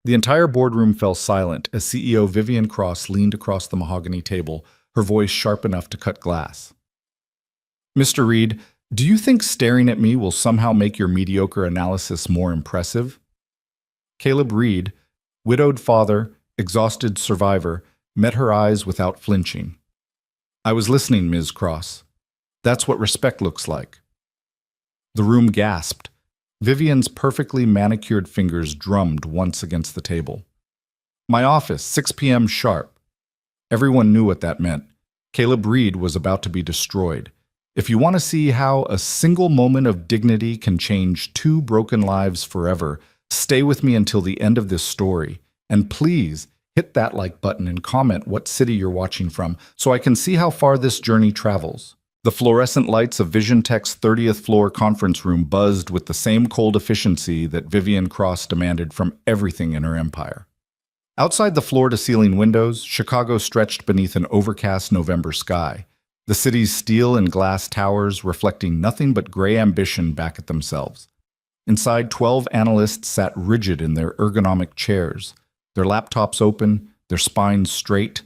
The entire boardroom fell silent as CEO Vivian Cross leaned across the mahogany table, her voice sharp enough to cut glass. Mr. Reed, do you think staring at me will somehow make your mediocre analysis more impressive? Caleb Reed, widowed father, exhausted survivor, met her eyes without flinching. I was listening, Ms. Cross. That's what respect looks like. The room gasped. Vivian's perfectly manicured fingers drummed once against the table. My office, 6 p.m. sharp. Everyone knew what that meant. Caleb Reed was about to be destroyed. If you want to see how a single moment of dignity can change 2 broken lives forever, stay with me until the end of this story. And please, hit that like button and comment what city you're watching from so I can see how far this journey travels. The fluorescent lights of Vision Tech's 30th floor conference room buzzed with the same cold efficiency that Vivian Cross demanded from everything in her empire. Outside the floor-to-ceiling windows, Chicago stretched beneath an overcast November sky, the city's steel and glass towers reflecting nothing but gray ambition back at themselves. Inside, 12 analysts sat rigid in their ergonomic chairs, their laptops open, their spines straight,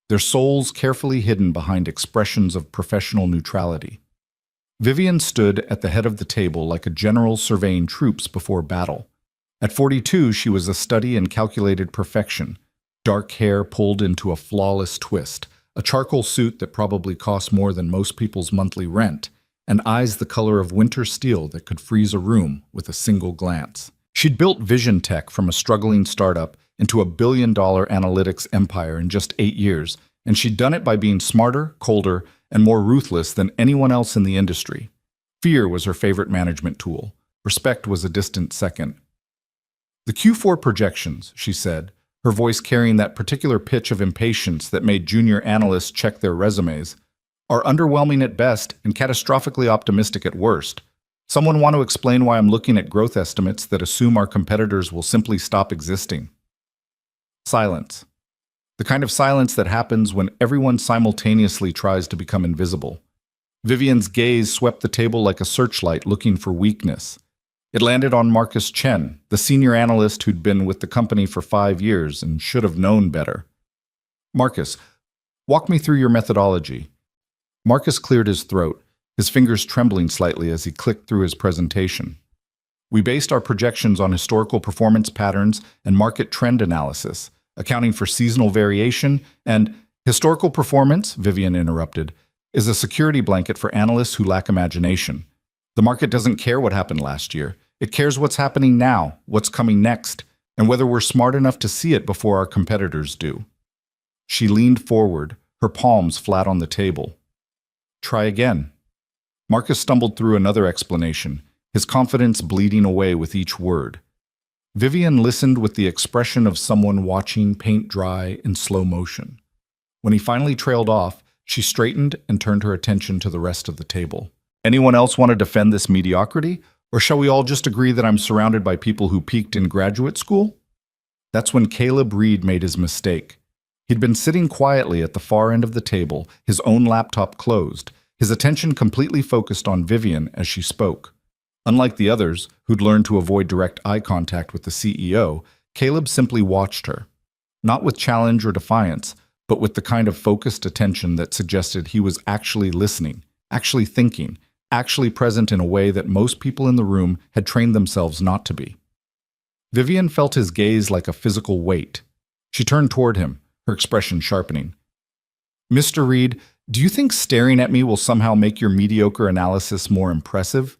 their souls carefully hidden behind expressions of professional neutrality. Vivian stood at the head of the table like a general surveying troops before battle. At 42, she was a study in calculated perfection, dark hair pulled into a flawless twist, a charcoal suit that probably cost more than most people's monthly rent, and eyes the color of winter steel that could freeze a room with a single glance. She'd built Vision Tech from a struggling startup into a billion-dollar analytics empire in just 8 years, and she'd done it by being smarter, colder, and more ruthless than anyone else in the industry. Fear was her favorite management tool. Respect was a distant second. The Q4 projections, she said, her voice carrying that particular pitch of impatience that made junior analysts check their resumes, are underwhelming at best and catastrophically optimistic at worst. Someone want to explain why I'm looking at growth estimates that assume our competitors will simply stop existing? Silence. The kind of silence that happens when everyone simultaneously tries to become invisible. Vivian's gaze swept the table like a searchlight looking for weakness. It landed on Marcus Chen, the senior analyst who'd been with the company for 5 years and should have known better. Marcus, walk me through your methodology. Marcus cleared his throat, his fingers trembling slightly as he clicked through his presentation. We based our projections on historical performance patterns and market trend analysis, accounting for seasonal variation, and historical performance, Vivian interrupted, is a security blanket for analysts who lack imagination. The market doesn't care what happened last year. It cares what's happening now, what's coming next, and whether we're smart enough to see it before our competitors do. She leaned forward, her palms flat on the table. Try again. Marcus stumbled through another explanation, his confidence bleeding away with each word. Vivian listened with the expression of someone watching paint dry in slow motion. When he finally trailed off, she straightened and turned her attention to the rest of the table. Anyone else want to defend this mediocrity? Or shall we all just agree that I'm surrounded by people who peaked in graduate school? That's when Caleb Reed made his mistake. He'd been sitting quietly at the far end of the table, his own laptop closed, his attention completely focused on Vivian as she spoke. Unlike the others, who'd learned to avoid direct eye contact with the CEO, Caleb simply watched her. Not with challenge or defiance, but with the kind of focused attention that suggested he was actually listening, actually thinking, actually present in a way that most people in the room had trained themselves not to be. Vivian felt his gaze like a physical weight. She turned toward him, her expression sharpening. Mr. Reed, do you think staring at me will somehow make your mediocre analysis more impressive?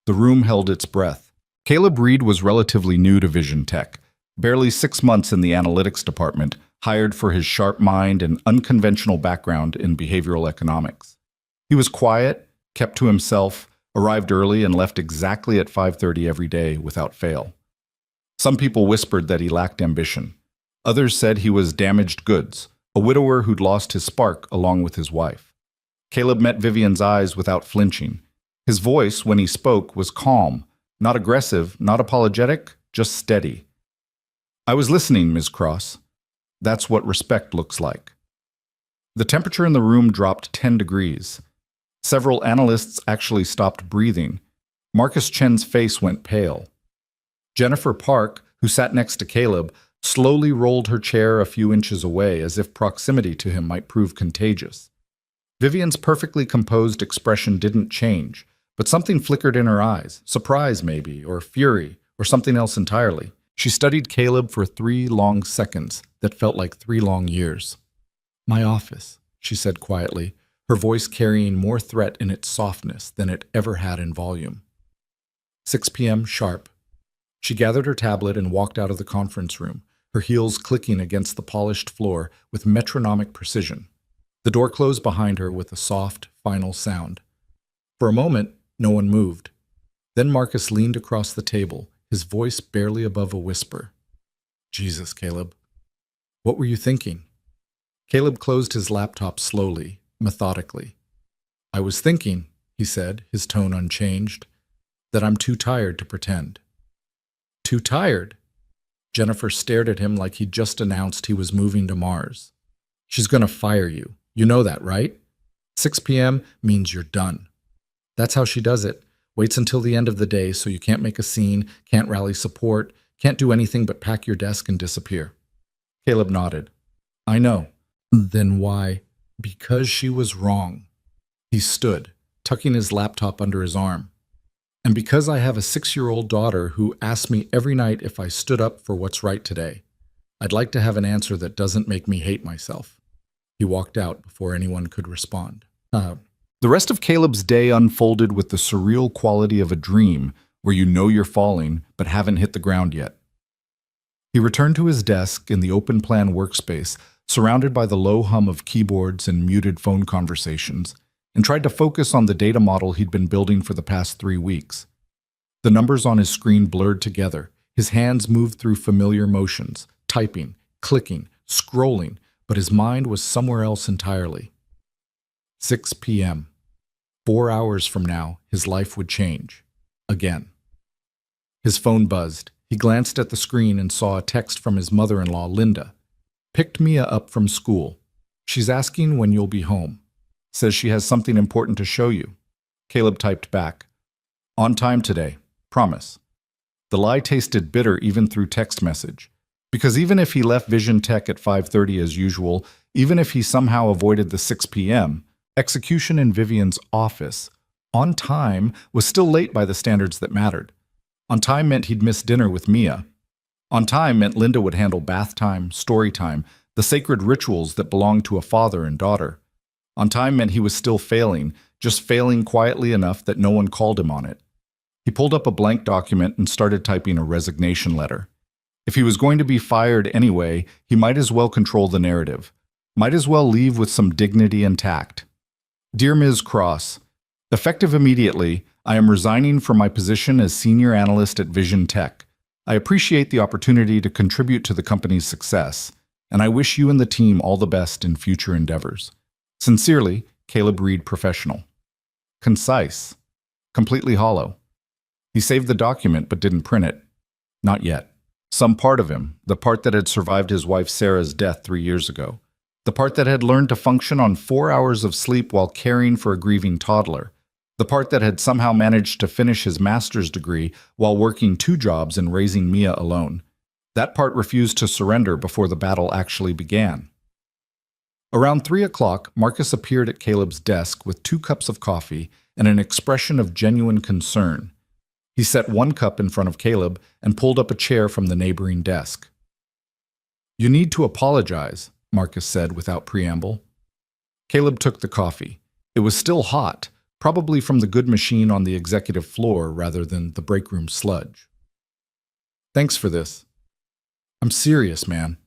The room held its breath. Caleb Reed was relatively new to Vision Tech, barely 6 months in the analytics department, hired for his sharp mind and unconventional background in behavioral economics. He was quiet, kept to himself, arrived early and left exactly at 5:30 every day without fail. Some people whispered that he lacked ambition. Others said he was damaged goods, a widower who'd lost his spark along with his wife. Caleb met Vivian's eyes without flinching. His voice, when he spoke, was calm, not aggressive, not apologetic, just steady. I was listening, Ms. Cross. That's what respect looks like. The temperature in the room dropped 10 degrees. Several analysts actually stopped breathing. Marcus Chen's face went pale. Jennifer Park, who sat next to Caleb, slowly rolled her chair a few inches away as if proximity to him might prove contagious. Vivian's perfectly composed expression didn't change, but something flickered in her eyes, surprise maybe, or fury, or something else entirely. She studied Caleb for 3 long seconds that felt like 3 long years. "My office," she said quietly, her voice carrying more threat in its softness than it ever had in volume. 6 p.m. sharp. She gathered her tablet and walked out of the conference room, her heels clicking against the polished floor with metronomic precision. The door closed behind her with a soft, final sound. For a moment, no one moved. Then Marcus leaned across the table, his voice barely above a whisper. "Jesus, Caleb. What were you thinking?" Caleb closed his laptop slowly, methodically. "I was thinking," he said, his tone unchanged, "that I'm too tired to pretend." "Too tired?" Jennifer stared at him like he'd just announced he was moving to Mars. "She's gonna fire you. You know that, right? 6 p.m. means you're done. That's how she does it. Waits until the end of the day so you can't make a scene, can't rally support, can't do anything but pack your desk and disappear." Caleb nodded. "I know." "Then why?" "Because she was wrong." He stood, tucking his laptop under his arm. "And because I have a 6-year-old daughter who asks me every night if I stood up for what's right today. I'd like to have an answer that doesn't make me hate myself." He walked out before anyone could respond. The rest of Caleb's day unfolded with the surreal quality of a dream where you know you're falling but haven't hit the ground yet. He returned to his desk in the open-plan workspace, surrounded by the low hum of keyboards and muted phone conversations, and tried to focus on the data model he'd been building for the past 3 weeks. The numbers on his screen blurred together. His hands moved through familiar motions, typing, clicking, scrolling, but his mind was somewhere else entirely. 6 p.m. 4 hours from now, his life would change. Again. His phone buzzed. He glanced at the screen and saw a text from his mother-in-law, Linda. "Picked Mia up from school. She's asking when you'll be home. Says she has something important to show you." Caleb typed back, "On time today. Promise." The lie tasted bitter even through text message. Because even if he left Vision Tech at 5:30 as usual, even if he somehow avoided the 6 p.m., execution in Vivian's office, on time was still late by the standards that mattered. On time meant he'd miss dinner with Mia. On time meant Linda would handle bath time, story time, the sacred rituals that belonged to a father and daughter. On time meant he was still failing, just failing quietly enough that no one called him on it. He pulled up a blank document and started typing a resignation letter. If he was going to be fired anyway, he might as well control the narrative. Might as well leave with some dignity and tact. "Dear Ms. Cross, effective immediately, I am resigning from my position as senior analyst at Vision Tech. I appreciate the opportunity to contribute to the company's success, and I wish you and the team all the best in future endeavors. Sincerely, Caleb Reed, Professional." Concise. Completely hollow. He saved the document but didn't print it. Not yet. Some part of him, the part that had survived his wife Sarah's death 3 years ago, the part that had learned to function on 4 hours of sleep while caring for a grieving toddler, the part that had somehow managed to finish his master's degree while working 2 jobs and raising Mia alone. That part refused to surrender before the battle actually began. Around 3 o'clock, Marcus appeared at Caleb's desk with 2 cups of coffee and an expression of genuine concern. He set 1 cup in front of Caleb and pulled up a chair from the neighboring desk. "You need to apologize," Marcus said without preamble. Caleb took the coffee. It was still hot, probably from the good machine on the executive floor rather than the break room sludge. "Thanks for this. I'm serious, man.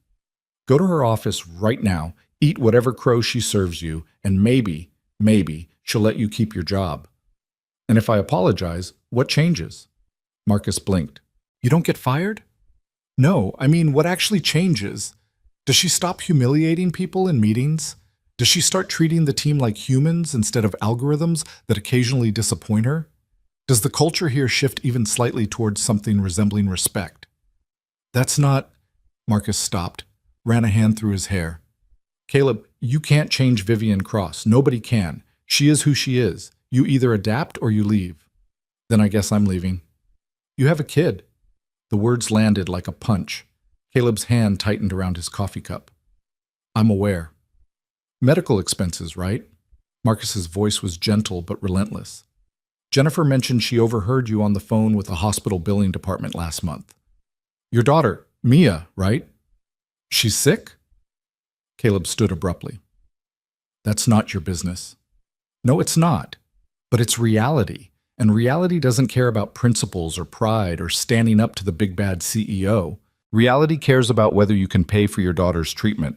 Go to her office right now, eat whatever crow she serves you, and maybe she'll let you keep your job. And if I apologize, what changes?" Marcus blinked. "You don't get fired?" "No, I mean, what actually changes? Does she stop humiliating people in meetings? Does she start treating the team like humans instead of algorithms that occasionally disappoint her? Does the culture here shift even slightly towards something resembling respect?" "That's not—" Marcus stopped, ran a hand through his hair. "Caleb, you can't change Vivian Cross. Nobody can. She is who she is. You either adapt or you leave." "Then I guess I'm leaving." "You have a kid." The words landed like a punch. Caleb's hand tightened around his coffee cup. I'm aware. Medical expenses, right? Marcus's voice was gentle but relentless. Jennifer mentioned she overheard you on the phone with the hospital billing department last month. Your daughter, Mia, right? She's sick? Caleb stood abruptly. That's not your business. No, it's not. But it's reality. And reality doesn't care about principles or pride or standing up to the big bad CEO. Reality cares about whether you can pay for your daughter's treatment.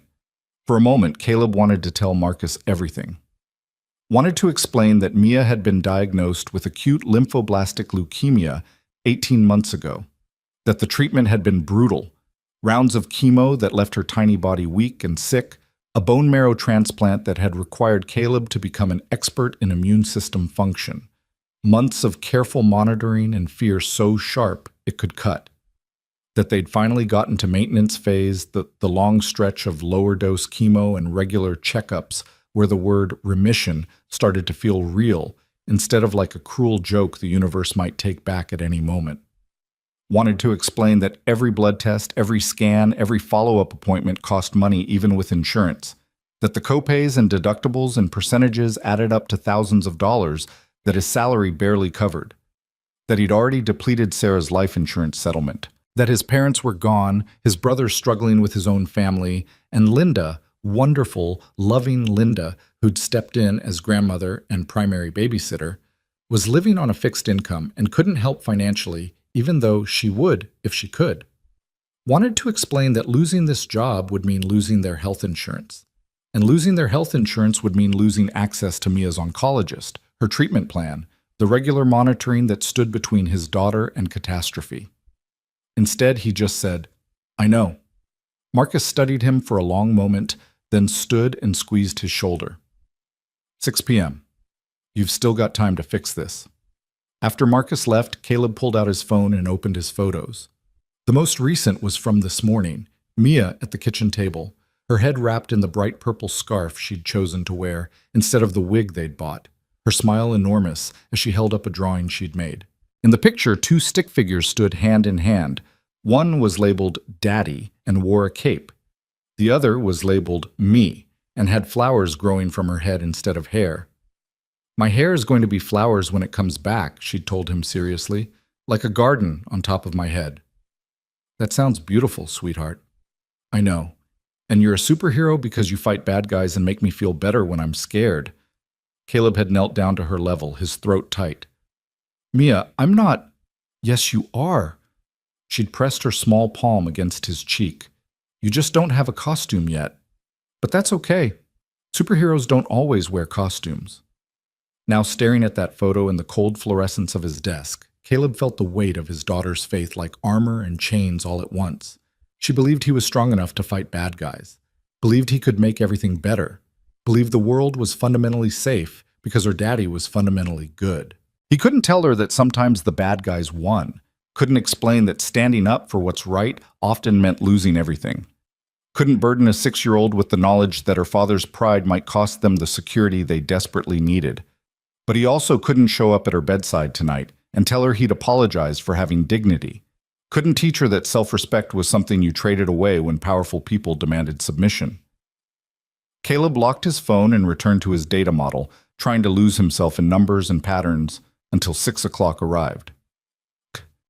For a moment, Caleb wanted to tell Marcus everything. Wanted to explain that Mia had been diagnosed with acute lymphoblastic leukemia 18 months ago, that the treatment had been brutal, rounds of chemo that left her tiny body weak and sick, a bone marrow transplant that had required Caleb to become an expert in immune system function, months of careful monitoring and fear so sharp it could cut, that they'd finally gotten to maintenance phase, the long stretch of lower dose chemo and regular checkups where the word remission started to feel real instead of like a cruel joke the universe might take back at any moment. Wanted to explain that every blood test, every scan, every follow-up appointment cost money even with insurance, that the copays and deductibles and percentages added up to thousands of dollars that his salary barely covered, that he'd already depleted Sarah's life insurance settlement, that his parents were gone, his brother struggling with his own family, and Linda, wonderful, loving Linda, who'd stepped in as grandmother and primary babysitter, was living on a fixed income and couldn't help financially, even though she would if she could. Wanted to explain that losing this job would mean losing their health insurance. And losing their health insurance would mean losing access to Mia's oncologist, her treatment plan, the regular monitoring that stood between his daughter and catastrophe. Instead, he just said, I know. Marcus studied him for a long moment, then stood and squeezed his shoulder. 6 p.m. You've still got time to fix this. After Marcus left, Caleb pulled out his phone and opened his photos. The most recent was from this morning, Mia at the kitchen table, her head wrapped in the bright purple scarf she'd chosen to wear instead of the wig they'd bought, her smile enormous as she held up a drawing she'd made. In the picture, two stick figures stood hand in hand. One was labeled Daddy and wore a cape. The other was labeled Me and had flowers growing from her head instead of hair. My hair is going to be flowers when it comes back, she'd told him seriously, like a garden on top of my head. That sounds beautiful, sweetheart. I know. And you're a superhero because you fight bad guys and make me feel better when I'm scared. Caleb had knelt down to her level, his throat tight. Mia, I'm not. Yes, you are. She'd pressed her small palm against his cheek. You just don't have a costume yet. But that's okay. Superheroes don't always wear costumes. Now staring at that photo in the cold fluorescence of his desk, Caleb felt the weight of his daughter's faith like armor and chains all at once. She believed he was strong enough to fight bad guys, believed he could make everything better, believed the world was fundamentally safe because her daddy was fundamentally good. He couldn't tell her that sometimes the bad guys won, couldn't explain that standing up for what's right often meant losing everything, couldn't burden a 6-year-old with the knowledge that her father's pride might cost them the security they desperately needed. But he also couldn't show up at her bedside tonight and tell her he'd apologized for having dignity. Couldn't teach her that self-respect was something you traded away when powerful people demanded submission. Caleb locked his phone and returned to his data model, trying to lose himself in numbers and patterns until 6 o'clock arrived.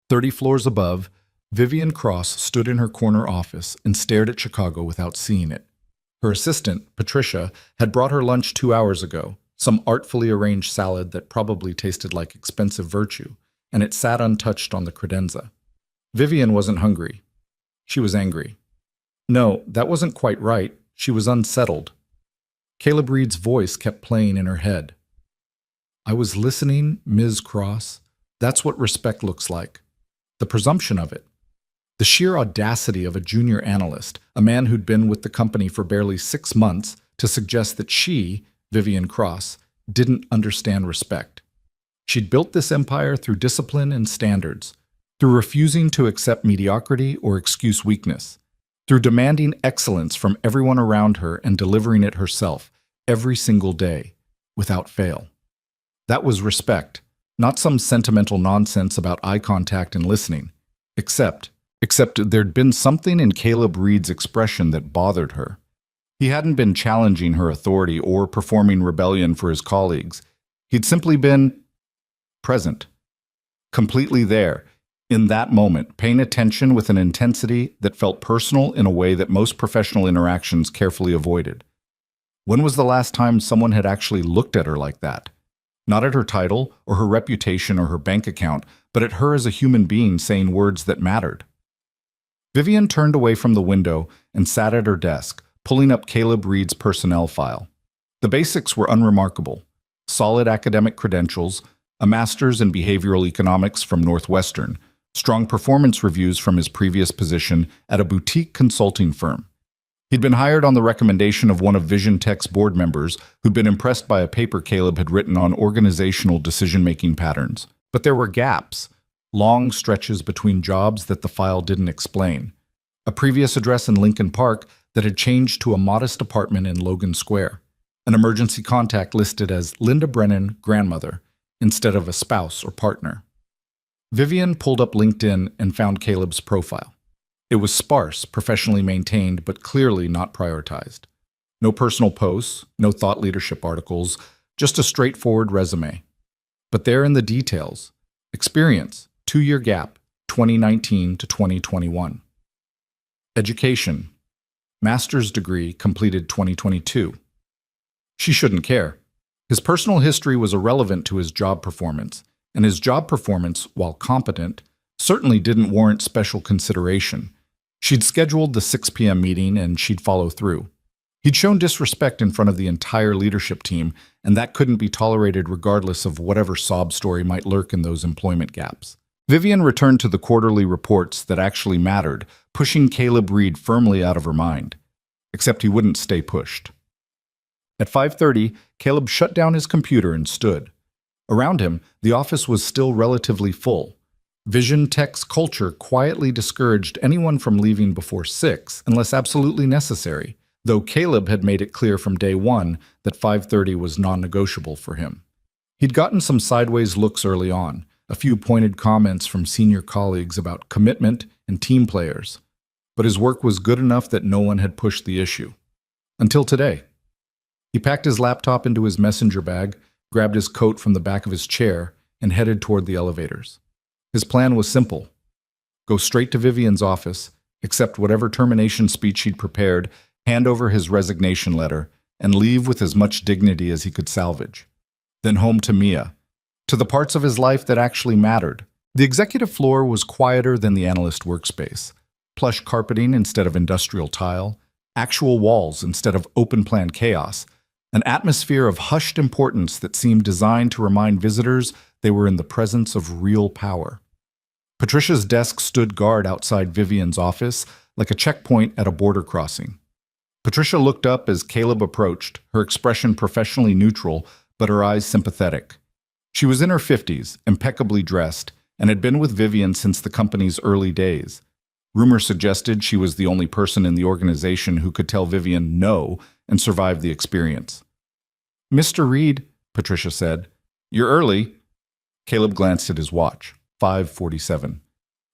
30 floors above, Vivian Cross stood in her corner office and stared at Chicago without seeing it. Her assistant, Patricia, had brought her lunch 2 hours ago, some artfully arranged salad that probably tasted like expensive virtue, and it sat untouched on the credenza. Vivian wasn't hungry. She was angry. No, that wasn't quite right. She was unsettled. Caleb Reed's voice kept playing in her head. I was listening, Ms. Cross. That's what respect looks like. The presumption of it. The sheer audacity of a junior analyst, a man who'd been with the company for barely 6 months, to suggest that she, Vivian Cross, didn't understand respect. She'd built this empire through discipline and standards, through refusing to accept mediocrity or excuse weakness, through demanding excellence from everyone around her and delivering it herself every single day, without fail. That was respect, not some sentimental nonsense about eye contact and listening. Except there'd been something in Caleb Reed's expression that bothered her. He hadn't been challenging her authority or performing rebellion for his colleagues. He'd simply been present, completely there, in that moment, paying attention with an intensity that felt personal in a way that most professional interactions carefully avoided. When was the last time someone had actually looked at her like that? Not at her title, or her reputation, or her bank account, but at her as a human being saying words that mattered. Vivian turned away from the window and sat at her desk, pulling up Caleb Reed's personnel file. The basics were unremarkable. Solid academic credentials, a master's in behavioral economics from Northwestern, strong performance reviews from his previous position at a boutique consulting firm. He'd been hired on the recommendation of one of Vision Tech's board members who'd been impressed by a paper Caleb had written on organizational decision-making patterns. But there were gaps, long stretches between jobs that the file didn't explain. A previous address in Lincoln Park that had changed to a modest apartment in Logan Square. An emergency contact listed as Linda Brennan, grandmother, instead of a spouse or partner. Vivian pulled up LinkedIn and found Caleb's profile. It was sparse, professionally maintained, but clearly not prioritized. No personal posts, no thought leadership articles, just a straightforward resume. But there in the details, experience, 2-year gap, 2019 to 2021. Education, master's degree completed 2022. She shouldn't care. His personal history was irrelevant to his job performance, and his job performance, while competent, certainly didn't warrant special consideration. She'd scheduled the 6 p.m. meeting and she'd follow through. He'd shown disrespect in front of the entire leadership team, and that couldn't be tolerated regardless of whatever sob story might lurk in those employment gaps. Vivian returned to the quarterly reports that actually mattered, pushing Caleb Reed firmly out of her mind. Except he wouldn't stay pushed. At 5:30, Caleb shut down his computer and stood. Around him, the office was still relatively full. Vision Tech's culture quietly discouraged anyone from leaving before 6 unless absolutely necessary, though Caleb had made it clear from day one that 5:30 was non-negotiable for him. He'd gotten some sideways looks early on, a few pointed comments from senior colleagues about commitment and team players, but his work was good enough that no one had pushed the issue. Until today. He packed his laptop into his messenger bag, grabbed his coat from the back of his chair, and headed toward the elevators. His plan was simple. Go straight to Vivian's office, accept whatever termination speech he'd prepared, hand over his resignation letter, and leave with as much dignity as he could salvage. Then home to Mia, to the parts of his life that actually mattered. The executive floor was quieter than the analyst workspace. Plush carpeting instead of industrial tile, actual walls instead of open-plan chaos, an atmosphere of hushed importance that seemed designed to remind visitors they were in the presence of real power. Patricia's desk stood guard outside Vivian's office, like a checkpoint at a border crossing. Patricia looked up as Caleb approached, her expression professionally neutral, but her eyes sympathetic. She was in her 50s, impeccably dressed, and had been with Vivian since the company's early days. Rumor suggested she was the only person in the organization who could tell Vivian no and survive the experience. "Mr. Reed," Patricia said, "you're early." Caleb glanced at his watch, 5:47.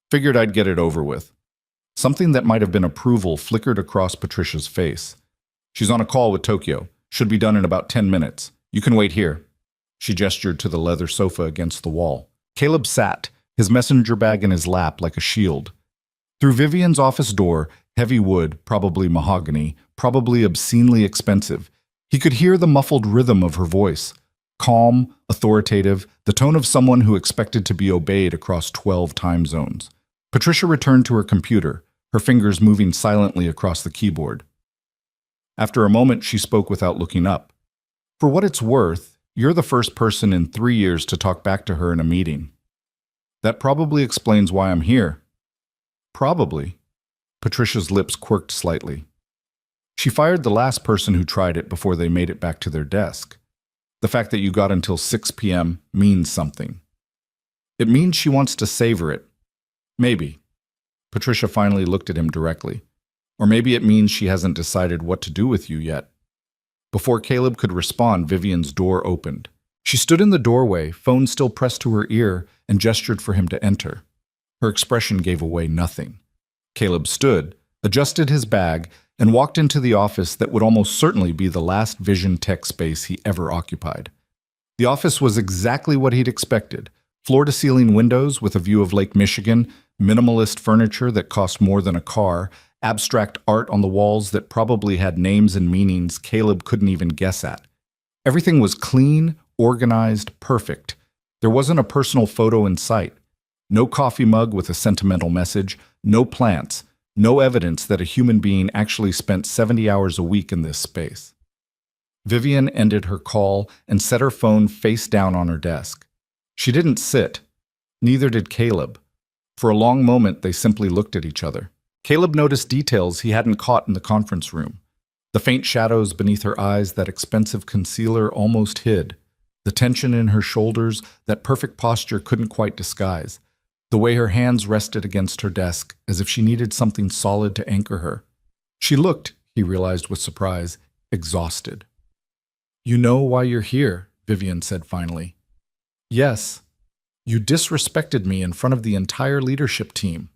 Figured I'd get it over with. Something that might have been approval flickered across Patricia's face. "She's on a call with Tokyo. Should be done in about 10 minutes. You can wait here." She gestured to the leather sofa against the wall. Caleb sat, his messenger bag in his lap like a shield. Through Vivian's office door, heavy wood, probably mahogany, probably obscenely expensive, he could hear the muffled rhythm of her voice. Calm, authoritative, the tone of someone who expected to be obeyed across 12 time zones. Patricia returned to her computer, her fingers moving silently across the keyboard. After a moment, she spoke without looking up. "For what it's worth, you're the first person in 3 years to talk back to her in a meeting. That probably explains why I'm here." "Probably." Patricia's lips quirked slightly. She fired the last person who tried it before they made it back to their desk. The fact that you got until 6 p.m. means something. It means she wants to savor it. Maybe. Patricia finally looked at him directly. Or maybe it means she hasn't decided what to do with you yet. Before Caleb could respond, Vivian's door opened. She stood in the doorway, phone still pressed to her ear, and gestured for him to enter. Her expression gave away nothing. Caleb stood, adjusted his bag, and walked into the office that would almost certainly be the last Vision Tech space he ever occupied. The office was exactly what he'd expected. Floor-to-ceiling windows with a view of Lake Michigan, minimalist furniture that cost more than a car, abstract art on the walls that probably had names and meanings Caleb couldn't even guess at. Everything was clean, organized, perfect. There wasn't a personal photo in sight. No coffee mug with a sentimental message, no plants, no evidence that a human being actually spent 70 hours a week in this space. Vivian ended her call and set her phone face down on her desk. She didn't sit. Neither did Caleb. For a long moment, they simply looked at each other. Caleb noticed details he hadn't caught in the conference room. The faint shadows beneath her eyes that expensive concealer almost hid. The tension in her shoulders that perfect posture couldn't quite disguise. The way her hands rested against her desk as if she needed something solid to anchor her. She looked, he realized with surprise, exhausted. "You know why you're here," Vivian said finally. "Yes. You disrespected me in front of the entire leadership team.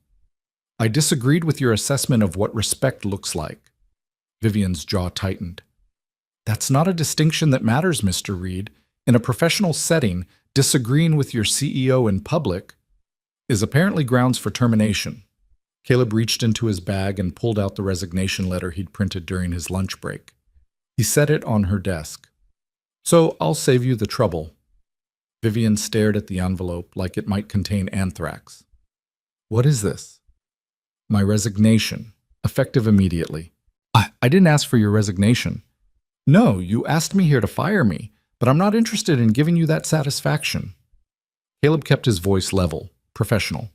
I disagreed with your assessment of what respect looks like." Vivian's jaw tightened. "That's not a distinction that matters, Mr. Reed. In a professional setting, disagreeing with your CEO in public is apparently grounds for termination." Caleb reached into his bag and pulled out the resignation letter he'd printed during his lunch break. He set it on her desk. "So I'll save you the trouble." Vivian stared at the envelope like it might contain anthrax. "What is this?" "My resignation, effective immediately." I didn't ask for your resignation." "No, you asked me here to fire me, but I'm not interested in giving you that satisfaction." Caleb kept his voice level, professional.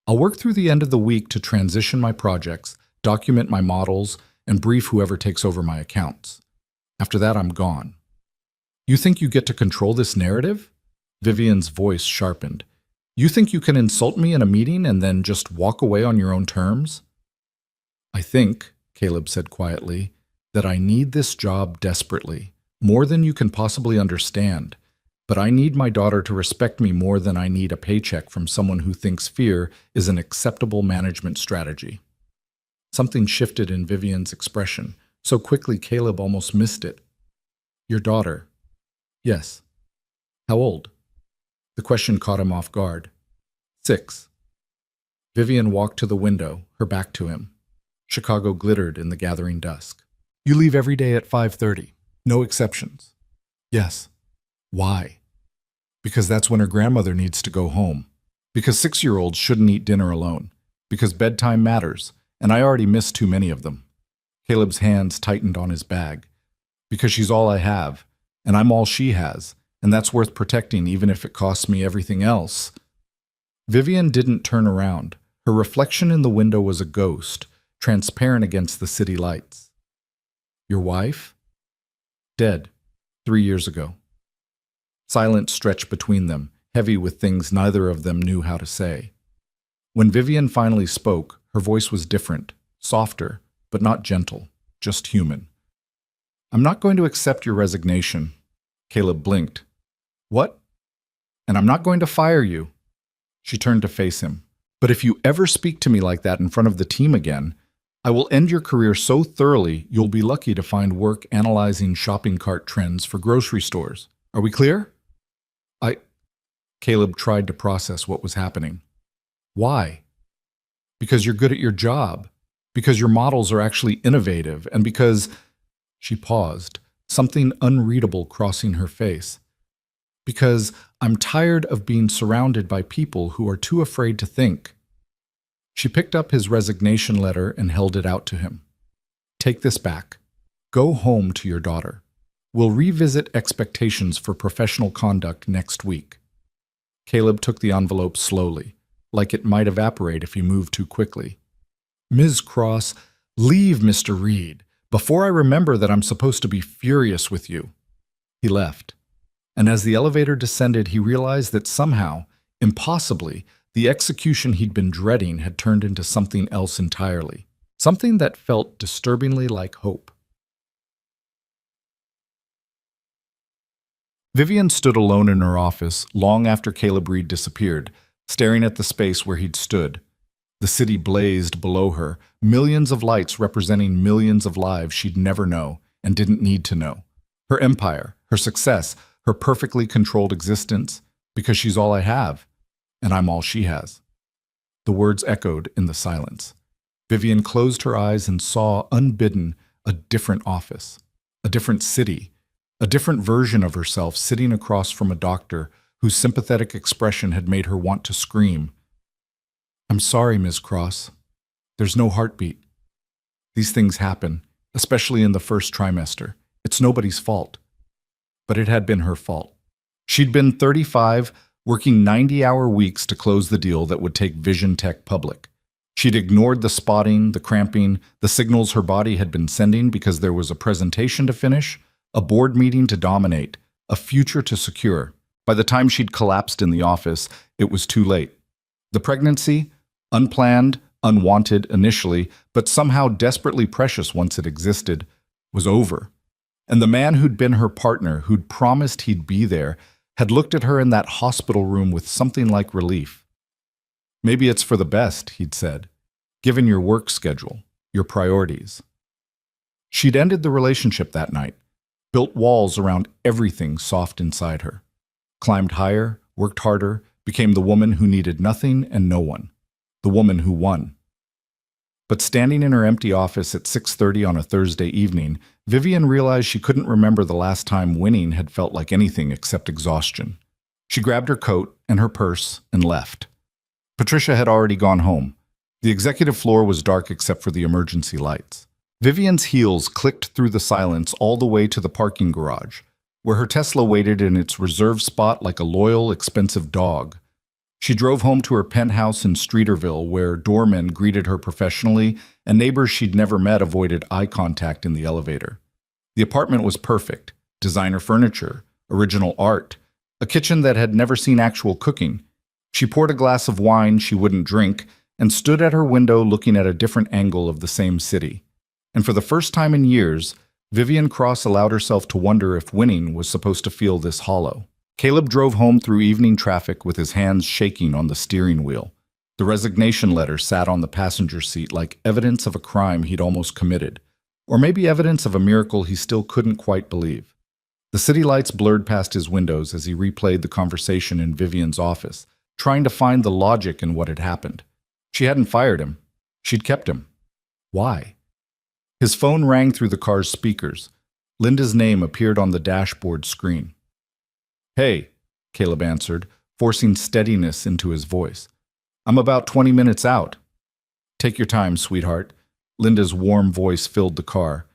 "I'll work through the end of the week to transition my projects, document my models, and brief whoever takes over my accounts. After that, I'm gone." "You think you get to control this narrative?" Vivian's voice sharpened. "You think you can insult me in a meeting and then just walk away on your own terms?" "I think," Caleb said quietly, "that I need this job desperately, more than you can possibly understand. But I need my daughter to respect me more than I need a paycheck from someone who thinks fear is an acceptable management strategy." Something shifted in Vivian's expression, so quickly Caleb almost missed it. "Your daughter?" "Yes." "How old?" The question caught him off guard. 6. Vivian walked to the window, her back to him. Chicago glittered in the gathering dusk. "You leave every day at 5:30. No exceptions." "Yes." "Why?" "Because that's when her grandmother needs to go home. Because 6-year-olds shouldn't eat dinner alone. Because bedtime matters, and I already miss too many of them." Caleb's hands tightened on his bag. "Because she's all I have, and I'm all she has, and that's worth protecting even if it costs me everything else." Vivian didn't turn around. Her reflection in the window was a ghost, transparent against the city lights. "Your wife?" "Dead. 3 years ago." Silence stretched between them, heavy with things neither of them knew how to say. When Vivian finally spoke, her voice was different, softer, but not gentle, just human. "I'm not going to accept your resignation." Caleb blinked. "What?" "And I'm not going to fire you." She turned to face him. "But if you ever speak to me like that in front of the team again, I will end your career so thoroughly you'll be lucky to find work analyzing shopping cart trends for grocery stores. Are we clear?" Caleb tried to process what was happening. "Why?" "Because you're good at your job. Because your models are actually innovative. And because—" She paused, something unreadable crossing her face. "Because I'm tired of being surrounded by people who are too afraid to think." She picked up his resignation letter and held it out to him. "Take this back. Go home to your daughter. We'll revisit expectations for professional conduct next week." Caleb took the envelope slowly, like it might evaporate if he moved too quickly. "Ms. Cross, leave Mr. Reed, before I remember that I'm supposed to be furious with you." He left, and as the elevator descended, he realized that somehow, impossibly, the execution he'd been dreading had turned into something else entirely, something that felt disturbingly like hope. Vivian stood alone in her office long after Caleb Reed disappeared, staring at the space where he'd stood. The city blazed below her, millions of lights representing millions of lives she'd never know and didn't need to know. Her empire, her success, her perfectly controlled existence, because she's all I have, and I'm all she has. The words echoed in the silence. Vivian closed her eyes and saw, unbidden, a different office, a different city, a different version of herself sitting across from a doctor whose sympathetic expression had made her want to scream. "I'm sorry, Ms. Cross. There's no heartbeat. These things happen, especially in the first trimester. It's nobody's fault." But it had been her fault. She'd been 35, working 90-hour weeks to close the deal that would take Vision Tech public. She'd ignored the spotting, the cramping, the signals her body had been sending because there was a presentation to finish, a board meeting to dominate, a future to secure. By the time she'd collapsed in the office, it was too late. The pregnancy, unplanned, unwanted initially, but somehow desperately precious once it existed, was over. And the man who'd been her partner, who'd promised he'd be there, had looked at her in that hospital room with something like relief. "Maybe it's for the best," he'd said, "given your work schedule, your priorities." She'd ended the relationship that night, built walls around everything soft inside her, climbed higher, worked harder, became the woman who needed nothing and no one, the woman who won. But standing in her empty office at 6:30 on a Thursday evening, Vivian realized she couldn't remember the last time winning had felt like anything except exhaustion. She grabbed her coat and her purse and left. Patricia had already gone home. The executive floor was dark except for the emergency lights. Vivian's heels clicked through the silence all the way to the parking garage, where her Tesla waited in its reserved spot like a loyal, expensive dog. She drove home to her penthouse in Streeterville, where doormen greeted her professionally and neighbors she'd never met avoided eye contact in the elevator. The apartment was perfect: designer furniture, original art, a kitchen that had never seen actual cooking. She poured a glass of wine she wouldn't drink and stood at her window looking at a different angle of the same city. And for the first time in years, Vivian Cross allowed herself to wonder if winning was supposed to feel this hollow. Caleb drove home through evening traffic with his hands shaking on the steering wheel. The resignation letter sat on the passenger seat like evidence of a crime he'd almost committed, or maybe evidence of a miracle he still couldn't quite believe. The city lights blurred past his windows as he replayed the conversation in Vivian's office, trying to find the logic in what had happened. She hadn't fired him. She'd kept him. Why? His phone rang through the car's speakers. Linda's name appeared on the dashboard screen. "Hey," Caleb answered, forcing steadiness into his voice. "I'm about 20 minutes out." "Take your time, sweetheart." Linda's warm voice filled the car.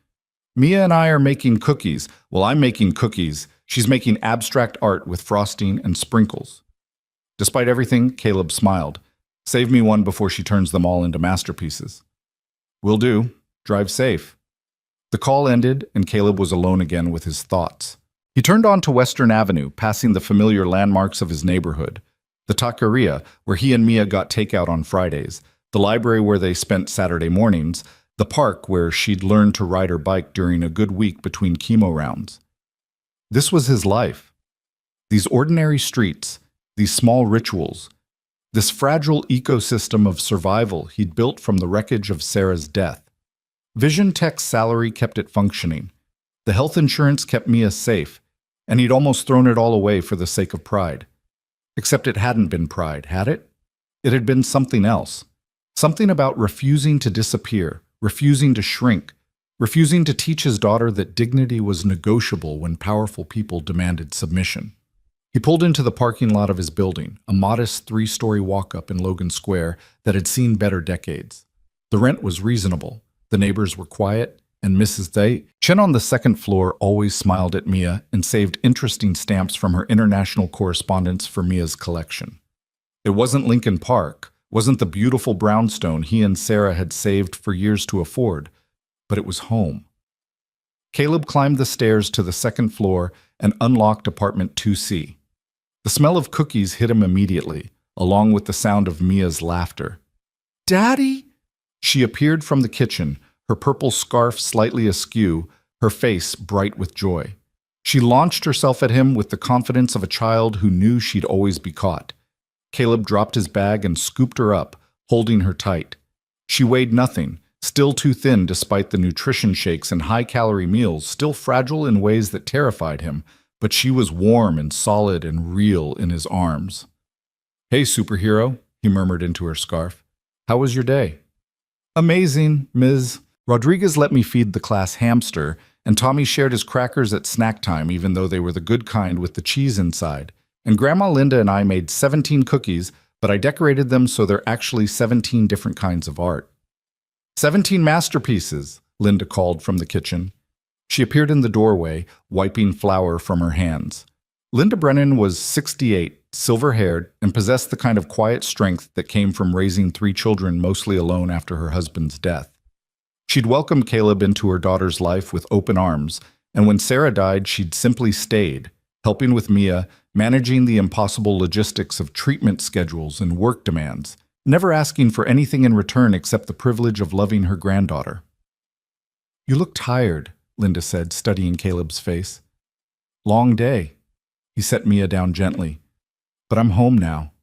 "Mia and I are making cookies." "Well, I'm making cookies. She's making abstract art with frosting and sprinkles." Despite everything, Caleb smiled. "Save me one before she turns them all into masterpieces." "Will do. Drive safe." The call ended, and Caleb was alone again with his thoughts. He turned onto Western Avenue, passing the familiar landmarks of his neighborhood. The taqueria, where he and Mia got takeout on Fridays, the library where they spent Saturday mornings, the park where she'd learned to ride her bike during a good week between chemo rounds. This was his life. These ordinary streets, these small rituals, this fragile ecosystem of survival he'd built from the wreckage of Sarah's death. Vision Tech's salary kept it functioning. The health insurance kept Mia safe, and he'd almost thrown it all away for the sake of pride. Except it hadn't been pride, had it? It had been something else. Something about refusing to disappear, refusing to shrink, refusing to teach his daughter that dignity was negotiable when powerful people demanded submission. He pulled into the parking lot of his building, a modest 3-story walk-up in Logan Square that had seen better decades. The rent was reasonable, the neighbors were quiet, and Mrs. Chen on the second floor always smiled at Mia and saved interesting stamps from her international correspondence for Mia's collection. It wasn't Lincoln Park, wasn't the beautiful brownstone he and Sarah had saved for years to afford, but it was home. Caleb climbed the stairs to the second floor and unlocked apartment 2C. The smell of cookies hit him immediately, along with the sound of Mia's laughter. "Daddy!" She appeared from the kitchen, her purple scarf slightly askew, her face bright with joy. She launched herself at him with the confidence of a child who knew she'd always be caught. Caleb dropped his bag and scooped her up, holding her tight. She weighed nothing, still too thin despite the nutrition shakes and high-calorie meals, still fragile in ways that terrified him, but she was warm and solid and real in his arms. "Hey, superhero," he murmured into her scarf. "How was your day?" "Amazing, Ms. Rodriguez let me feed the class hamster, and Tommy shared his crackers at snack time even though they were the good kind with the cheese inside. And Grandma Linda and I made 17 cookies, but I decorated them so they're actually 17 different kinds of art." 17 masterpieces, Linda called from the kitchen. She appeared in the doorway, wiping flour from her hands. Linda Brennan was 68, silver-haired, and possessed the kind of quiet strength that came from raising 3 children mostly alone after her husband's death. She'd welcomed Caleb into her daughter's life with open arms, and when Sarah died, she'd simply stayed, helping with Mia, managing the impossible logistics of treatment schedules and work demands, never asking for anything in return except the privilege of loving her granddaughter. "You look tired," Linda said, studying Caleb's face. "Long day." He set Mia down gently. "But I'm home now."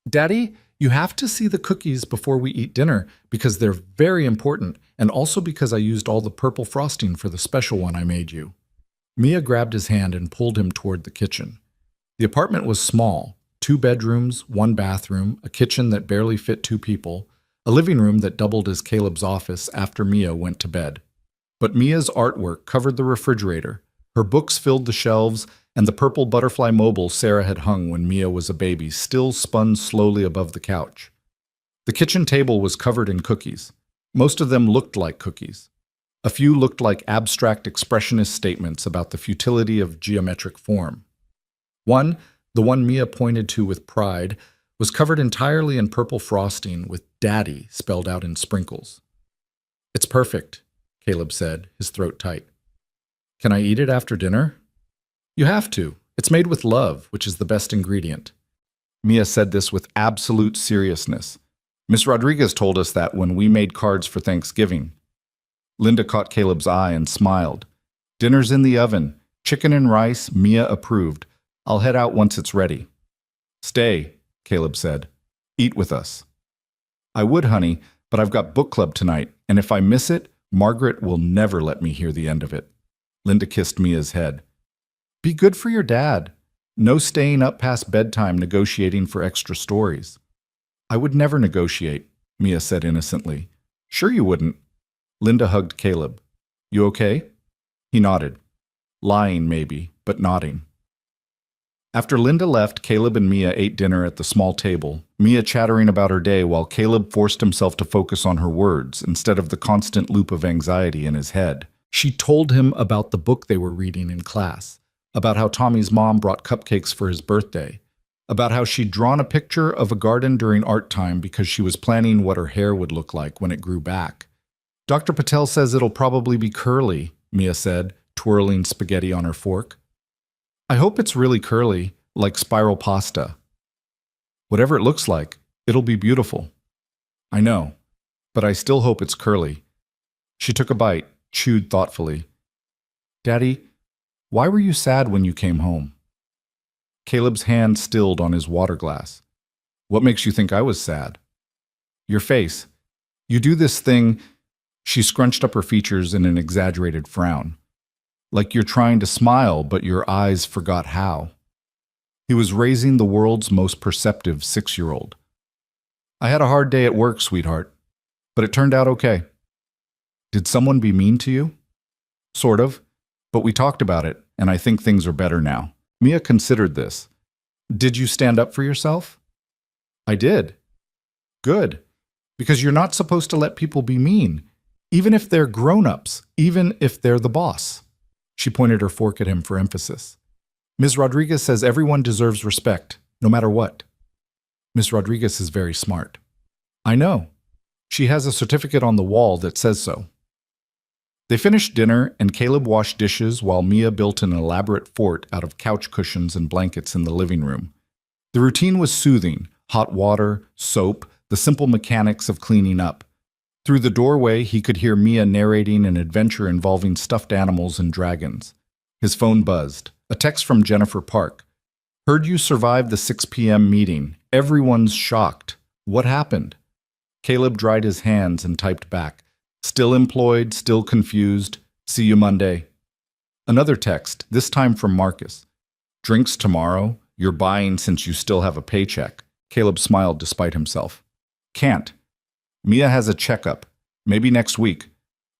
"Daddy, you have to see the cookies before we eat dinner because they're very important, and also because I used all the purple frosting for the special one I made you." Mia grabbed his hand and pulled him toward the kitchen. The apartment was small, 2 bedrooms, 1 bathroom, a kitchen that barely fit 2 people, a living room that doubled as Caleb's office after Mia went to bed. But Mia's artwork covered the refrigerator, her books filled the shelves, and the purple butterfly mobile Sarah had hung when Mia was a baby still spun slowly above the couch. The kitchen table was covered in cookies. Most of them looked like cookies. A few looked like abstract expressionist statements about the futility of geometric form. One, the one Mia pointed to with pride, was covered entirely in purple frosting with "Daddy" spelled out in sprinkles. "It's perfect," Caleb said, his throat tight. "Can I eat it after dinner?" "You have to. It's made with love, which is the best ingredient." Mia said this with absolute seriousness. "Miss Rodriguez told us that when we made cards for Thanksgiving." Linda caught Caleb's eye and smiled. "Dinner's in the oven. Chicken and rice, Mia approved. I'll head out once it's ready." "Stay," Caleb said. "Eat with us." "I would, honey, but I've got book club tonight, and if I miss it, Margaret will never let me hear the end of it." Linda kissed Mia's head. "Be good for your dad. No staying up past bedtime negotiating for extra stories." "I would never negotiate," Mia said innocently. "Sure you wouldn't." Linda hugged Caleb. "You okay?" He nodded. Lying, maybe, but nodding. After Linda left, Caleb and Mia ate dinner at the small table, Mia chattering about her day while Caleb forced himself to focus on her words instead of the constant loop of anxiety in his head. She told him about the book they were reading in class, about how Tommy's mom brought cupcakes for his birthday, about how she'd drawn a picture of a garden during art time because she was planning what her hair would look like when it grew back. "Dr. Patel says it'll probably be curly," Mia said, twirling spaghetti on her fork. "I hope it's really curly, like spiral pasta." "Whatever it looks like, it'll be beautiful." "I know, but I still hope it's curly." She took a bite, chewed thoughtfully. "Daddy, why were you sad when you came home?" Caleb's hand stilled on his water glass. "What makes you think I was sad?" "Your face. You do this thing." She scrunched up her features in an exaggerated frown. "Like you're trying to smile, but your eyes forgot how." He was raising the world's most perceptive 6-year-old. "I had a hard day at work, sweetheart, but it turned out okay." "Did someone be mean to you?" "Sort of, but we talked about it, and I think things are better now." Mia considered this. "Did you stand up for yourself?" "I did." "Good, because you're not supposed to let people be mean, even if they're grown-ups, even if they're the boss." She pointed her fork at him for emphasis. "Ms. Rodriguez says everyone deserves respect, no matter what." "Ms. Rodriguez is very smart." "I know. She has a certificate on the wall that says so." They finished dinner, and Caleb washed dishes while Mia built an elaborate fort out of couch cushions and blankets in the living room. The routine was soothing: hot water, soap, the simple mechanics of cleaning up. Through the doorway, he could hear Mia narrating an adventure involving stuffed animals and dragons. His phone buzzed. A text from Jennifer Park. "Heard you survived the 6 p.m. meeting. Everyone's shocked. What happened? Caleb dried his hands and typed back. Still employed, still confused. See you Monday. Another text, this time from Marcus. Drinks tomorrow? You're buying since you still have a paycheck. Caleb smiled despite himself. Can't. Mia has a checkup. Maybe next week.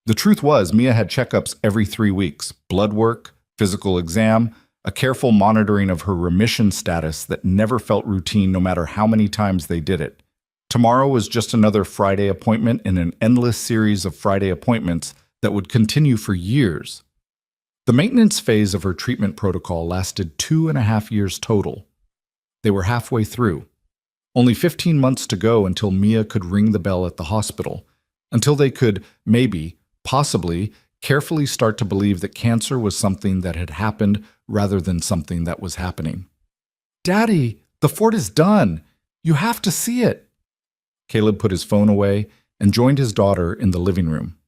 The truth was, Mia had checkups every 3 weeks. Blood work, physical exam, a careful monitoring of her remission status that never felt routine no matter how many times they did it. Tomorrow was just another Friday appointment in an endless series of Friday appointments that would continue for years. The maintenance phase of her treatment protocol lasted 2.5 years total. They were halfway through. Only 15 months to go until Mia could ring the bell at the hospital, until they could, maybe, possibly, carefully start to believe that cancer was something that had happened rather than something that was happening. Daddy, the fort is done. You have to see it. Caleb put his phone away and joined his daughter in the living room.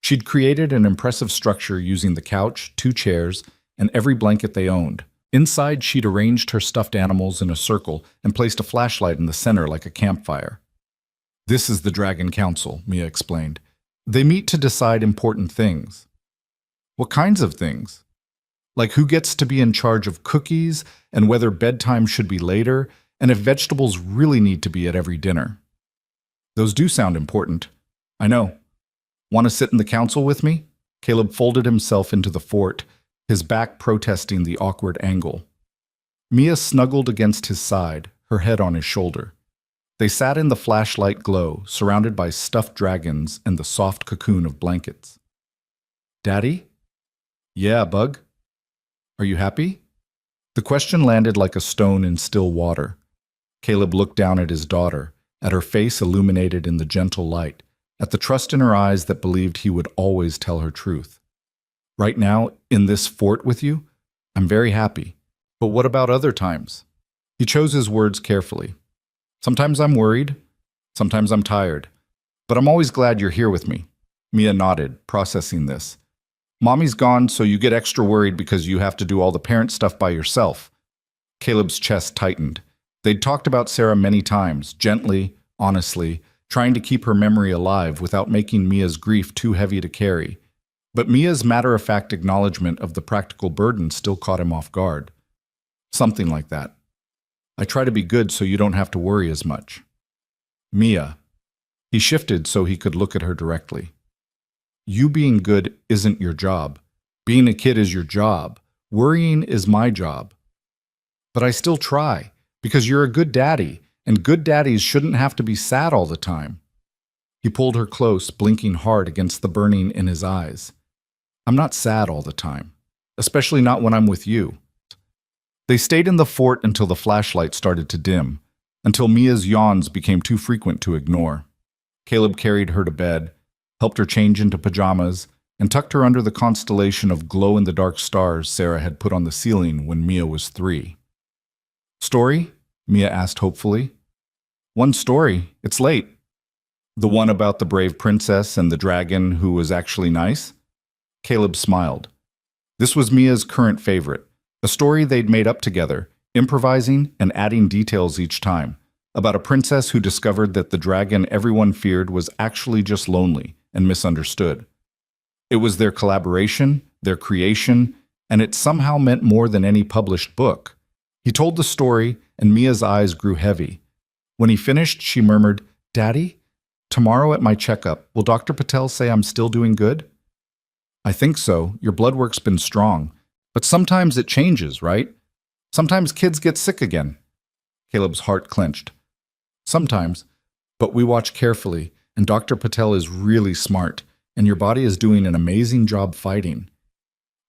She'd created an impressive structure using the couch, 2 chairs, and every blanket they owned. Inside, she'd arranged her stuffed animals in a circle and placed a flashlight in the center like a campfire. This is the Dragon Council, Mia explained. They meet to decide important things. What kinds of things? Like who gets to be in charge of cookies and whether bedtime should be later and if vegetables really need to be at every dinner. Those do sound important. I know. Want to sit in the council with me? Caleb folded himself into the fort, his back protesting the awkward angle. Mia snuggled against his side, her head on his shoulder. They sat in the flashlight glow, surrounded by stuffed dragons and the soft cocoon of blankets. Daddy? Yeah, Bug? Are you happy? The question landed like a stone in still water. Caleb looked down at his daughter, at her face illuminated in the gentle light, at the trust in her eyes that believed he would always tell her truth. Right now, in this fort with you, I'm very happy. But what about other times? He chose his words carefully. Sometimes I'm worried, sometimes I'm tired, but I'm always glad you're here with me. Mia nodded, processing this. Mommy's gone, so you get extra worried because you have to do all the parent stuff by yourself. Caleb's chest tightened. They'd talked about Sarah many times, gently, honestly, trying to keep her memory alive without making Mia's grief too heavy to carry. But Mia's matter-of-fact acknowledgement of the practical burden still caught him off guard. Something like that. I try to be good so you don't have to worry as much. Mia. He shifted so he could look at her directly. You being good isn't your job. Being a kid is your job. Worrying is my job. But I still try, because you're a good daddy, and good daddies shouldn't have to be sad all the time. He pulled her close, blinking hard against the burning in his eyes. I'm not sad all the time, especially not when I'm with you. They stayed in the fort until the flashlight started to dim, until Mia's yawns became too frequent to ignore. Caleb carried her to bed, helped her change into pajamas, and tucked her under the constellation of glow-in-the-dark stars Sarah had put on the ceiling when Mia was 3. Story? Mia asked hopefully. One story. It's late. The one about the brave princess and the dragon who was actually nice? Caleb smiled. This was Mia's current favorite, a story they'd made up together, improvising and adding details each time, about a princess who discovered that the dragon everyone feared was actually just lonely and misunderstood. It was their collaboration, their creation, and it somehow meant more than any published book. He told the story, and Mia's eyes grew heavy. When he finished, she murmured, Daddy, tomorrow at my checkup, will Dr. Patel say I'm still doing good? I think so. Your blood work's been strong. But sometimes it changes, right? Sometimes kids get sick again. Caleb's heart clenched. Sometimes, but we watch carefully, and Dr. Patel is really smart, and your body is doing an amazing job fighting.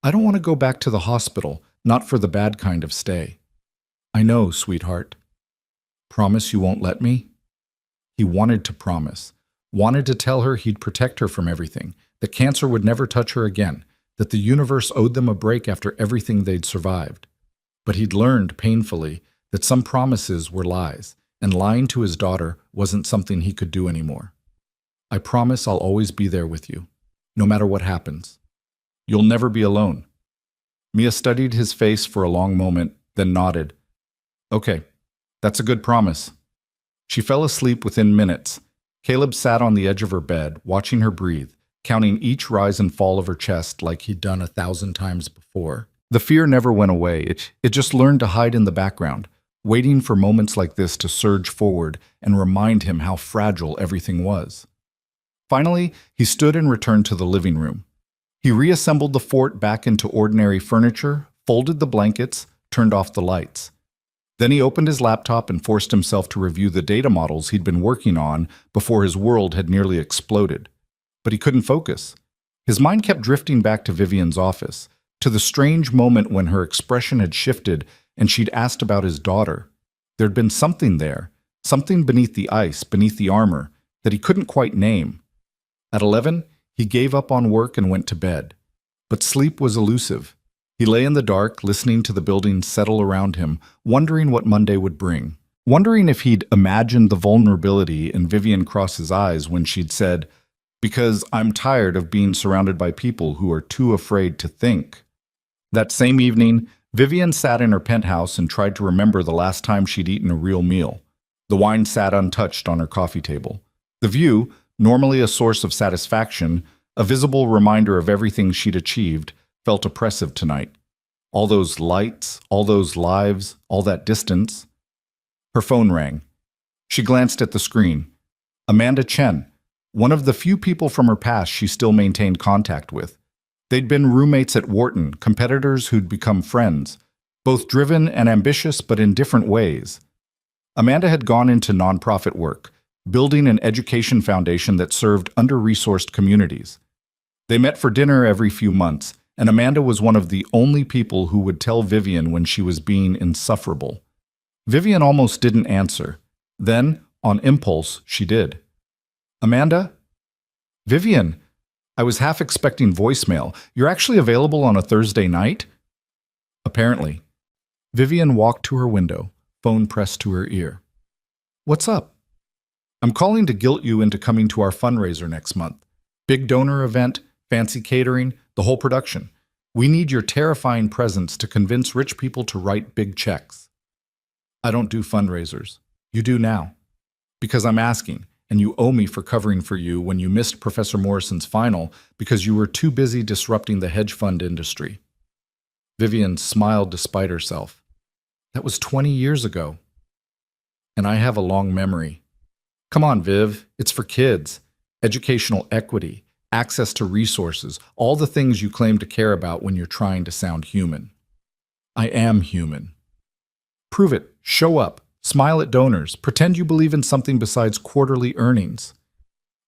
I don't want to go back to the hospital, not for the bad kind of stay. I know, sweetheart. Promise you won't let me? He wanted to promise, wanted to tell her he'd protect her from everything, that cancer would never touch her again, that the universe owed them a break after everything they'd survived. But he'd learned painfully that some promises were lies, and lying to his daughter wasn't something he could do anymore. I promise I'll always be there with you, no matter what happens. You'll never be alone. Mia studied his face for a long moment, then nodded. Okay, That's a good promise. She fell asleep within minutes. Caleb sat on the edge of her bed, watching her breathe, counting each rise and fall of her chest like he'd done 1,000 times before. The fear never went away. It just learned to hide in the background, waiting for moments like this to surge forward and remind him how fragile everything was. Finally, he stood and returned to the living room. He reassembled the fort back into ordinary furniture, folded the blankets, turned off the lights. Then he opened his laptop and forced himself to review the data models he'd been working on before his world had nearly exploded. But he couldn't focus. His mind kept drifting back to Vivian's office, to the strange moment when her expression had shifted and she'd asked about his daughter. There'd been something there, something beneath the ice, beneath the armor, that he couldn't quite name. At 11, he gave up on work and went to bed. But sleep was elusive. He lay in the dark, listening to the buildings settle around him, wondering what Monday would bring. Wondering if he'd imagined the vulnerability in Vivian Cross's eyes when she'd said, "Because I'm tired of being surrounded by people who are too afraid to think." That same evening, Vivian sat in her penthouse and tried to remember the last time she'd eaten a real meal. The wine sat untouched on her coffee table. The view, normally a source of satisfaction, a visible reminder of everything she'd achieved, felt oppressive tonight. All those lights, all those lives, all that distance. Her phone rang. She glanced at the screen. Amanda Chen, one of the few people from her past she still maintained contact with. They'd been roommates at Wharton, competitors who'd become friends, both driven and ambitious but in different ways. Amanda had gone into nonprofit work, building an education foundation that served under-resourced communities. They met for dinner every few months, and Amanda was one of the only people who would tell Vivian when she was being insufferable. Vivian almost didn't answer. Then, on impulse, she did. "Amanda?" "Vivian, I was half expecting voicemail. You're actually available on a Thursday night?" Apparently. Vivian walked to her window, phone pressed to her ear. "What's up?" "I'm calling to guilt you into coming to our fundraiser next month. Big donor event, fancy catering, the whole production. We need your terrifying presence to convince rich people to write big checks." "I don't do fundraisers. You do now. Because I'm asking, and you owe me for covering for you when you missed Professor Morrison's final because you were too busy disrupting the hedge fund industry." Vivian smiled despite herself. "That was 20 years ago. And I have a long memory. Come on, Viv, it's for kids. Educational equity, access to resources, all the things you claim to care about when you're trying to sound human." "I am human." "Prove it. Show up. Smile at donors. Pretend you believe in something besides quarterly earnings."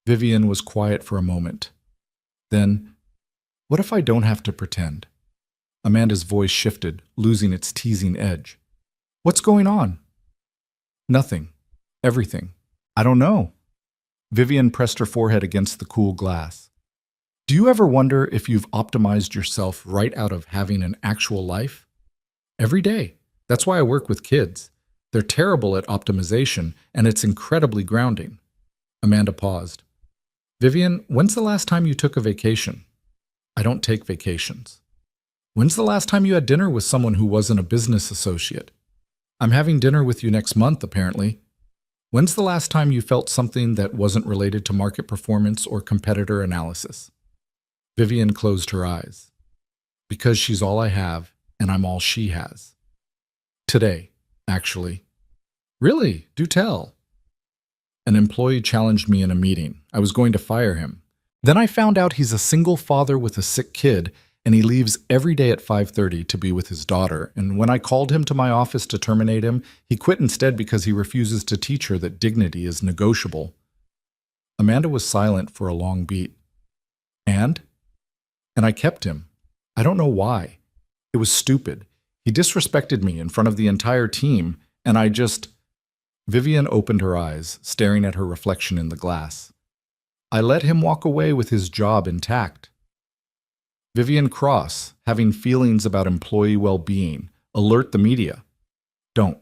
Vivian was quiet for a moment. Then, "What if I don't have to pretend?" Amanda's voice shifted, losing its teasing edge. "What's going on?" "Nothing. Everything. I don't know." Vivian pressed her forehead against the cool glass. "Do you ever wonder if you've optimized yourself right out of having an actual life?" "Every day. That's why I work with kids. They're terrible at optimization, and it's incredibly grounding." Amanda paused. "Vivian, when's the last time you took a vacation?" "I don't take vacations." "When's the last time you had dinner with someone who wasn't a business associate?" "I'm having dinner with you next month, apparently." "When's the last time you felt something that wasn't related to market performance or competitor analysis?" Vivian closed her eyes. "Because she's all I have, and I'm all she has." "Today, actually." "Really? Do tell." "An employee challenged me in a meeting. I was going to fire him. Then I found out he's a single father with a sick kid, and he leaves every day at 5:30 to be with his daughter. And when I called him to my office to terminate him, he quit instead because he refuses to teach her that dignity is negotiable." Amanda was silent for a long beat. "And I kept him. I don't know why. It was stupid. He disrespected me in front of the entire team, and I just—" Vivian opened her eyes, staring at her reflection in the glass. "I let him walk away with his job intact." Vivian Cross, having feelings about employee well-being, alert the media. Don't.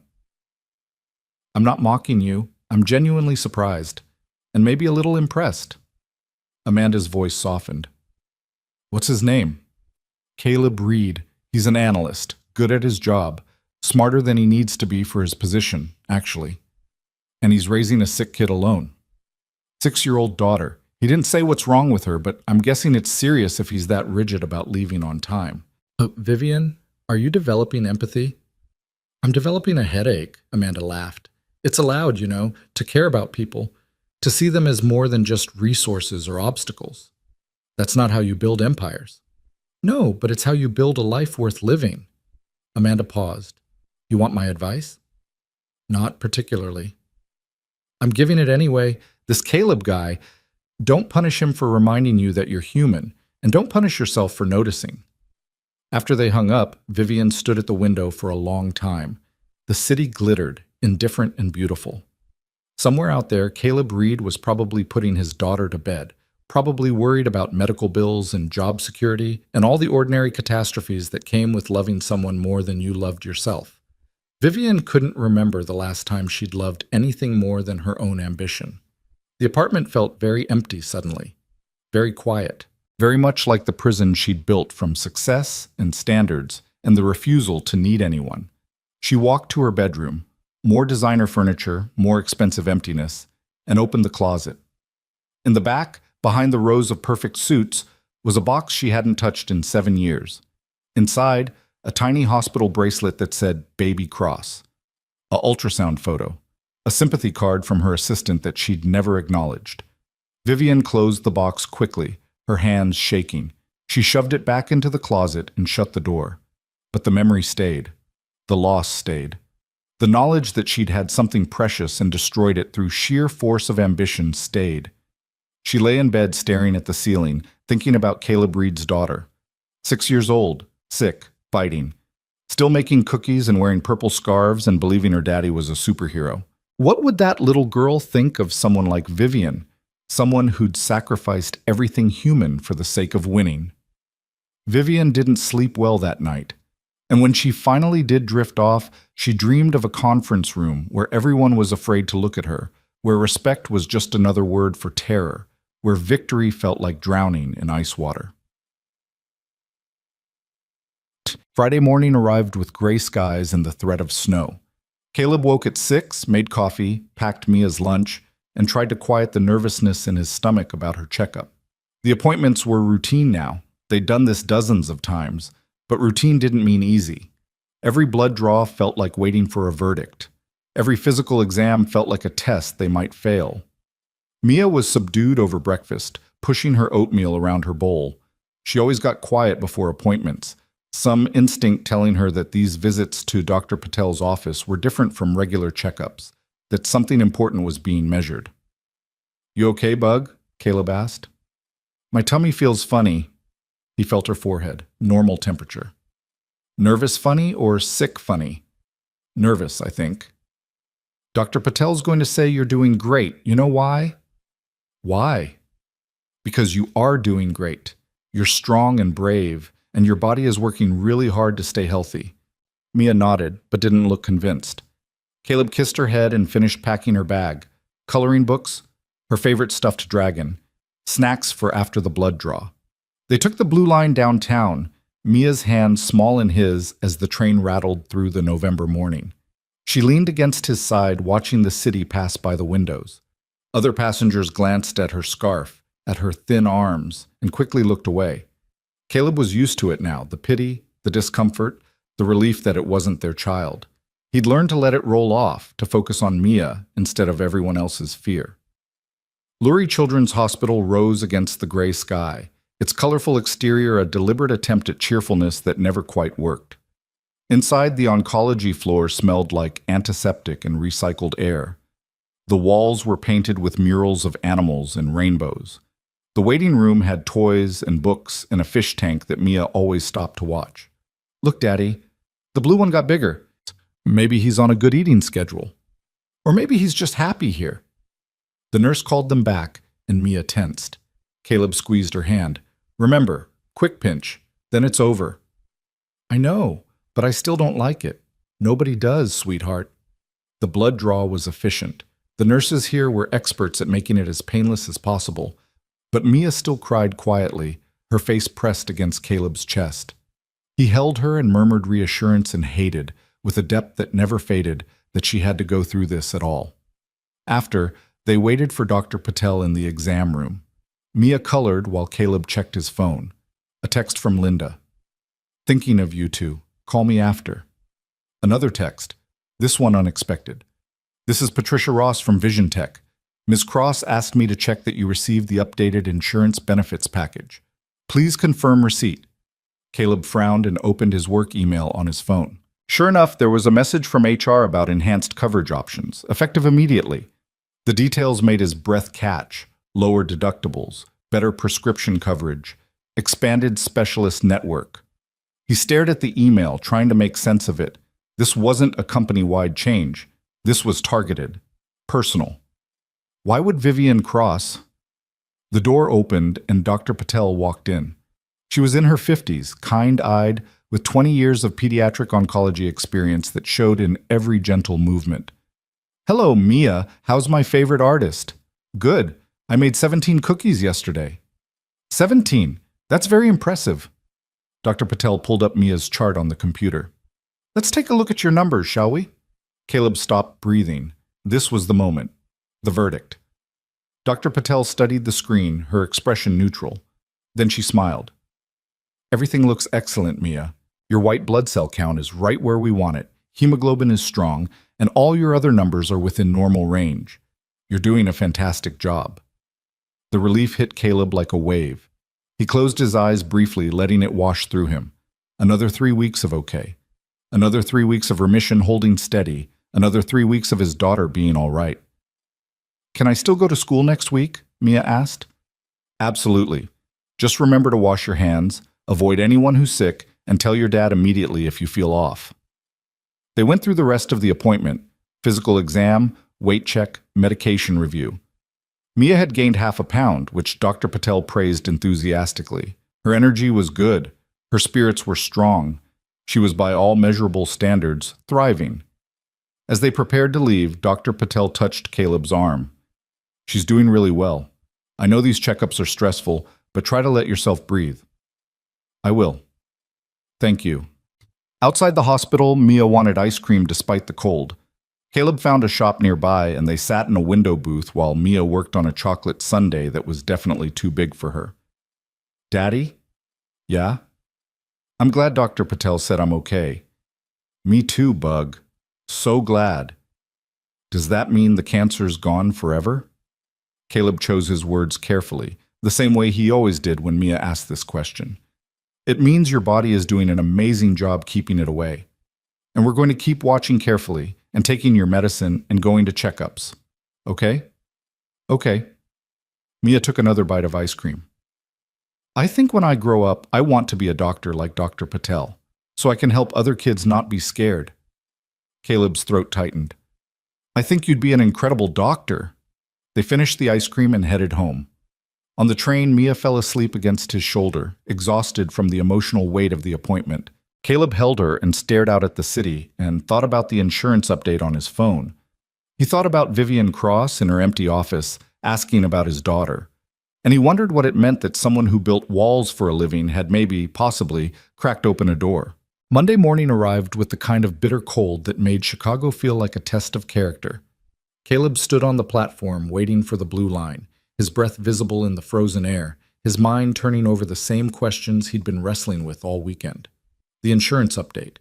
I'm not mocking you. I'm genuinely surprised, and maybe a little impressed. Amanda's voice softened. "What's his name?" "Caleb Reed. He's an analyst, good at his job, Smarter than he needs to be for his position, actually. And he's raising a sick kid alone. 6-year-old daughter. He didn't say what's wrong with her, but I'm guessing it's serious if he's that rigid about leaving on time. Vivian, are you developing empathy? I'm developing a headache, Amanda laughed. It's allowed, to care about people, to see them as more than just resources or obstacles. That's not how you build empires. No, but it's how you build a life worth living. Amanda paused. You want my advice? Not particularly. I'm giving it anyway. This Caleb guy, don't punish him for reminding you that you're human, and don't punish yourself for noticing. After they hung up, Vivian stood at the window for a long time. The city glittered, indifferent and beautiful. Somewhere out there, Caleb Reed was probably putting his daughter to bed, probably worried about medical bills and job security and all the ordinary catastrophes that came with loving someone more than you loved yourself. Vivian couldn't remember the last time she'd loved anything more than her own ambition. The apartment felt very empty suddenly, very quiet, very much like the prison she'd built from success and standards and the refusal to need anyone. She walked to her bedroom, more designer furniture, more expensive emptiness, and opened the closet. In the back, behind the rows of perfect suits, was a box she hadn't touched in 7 years. Inside, a tiny hospital bracelet that said Baby Cross, a ultrasound photo, a sympathy card from her assistant that she'd never acknowledged. Vivian closed the box quickly, her hands shaking. She shoved it back into the closet and shut the door. But the memory stayed. The loss stayed. The knowledge that she'd had something precious and destroyed it through sheer force of ambition stayed. She lay in bed staring at the ceiling, thinking about Caleb Reed's daughter. 6 years old, sick, fighting, still making cookies and wearing purple scarves and believing her daddy was a superhero. What would that little girl think of someone like Vivian, someone who'd sacrificed everything human for the sake of winning? Vivian didn't sleep well that night. And when she finally did drift off, she dreamed of a conference room where everyone was afraid to look at her, where respect was just another word for terror, where victory felt like drowning in ice water. Friday morning arrived with gray skies and the threat of snow. Caleb woke at 6, made coffee, packed Mia's lunch, and tried to quiet the nervousness in his stomach about her checkup. The appointments were routine now. They'd done this dozens of times. But routine didn't mean easy. Every blood draw felt like waiting for a verdict. Every physical exam felt like a test they might fail. Mia was subdued over breakfast, pushing her oatmeal around her bowl. She always got quiet before appointments, some instinct telling her that these visits to Dr. Patel's office were different from regular checkups, that something important was being measured. "You okay, Bug?" Caleb asked. "My tummy feels funny." He felt her forehead, normal temperature. "Nervous funny or sick funny?" "Nervous, I think." "Dr. Patel's going to say you're doing great. You know why?" "Why?" "Because you are doing great. You're strong and brave, and your body is working really hard to stay healthy." Mia nodded, but didn't look convinced. Caleb kissed her head and finished packing her bag. Coloring books, her favorite stuffed dragon, snacks for after the blood draw. They took the blue line downtown, Mia's hand small in his as the train rattled through the November morning. She leaned against his side, watching the city pass by the windows. Other passengers glanced at her scarf, at her thin arms, and quickly looked away. Caleb was used to it now, the pity, the discomfort, the relief that it wasn't their child. He'd learned to let it roll off, to focus on Mia instead of everyone else's fear. Lurie Children's Hospital rose against the gray sky, its colorful exterior a deliberate attempt at cheerfulness that never quite worked. Inside, the oncology floor smelled like antiseptic and recycled air. The walls were painted with murals of animals and rainbows. The waiting room had toys and books and a fish tank that Mia always stopped to watch. "Look, Daddy, the blue one got bigger. Maybe he's on a good eating schedule. Or maybe he's just happy here." The nurse called them back, and Mia tensed. Caleb squeezed her hand. "Remember, quick pinch, then it's over." "I know, but I still don't like it. Nobody does, sweetheart." The blood draw was efficient. The nurses here were experts at making it as painless as possible. But Mia still cried quietly, her face pressed against Caleb's chest. He held her and murmured reassurance and hated, with a depth that never faded, that she had to go through this at all. After, they waited for Dr. Patel in the exam room. Mia colored while Caleb checked his phone. A text from Linda. "Thinking of you two. Call me after." Another text. This one unexpected. "This is Patricia Ross from Vision Tech. Ms. Cross asked me to check that you received the updated insurance benefits package. Please confirm receipt." Caleb frowned and opened his work email on his phone. Sure enough, there was a message from HR about enhanced coverage options, effective immediately. The details made his breath catch: lower deductibles, better prescription coverage, expanded specialist network. He stared at the email, trying to make sense of it. This wasn't a company-wide change. This was targeted, personal. Why would Vivian Cross? The door opened and Dr. Patel walked in. She was in her 50s, kind-eyed, with 20 years of pediatric oncology experience that showed in every gentle movement. "Hello, Mia. How's my favorite artist?" "Good. I made 17 cookies yesterday." 17? That's very impressive. Dr. Patel pulled up Mia's chart on the computer. "Let's take a look at your numbers, shall we?" Caleb stopped breathing. This was the moment. The verdict. Dr. Patel studied the screen, her expression neutral. Then she smiled. "Everything looks excellent, Mia. Your white blood cell count is right where we want it. Hemoglobin is strong, and all your other numbers are within normal range. You're doing a fantastic job." The relief hit Caleb like a wave. He closed his eyes briefly, letting it wash through him. Another 3 weeks of okay. Another 3 weeks of remission holding steady. Another 3 weeks of his daughter being all right. "Can I still go to school next week?" Mia asked. "Absolutely. Just remember to wash your hands, avoid anyone who's sick, and tell your dad immediately if you feel off." They went through the rest of the appointment: physical exam, weight check, medication review. Mia had gained 1/2 pound, which Dr. Patel praised enthusiastically. Her energy was good. Her spirits were strong. She was, by all measurable standards, thriving. As they prepared to leave, Dr. Patel touched Caleb's arm. "She's doing really well. I know these checkups are stressful, but try to let yourself breathe." "I will. Thank you." Outside the hospital, Mia wanted ice cream despite the cold. Caleb found a shop nearby, and they sat in a window booth while Mia worked on a chocolate sundae that was definitely too big for her. "Daddy?" "Yeah?" "I'm glad Dr. Patel said I'm okay." "Me too, Bug. So glad." "Does that mean the cancer's gone forever?" Caleb chose his words carefully, the same way he always did when Mia asked this question. "It means your body is doing an amazing job keeping it away. And we're going to keep watching carefully and taking your medicine and going to checkups. Okay?" "Okay." Mia took another bite of ice cream. "I think when I grow up, I want to be a doctor like Dr. Patel, so I can help other kids not be scared." Caleb's throat tightened. "I think you'd be an incredible doctor." They finished the ice cream and headed home. On the train, Mia fell asleep against his shoulder, exhausted from the emotional weight of the appointment. Caleb held her and stared out at the city and thought about the insurance update on his phone. He thought about Vivian Cross in her empty office, asking about his daughter. And he wondered what it meant that someone who built walls for a living had maybe, possibly, cracked open a door. Monday morning arrived with the kind of bitter cold that made Chicago feel like a test of character. Caleb stood on the platform waiting for the blue line, his breath visible in the frozen air, his mind turning over the same questions he'd been wrestling with all weekend. The insurance update.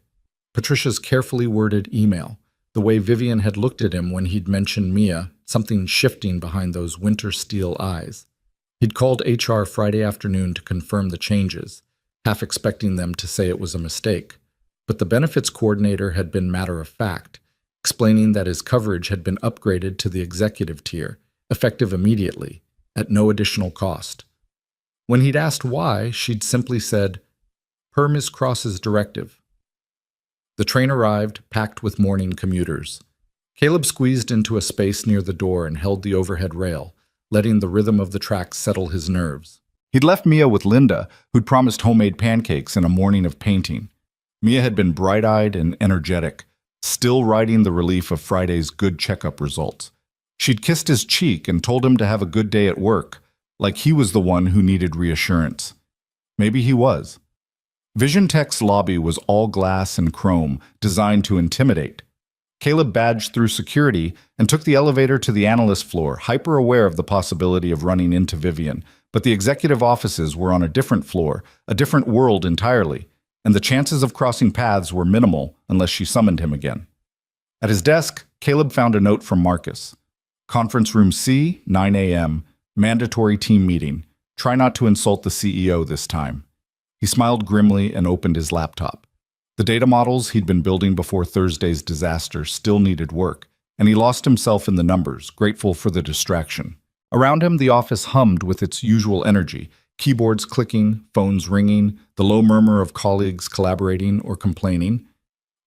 Patricia's carefully worded email. The way Vivian had looked at him when he'd mentioned Mia, something shifting behind those winter steel eyes. He'd called HR Friday afternoon to confirm the changes, half expecting them to say it was a mistake. But the benefits coordinator had been matter-of-fact, explaining that his coverage had been upgraded to the executive tier, effective immediately, at no additional cost. When he'd asked why, she'd simply said, "Per Ms. Cross's directive." The train arrived, packed with morning commuters. Caleb squeezed into a space near the door and held the overhead rail, letting the rhythm of the tracks settle his nerves. He'd left Mia with Linda, who'd promised homemade pancakes and a morning of painting. Mia had been bright-eyed and energetic, still riding the relief of Friday's good checkup results. She'd kissed his cheek and told him to have a good day at work, like he was the one who needed reassurance. Maybe he was. Vision Tech's lobby was all glass and chrome, designed to intimidate. Caleb badged through security and took the elevator to the analyst floor, hyper-aware of the possibility of running into Vivian. But the executive offices were on a different floor, a different world entirely, and the chances of crossing paths were minimal unless she summoned him again. At his desk, Caleb found a note from Marcus. Conference room C, 9 a.m., mandatory team meeting. Try not to insult the CEO this time. He smiled grimly and opened his laptop. The data models he'd been building before Thursday's disaster still needed work, and he lost himself in the numbers, grateful for the distraction. Around him, the office hummed with its usual energy, keyboards clicking, phones ringing, the low murmur of colleagues collaborating or complaining.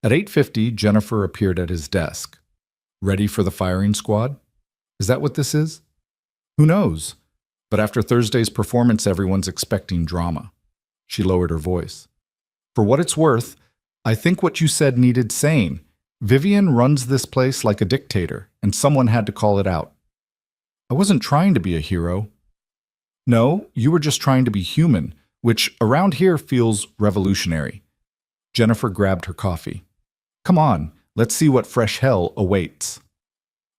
At 8:50, Jennifer appeared at his desk. Ready for the firing squad? Is that what this is? Who knows? But after Thursday's performance, everyone's expecting drama. She lowered her voice. For what it's worth, I think what you said needed saying. Vivian runs this place like a dictator, and someone had to call it out. I wasn't trying to be a hero. No, you were just trying to be human, which around here feels revolutionary. Jennifer grabbed her coffee. Come on, let's see what fresh hell awaits.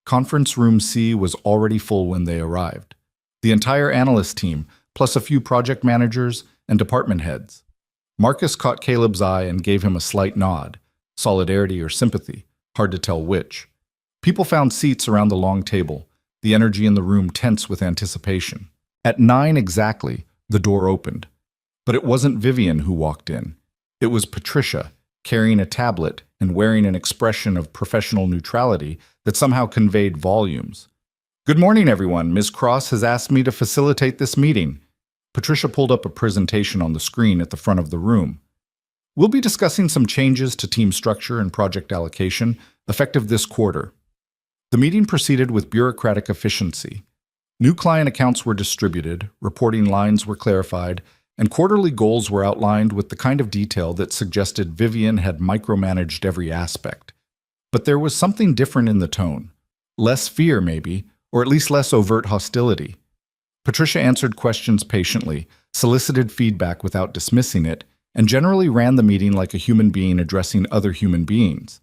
Conference room C was already full when they arrived. The entire analyst team, plus a few project managers and department heads. Marcus caught Caleb's eye and gave him a slight nod. Solidarity or sympathy, hard to tell which. People found seats around the long table, the energy in the room tense with anticipation. At 9 exactly, the door opened. But it wasn't Vivian who walked in. It was Patricia, carrying a tablet and wearing an expression of professional neutrality that somehow conveyed volumes. Good morning, everyone. Ms. Cross has asked me to facilitate this meeting. Patricia pulled up a presentation on the screen at the front of the room. We'll be discussing some changes to team structure and project allocation, effective this quarter. The meeting proceeded with bureaucratic efficiency. New client accounts were distributed, reporting lines were clarified, and quarterly goals were outlined with the kind of detail that suggested Vivian had micromanaged every aspect. But there was something different in the tone. Less fear, maybe, or at least less overt hostility. Patricia answered questions patiently, solicited feedback without dismissing it, and generally ran the meeting like a human being addressing other human beings.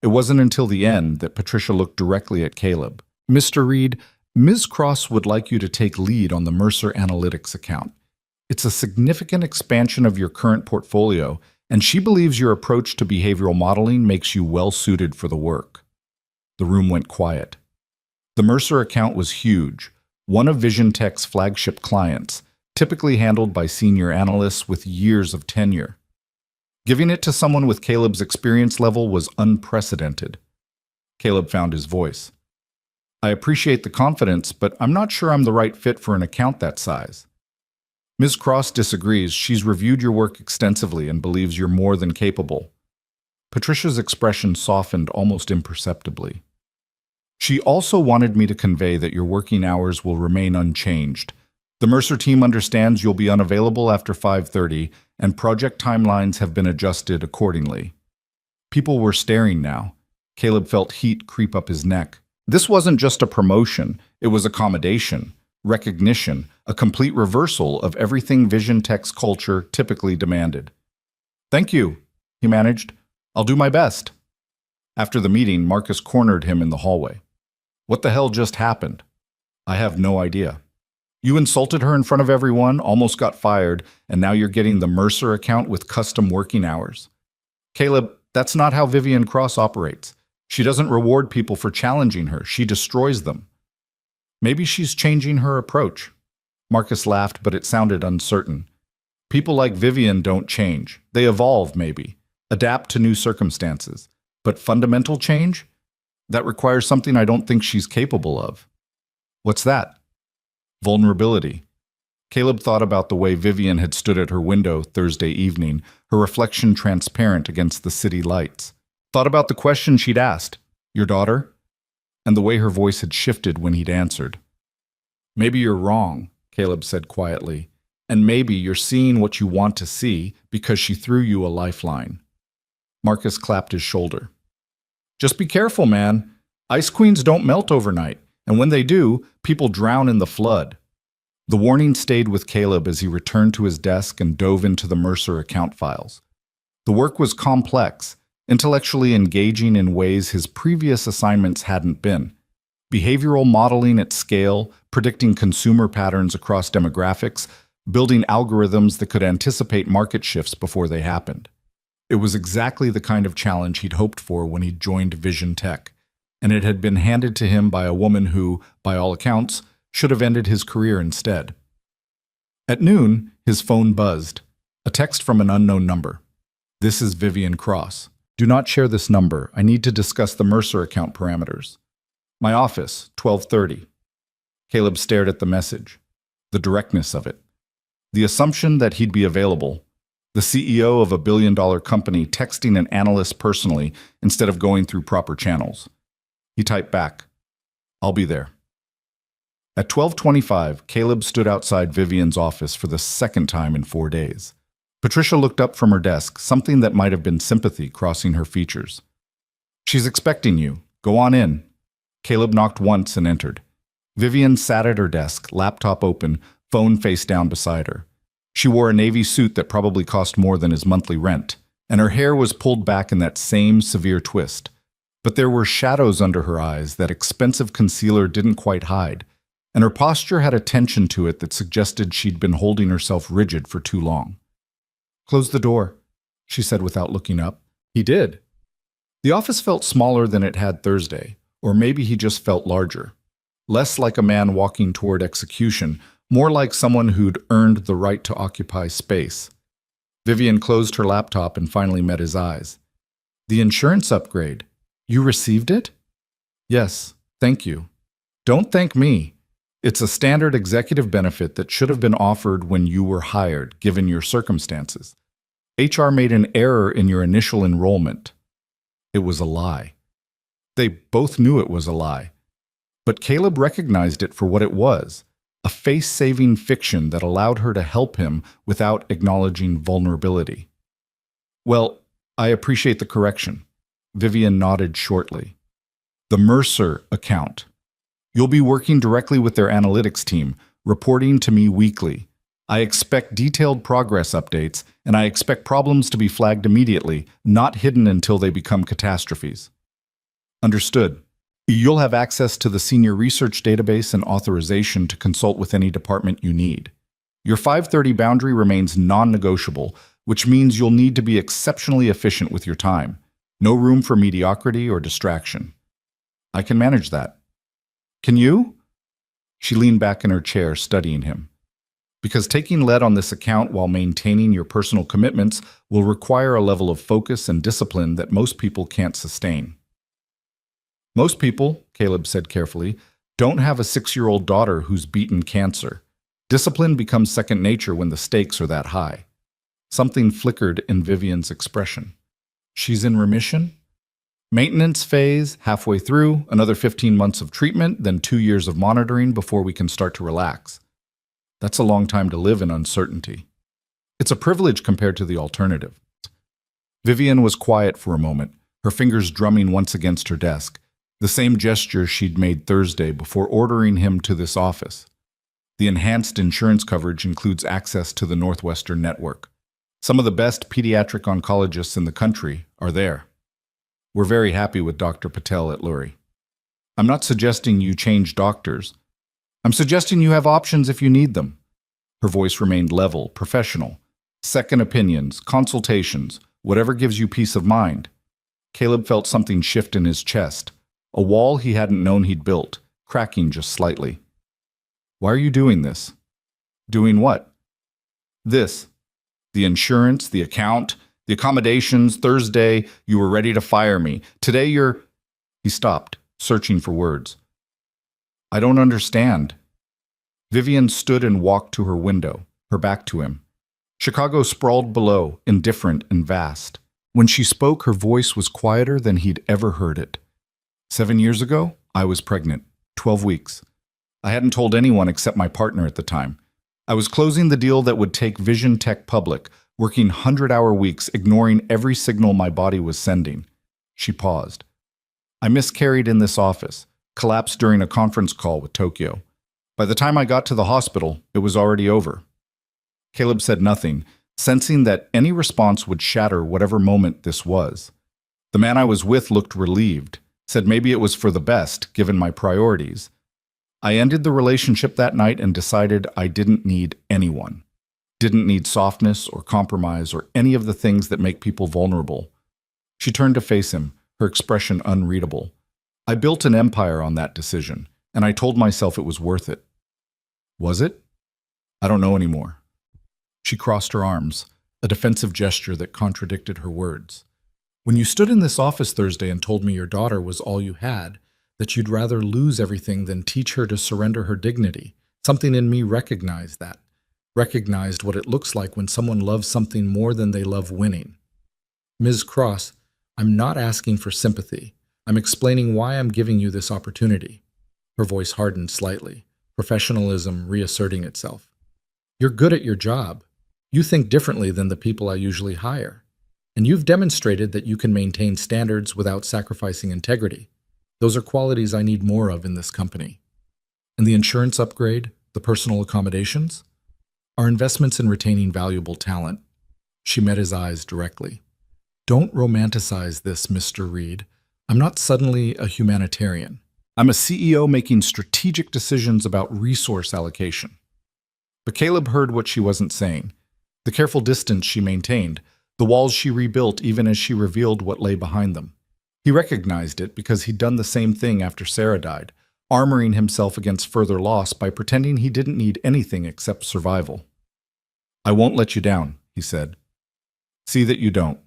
It wasn't until the end that Patricia looked directly at Caleb. Mr. Reed, Ms. Cross would like you to take lead on the Mercer Analytics account. It's a significant expansion of your current portfolio, and she believes your approach to behavioral modeling makes you well suited for the work. The room went quiet. The Mercer account was huge, one of Vision Tech's flagship clients, typically handled by senior analysts with years of tenure. Giving it to someone with Caleb's experience level was unprecedented. Caleb found his voice. I appreciate the confidence, but I'm not sure I'm the right fit for an account that size. Ms. Cross disagrees. She's reviewed your work extensively and believes you're more than capable. Patricia's expression softened almost imperceptibly. She also wanted me to convey that your working hours will remain unchanged. The Mercer team understands you'll be unavailable after 5:30, and project timelines have been adjusted accordingly. People were staring now. Caleb felt heat creep up his neck. This wasn't just a promotion, it was accommodation, recognition, a complete reversal of everything Vision Tech's culture typically demanded. Thank you, he managed. I'll do my best. After the meeting, Marcus cornered him in the hallway. What the hell just happened? I have no idea. You insulted her in front of everyone, almost got fired, and now you're getting the Mercer account with custom working hours. Caleb, that's not how Vivian Cross operates. She doesn't reward people for challenging her. She destroys them. Maybe she's changing her approach. Marcus laughed, but it sounded uncertain. People like Vivian don't change. They evolve, maybe, adapt to new circumstances. But fundamental change? That requires something I don't think she's capable of. What's that? Vulnerability. Caleb thought about the way Vivian had stood at her window Thursday evening, her reflection transparent against the city lights. Thought about the question she'd asked, your daughter? And the way her voice had shifted when he'd answered. Maybe you're wrong, Caleb said quietly, and maybe you're seeing what you want to see because she threw you a lifeline. Marcus clapped his shoulder. Just be careful, man. Ice queens don't melt overnight, and when they do, people drown in the flood. The warning stayed with Caleb as he returned to his desk and dove into the Mercer account files. The work was complex, intellectually engaging in ways his previous assignments hadn't been. Behavioral modeling at scale, predicting consumer patterns across demographics, building algorithms that could anticipate market shifts before they happened. It was exactly the kind of challenge he'd hoped for when he joined Vision Tech, and it had been handed to him by a woman who, by all accounts, should have ended his career instead. At noon, his phone buzzed. A text from an unknown number. "This is Vivian Cross. Do not share this number. I need to discuss the Mercer account parameters. My office, 12:30. Caleb stared at the message. The directness of it. The assumption that he'd be available. The CEO of a billion-dollar company texting an analyst personally instead of going through proper channels. He typed back, "I'll be there." At 12:25, Caleb stood outside Vivian's office for the second time in 4 days. Patricia looked up from her desk, something that might have been sympathy crossing her features. "She's expecting you. Go on in." Caleb knocked once and entered. Vivian sat at her desk, laptop open, phone face down beside her. She wore a navy suit that probably cost more than his monthly rent, and her hair was pulled back in that same severe twist. But there were shadows under her eyes that expensive concealer didn't quite hide, and her posture had a tension to it that suggested she'd been holding herself rigid for too long. "Close the door," she said without looking up. He did. The office felt smaller than it had Thursday, or maybe he just felt larger. Less like a man walking toward execution, more like someone who'd earned the right to occupy space. Vivian closed her laptop and finally met his eyes. "The insurance upgrade. You received it?" "Yes, thank you." "Don't thank me. It's a standard executive benefit that should have been offered when you were hired, given your circumstances. HR made an error in your initial enrollment." It was a lie. They both knew it was a lie. But Caleb recognized it for what it was, a face-saving fiction that allowed her to help him without acknowledging vulnerability. "Well, I appreciate the correction." Vivian nodded shortly. "The Mercer account. You'll be working directly with their analytics team, reporting to me weekly. I expect detailed progress updates, and I expect problems to be flagged immediately, not hidden until they become catastrophes." "Understood. You'll have access to the senior research database and authorization to consult with any department you need. Your 5:30 boundary remains non-negotiable, which means you'll need to be exceptionally efficient with your time. No room for mediocrity or distraction." "I can manage that." "Can you?" She leaned back in her chair, studying him. "Because taking lead on this account while maintaining your personal commitments will require a level of focus and discipline that most people can't sustain." "Most people," Caleb said carefully, "don't have a 6-year-old daughter who's beaten cancer. Discipline becomes second nature when the stakes are that high." Something flickered in Vivian's expression. "She's in remission?" "Maintenance phase, halfway through, another 15 months of treatment, then 2 years of monitoring before we can start to relax." That's a long time to live in uncertainty. It's a privilege compared to the alternative. Vivian was quiet for a moment, her fingers drumming once against her desk, the same gesture she'd made Thursday before ordering him to this office. The enhanced insurance coverage includes access to the Northwestern network. Some of the best pediatric oncologists in the country are there. We're very happy with Dr. Patel at Lurie. I'm not suggesting you change doctors. I'm suggesting you have options if you need them. Her voice remained level, professional. Second opinions, consultations, whatever gives you peace of mind. Caleb felt something shift in his chest, a wall he hadn't known he'd built, cracking just slightly. "Why are you doing this?" "Doing what?" "This. The insurance, the account, the accommodations. Thursday, you were ready to fire me. Today you're—" He stopped, searching for words. "I don't understand." Vivian stood and walked to her window, her back to him. Chicago sprawled below, indifferent and vast. When she spoke, her voice was quieter than he'd ever heard it. 7 years ago, I was pregnant, 12 weeks. I hadn't told anyone except my partner at the time. I was closing the deal that would take Vision Tech public, working 100-hour weeks, ignoring every signal my body was sending. She paused. I miscarried in this office, collapsed during a conference call with Tokyo. By the time I got to the hospital, it was already over. Caleb said nothing, sensing that any response would shatter whatever moment this was. The man I was with looked relieved, said maybe it was for the best, given my priorities. I ended the relationship that night and decided I didn't need anyone. Didn't need softness or compromise or any of the things that make people vulnerable. She turned to face him, her expression unreadable. I built an empire on that decision, and I told myself it was worth it. Was it? I don't know anymore. She crossed her arms, a defensive gesture that contradicted her words. When you stood in this office Thursday and told me your daughter was all you had, that you'd rather lose everything than teach her to surrender her dignity, something in me recognized that. Recognized what it looks like when someone loves something more than they love winning. Ms. Cross, I'm not asking for sympathy. I'm explaining why I'm giving you this opportunity. Her voice hardened slightly, professionalism reasserting itself. You're good at your job. You think differently than the people I usually hire. And you've demonstrated that you can maintain standards without sacrificing integrity. Those are qualities I need more of in this company. And the insurance upgrade, the personal accommodations, are investments in retaining valuable talent. She met his eyes directly. Don't romanticize this, Mr. Reed. I'm not suddenly a humanitarian. I'm a CEO making strategic decisions about resource allocation. But Caleb heard what she wasn't saying, the careful distance she maintained, the walls she rebuilt even as she revealed what lay behind them. He recognized it because he'd done the same thing after Sarah died, armoring himself against further loss by pretending he didn't need anything except survival. I won't let you down, he said. See that you don't.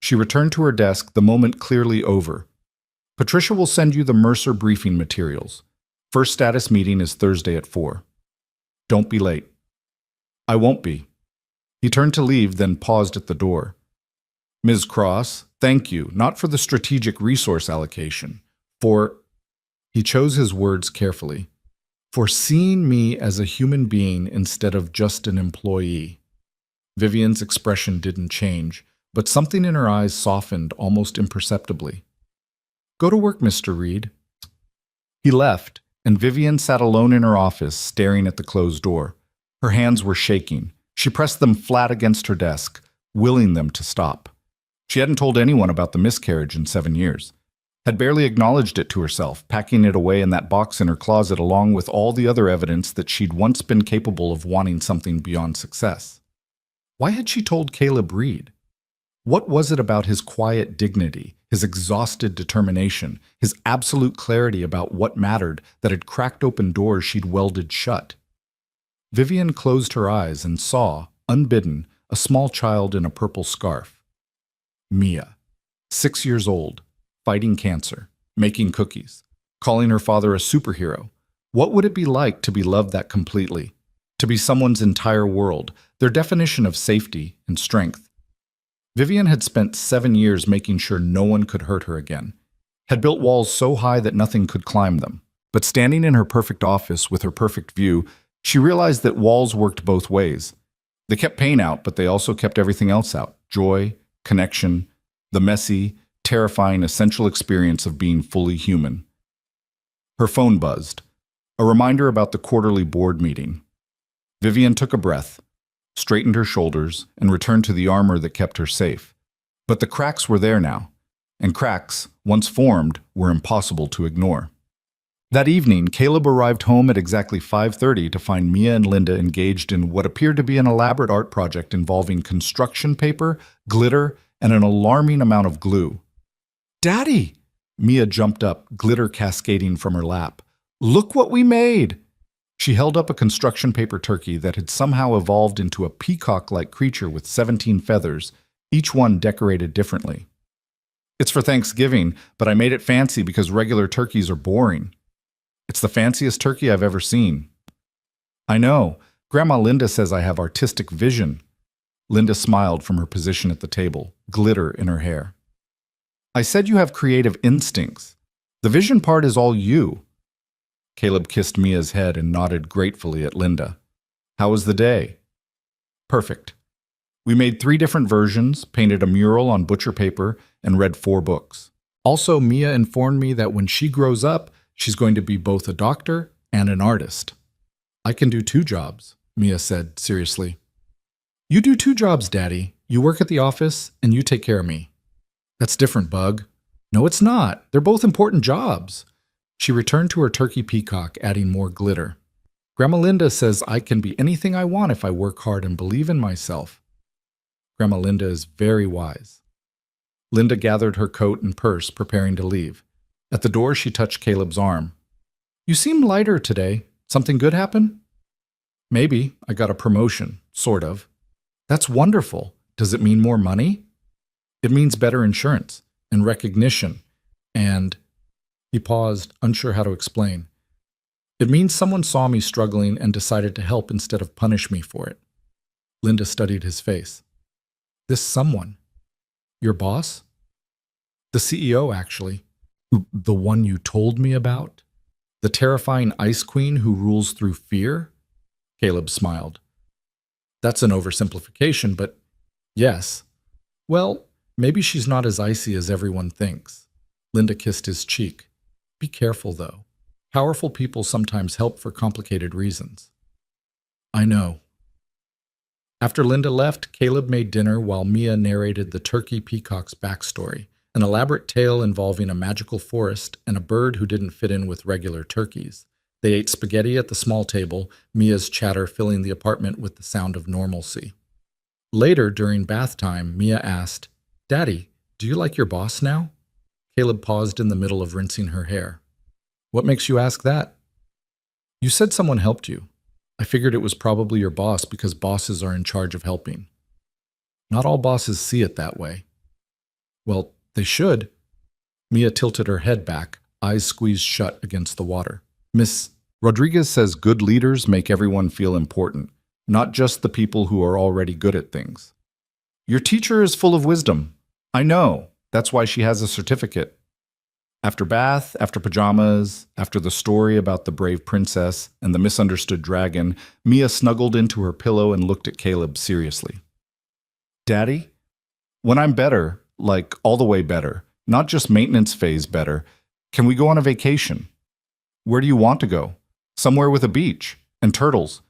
She returned to her desk, the moment clearly over. Patricia will send you the Mercer briefing materials. First status meeting is Thursday at 4. Don't be late. I won't be. He turned to leave, then paused at the door. Ms. Cross, thank you, not for the strategic resource allocation, for, he chose his words carefully, for seeing me as a human being instead of just an employee. Vivian's expression didn't change, but something in her eyes softened almost imperceptibly. Go to work, Mr. Reed. He left, and Vivian sat alone in her office, staring at the closed door. Her hands were shaking. She pressed them flat against her desk, willing them to stop. She hadn't told anyone about the miscarriage in 7 years, had barely acknowledged it to herself, packing it away in that box in her closet along with all the other evidence that she'd once been capable of wanting something beyond success. Why had she told Caleb Reed? What was it about his quiet dignity, his exhausted determination, his absolute clarity about what mattered that had cracked open doors she'd welded shut? Vivian closed her eyes and saw, unbidden, a small child in a purple scarf. Mia, 6 years old, fighting cancer, making cookies, calling her father a superhero. What would it be like to be loved that completely? To be someone's entire world, their definition of safety and strength. Vivian had spent 7 years making sure no one could hurt her again, had built walls so high that nothing could climb them. But standing in her perfect office with her perfect view, she realized that walls worked both ways. They kept pain out, but they also kept everything else out. Joy, connection, the messy, terrifying, essential experience of being fully human. Her phone buzzed, a reminder about the quarterly board meeting. Vivian took a breath, straightened her shoulders, and returned to the armor that kept her safe. But the cracks were there now, and cracks, once formed, were impossible to ignore. That evening, Caleb arrived home at exactly 5:30 to find Mia and Linda engaged in what appeared to be an elaborate art project involving construction paper, glitter, and an alarming amount of glue. "Daddy!" Mia jumped up, glitter cascading from her lap. "Look what we made!" She held up a construction paper turkey that had somehow evolved into a peacock-like creature with 17 feathers, each one decorated differently. "It's for Thanksgiving, but I made it fancy because regular turkeys are boring. It's the fanciest turkey I've ever seen." "I know. Grandma Linda says I have artistic vision." Linda smiled from her position at the table, glitter in her hair. "I said you have creative instincts. The vision part is all you." Caleb kissed Mia's head and nodded gratefully at Linda. "How was the day?" "Perfect. We made 3 different versions, painted a mural on butcher paper, and read 4 books. Also, Mia informed me that when she grows up, she's going to be both a doctor and an artist." I can do 2 jobs, Mia said seriously. You do 2 jobs, Daddy. You work at the office, and you take care of me. That's different, Bug. No, it's not. They're both important jobs. She returned to her turkey peacock, adding more glitter. Grandma Linda says I can be anything I want if I work hard and believe in myself. Grandma Linda is very wise. Linda gathered her coat and purse, preparing to leave. At the door, she touched Caleb's arm. You seem lighter today. Something good happen? Maybe. I got a promotion, sort of. That's wonderful. Does it mean more money? It means better insurance and recognition and... He paused, unsure how to explain. It means someone saw me struggling and decided to help instead of punish me for it. Linda studied his face. This someone? Your boss? The CEO, actually. The one you told me about? The terrifying ice queen who rules through fear? Caleb smiled. That's an oversimplification, but yes. Well, maybe she's not as icy as everyone thinks. Linda kissed his cheek. Be careful, though. Powerful people sometimes help for complicated reasons. I know. After Linda left, Caleb made dinner while Mia narrated the turkey peacock's backstory, an elaborate tale involving a magical forest and a bird who didn't fit in with regular turkeys. They ate spaghetti at the small table, Mia's chatter filling the apartment with the sound of normalcy. Later, during bath time, Mia asked, Daddy, do you like your boss now? Caleb paused in the middle of rinsing her hair. What makes you ask that? You said someone helped you. I figured it was probably your boss because bosses are in charge of helping. Not all bosses see it that way. Well, they should. Mia tilted her head back, eyes squeezed shut against the water. Miss Rodriguez says good leaders make everyone feel important, not just the people who are already good at things. Your teacher is full of wisdom. I know. That's why she has a certificate. After bath, after pajamas, after the story about the brave princess and the misunderstood dragon, Mia snuggled into her pillow and looked at Caleb seriously. Daddy, when I'm better, like all the way better, not just maintenance phase better, can we go on a vacation? Where do you want to go? Somewhere with a beach and turtles.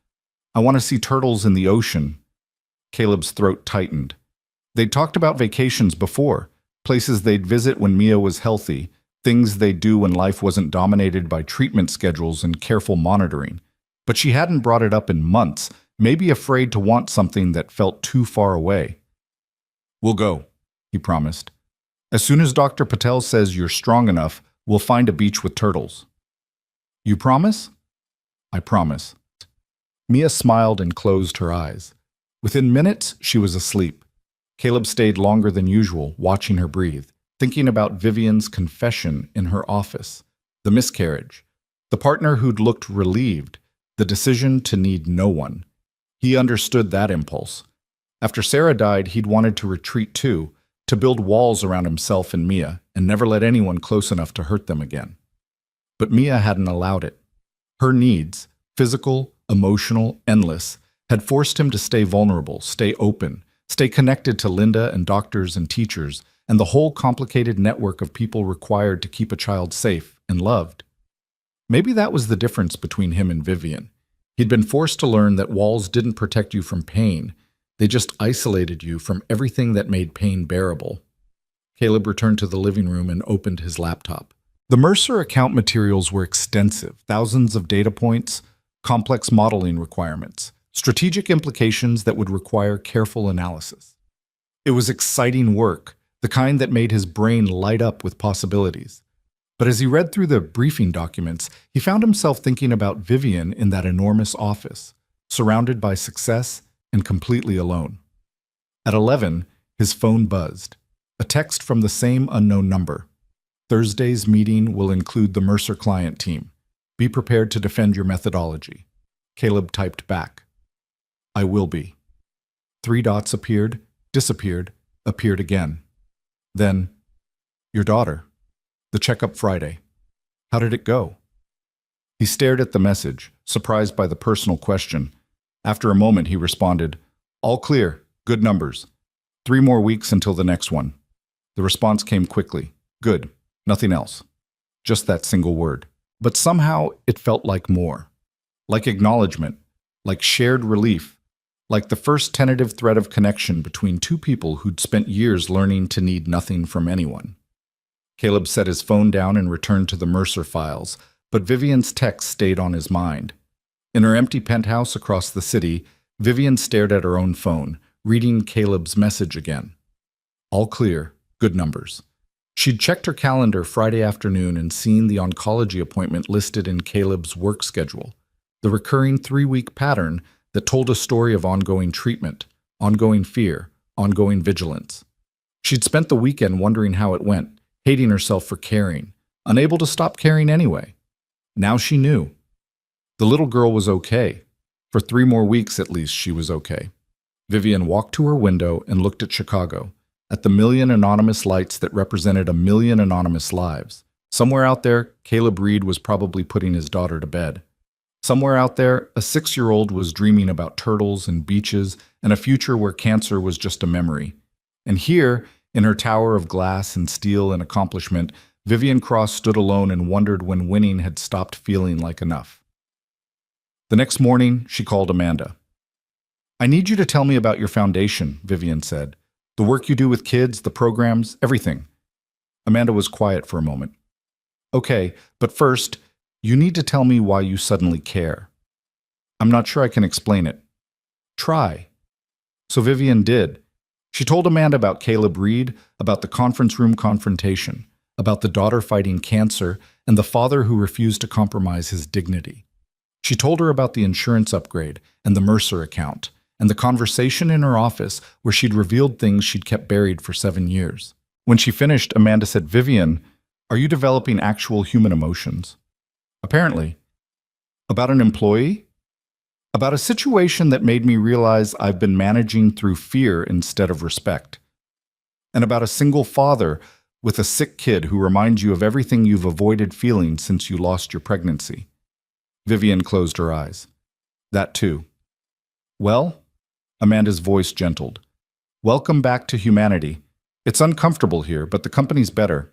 I want to see turtles in the ocean. Caleb's throat tightened. They'd talked about vacations before. Places they'd visit when Mia was healthy, things they'd do when life wasn't dominated by treatment schedules and careful monitoring. But she hadn't brought it up in months, maybe afraid to want something that felt too far away. We'll go, he promised. As soon as Dr. Patel says you're strong enough, we'll find a beach with turtles. You promise? I promise. Mia smiled and closed her eyes. Within minutes, she was asleep. Caleb stayed longer than usual, watching her breathe, thinking about Vivian's confession in her office, the miscarriage, the partner who'd looked relieved, the decision to need no one. He understood that impulse. After Sarah died, he'd wanted to retreat too, to build walls around himself and Mia, and never let anyone close enough to hurt them again. But Mia hadn't allowed it. Her needs, physical, emotional, endless, had forced him to stay vulnerable, stay open, stay connected to Linda and doctors and teachers, and the whole complicated network of people required to keep a child safe and loved. Maybe that was the difference between him and Vivian. He'd been forced to learn that walls didn't protect you from pain. They just isolated you from everything that made pain bearable. Caleb returned to the living room and opened his laptop. The Mercer account materials were extensive, thousands of data points, complex modeling requirements, strategic implications that would require careful analysis. It was exciting work, the kind that made his brain light up with possibilities. But as he read through the briefing documents, he found himself thinking about Vivian in that enormous office, surrounded by success and completely alone. At 11, his phone buzzed. A text from the same unknown number. Thursday's meeting will include the Mercer client team. Be prepared to defend your methodology. Caleb typed back. I will be. 3 dots appeared, disappeared, appeared again. Then, your daughter. The checkup Friday. How did it go? He stared at the message, surprised by the personal question. After a moment, he responded, all clear, good numbers. 3 more weeks until the next one. The response came quickly. Good, nothing else. Just that single word. But somehow it felt like more. like acknowledgement, like shared relief, like the first tentative thread of connection between two people who'd spent years learning to need nothing from anyone. Caleb set his phone down and returned to the Mercer files, but Vivian's text stayed on his mind. In her empty penthouse across the city, Vivian stared at her own phone, reading Caleb's message again. All clear, good numbers. She'd checked her calendar Friday afternoon and seen the oncology appointment listed in Caleb's work schedule, the recurring 3-week pattern that told a story of ongoing treatment, ongoing fear, ongoing vigilance. She'd spent the weekend wondering how it went, hating herself for caring, unable to stop caring anyway. Now she knew. The little girl was okay. For 3 more weeks at least, she was okay. Vivian walked to her window and looked at Chicago, at the million anonymous lights that represented a million anonymous lives. Somewhere out there, Caleb Reed was probably putting his daughter to bed. Somewhere out there, a 6-year-old was dreaming about turtles and beaches and a future where cancer was just a memory. And here, in her tower of glass and steel and accomplishment, Vivian Cross stood alone and wondered when winning had stopped feeling like enough. The next morning, she called Amanda. "I need you to tell me about your foundation," Vivian said. "The work you do with kids, the programs, everything." Amanda was quiet for a moment. "Okay, but first, you need to tell me why you suddenly care." "I'm not sure I can explain it." "Try." So Vivian did. She told Amanda about Caleb Reed, about the conference room confrontation, about the daughter fighting cancer, and the father who refused to compromise his dignity. She told her about the insurance upgrade and the Mercer account, and the conversation in her office where she'd revealed things she'd kept buried for 7 years. When she finished, Amanda said, "Vivian, are you developing actual human emotions?" "Apparently." "About an employee?" "About a situation that made me realize I've been managing through fear instead of respect." "And about a single father with a sick kid who reminds you of everything you've avoided feeling since you lost your pregnancy." Vivian closed her eyes. "That too." "Well," Amanda's voice gentled, "welcome back to humanity. It's uncomfortable here, but the company's better.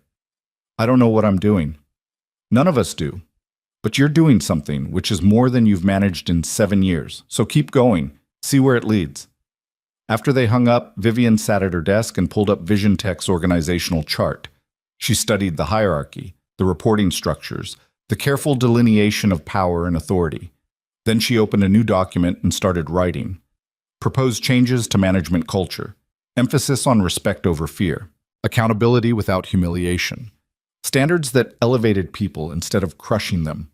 I don't know what I'm doing. None of us do. But you're doing something, which is more than you've managed in 7 years. So keep going. See where it leads." After they hung up, Vivian sat at her desk and pulled up Vision Tech's organizational chart. She studied the hierarchy, the reporting structures, the careful delineation of power and authority. Then she opened a new document and started writing. Proposed changes to management culture. Emphasis on respect over fear. Accountability without humiliation. Standards that elevated people instead of crushing them.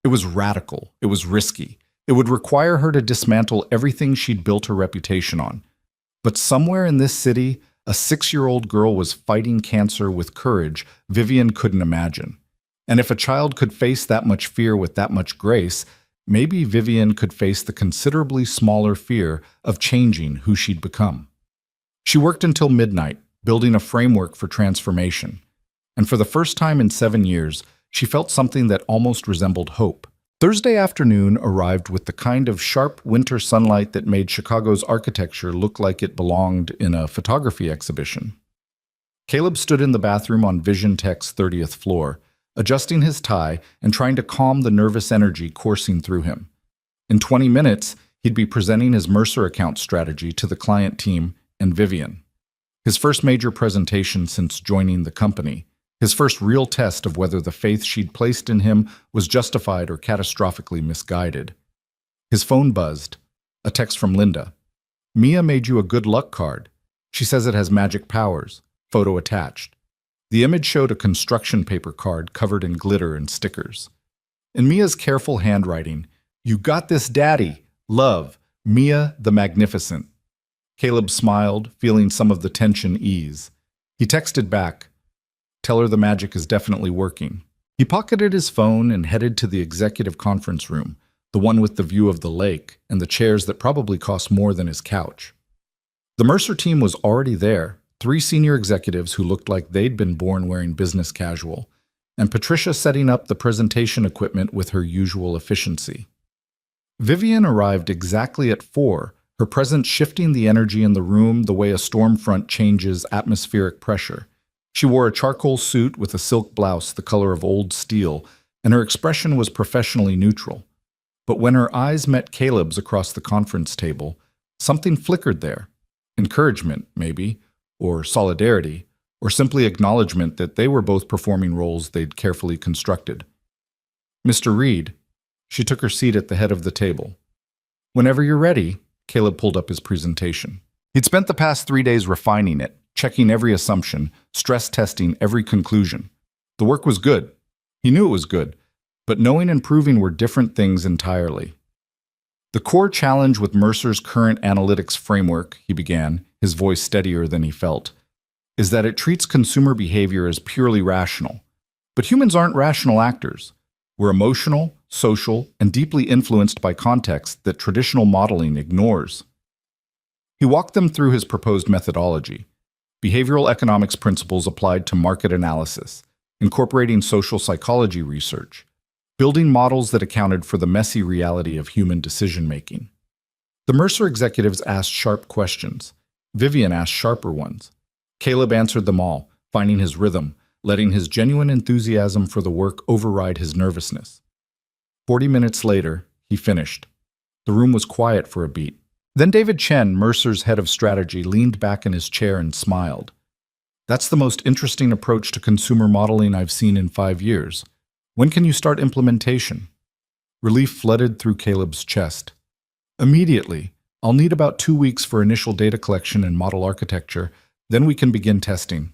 It was radical. It was risky. It would require her to dismantle everything she'd built her reputation on. But somewhere in this city, a 6-year-old girl was fighting cancer with courage Vivian couldn't imagine. And if a child could face that much fear with that much grace, maybe Vivian could face the considerably smaller fear of changing who she'd become. She worked until midnight, building a framework for transformation. And for the first time in 7 years, she felt something that almost resembled hope. Thursday afternoon arrived with the kind of sharp winter sunlight that made Chicago's architecture look like it belonged in a photography exhibition. Caleb stood in the bathroom on Vision Tech's 30th floor, adjusting his tie and trying to calm the nervous energy coursing through him. In 20 minutes, he'd be presenting his Mercer account strategy to the client team and Vivian. His first major presentation since joining the company. His first real test of whether the faith she'd placed in him was justified or catastrophically misguided. His phone buzzed. A text from Linda. "Mia made you a good luck card. She says it has magic powers." Photo attached. The image showed a construction paper card covered in glitter and stickers. In Mia's careful handwriting, "You got this, Daddy. Love, Mia the Magnificent." Caleb smiled, feeling some of the tension ease. He texted back, "Tell her the magic is definitely working." He pocketed his phone and headed to the executive conference room, the one with the view of the lake and the chairs that probably cost more than his couch. The Mercer team was already there, 3 senior executives who looked like they'd been born wearing business casual, and Patricia setting up the presentation equipment with her usual efficiency. Vivian arrived exactly at 4, her presence shifting the energy in the room the way a storm front changes atmospheric pressure. She wore a charcoal suit with a silk blouse the color of old steel, and her expression was professionally neutral. But when her eyes met Caleb's across the conference table, something flickered there. Encouragement, maybe, or solidarity, or simply acknowledgement that they were both performing roles they'd carefully constructed. Mr. Reed, she took her seat at the head of the table. Whenever you're ready, Caleb pulled up his presentation. He'd spent the past 3 days refining it, checking every assumption, stress testing every conclusion. The work was good. He knew it was good, but knowing and proving were different things entirely. The core challenge with Mercer's current analytics framework, he began, his voice steadier than he felt, is that it treats consumer behavior as purely rational. But humans aren't rational actors. We're emotional, social, and deeply influenced by context that traditional modeling ignores. He walked them through his proposed methodology, behavioral economics principles applied to market analysis, incorporating social psychology research, building models that accounted for the messy reality of human decision-making. The Mercer executives asked sharp questions. Vivian asked sharper ones. Caleb answered them all, finding his rhythm, letting his genuine enthusiasm for the work override his nervousness. 40 minutes later, he finished. The room was quiet for a beat. Then David Chen, Mercer's head of strategy, leaned back in his chair and smiled. That's the most interesting approach to consumer modeling I've seen in 5 years. When can you start implementation? Relief flooded through Caleb's chest. Immediately. I'll need about 2 weeks for initial data collection and model architecture, then we can begin testing.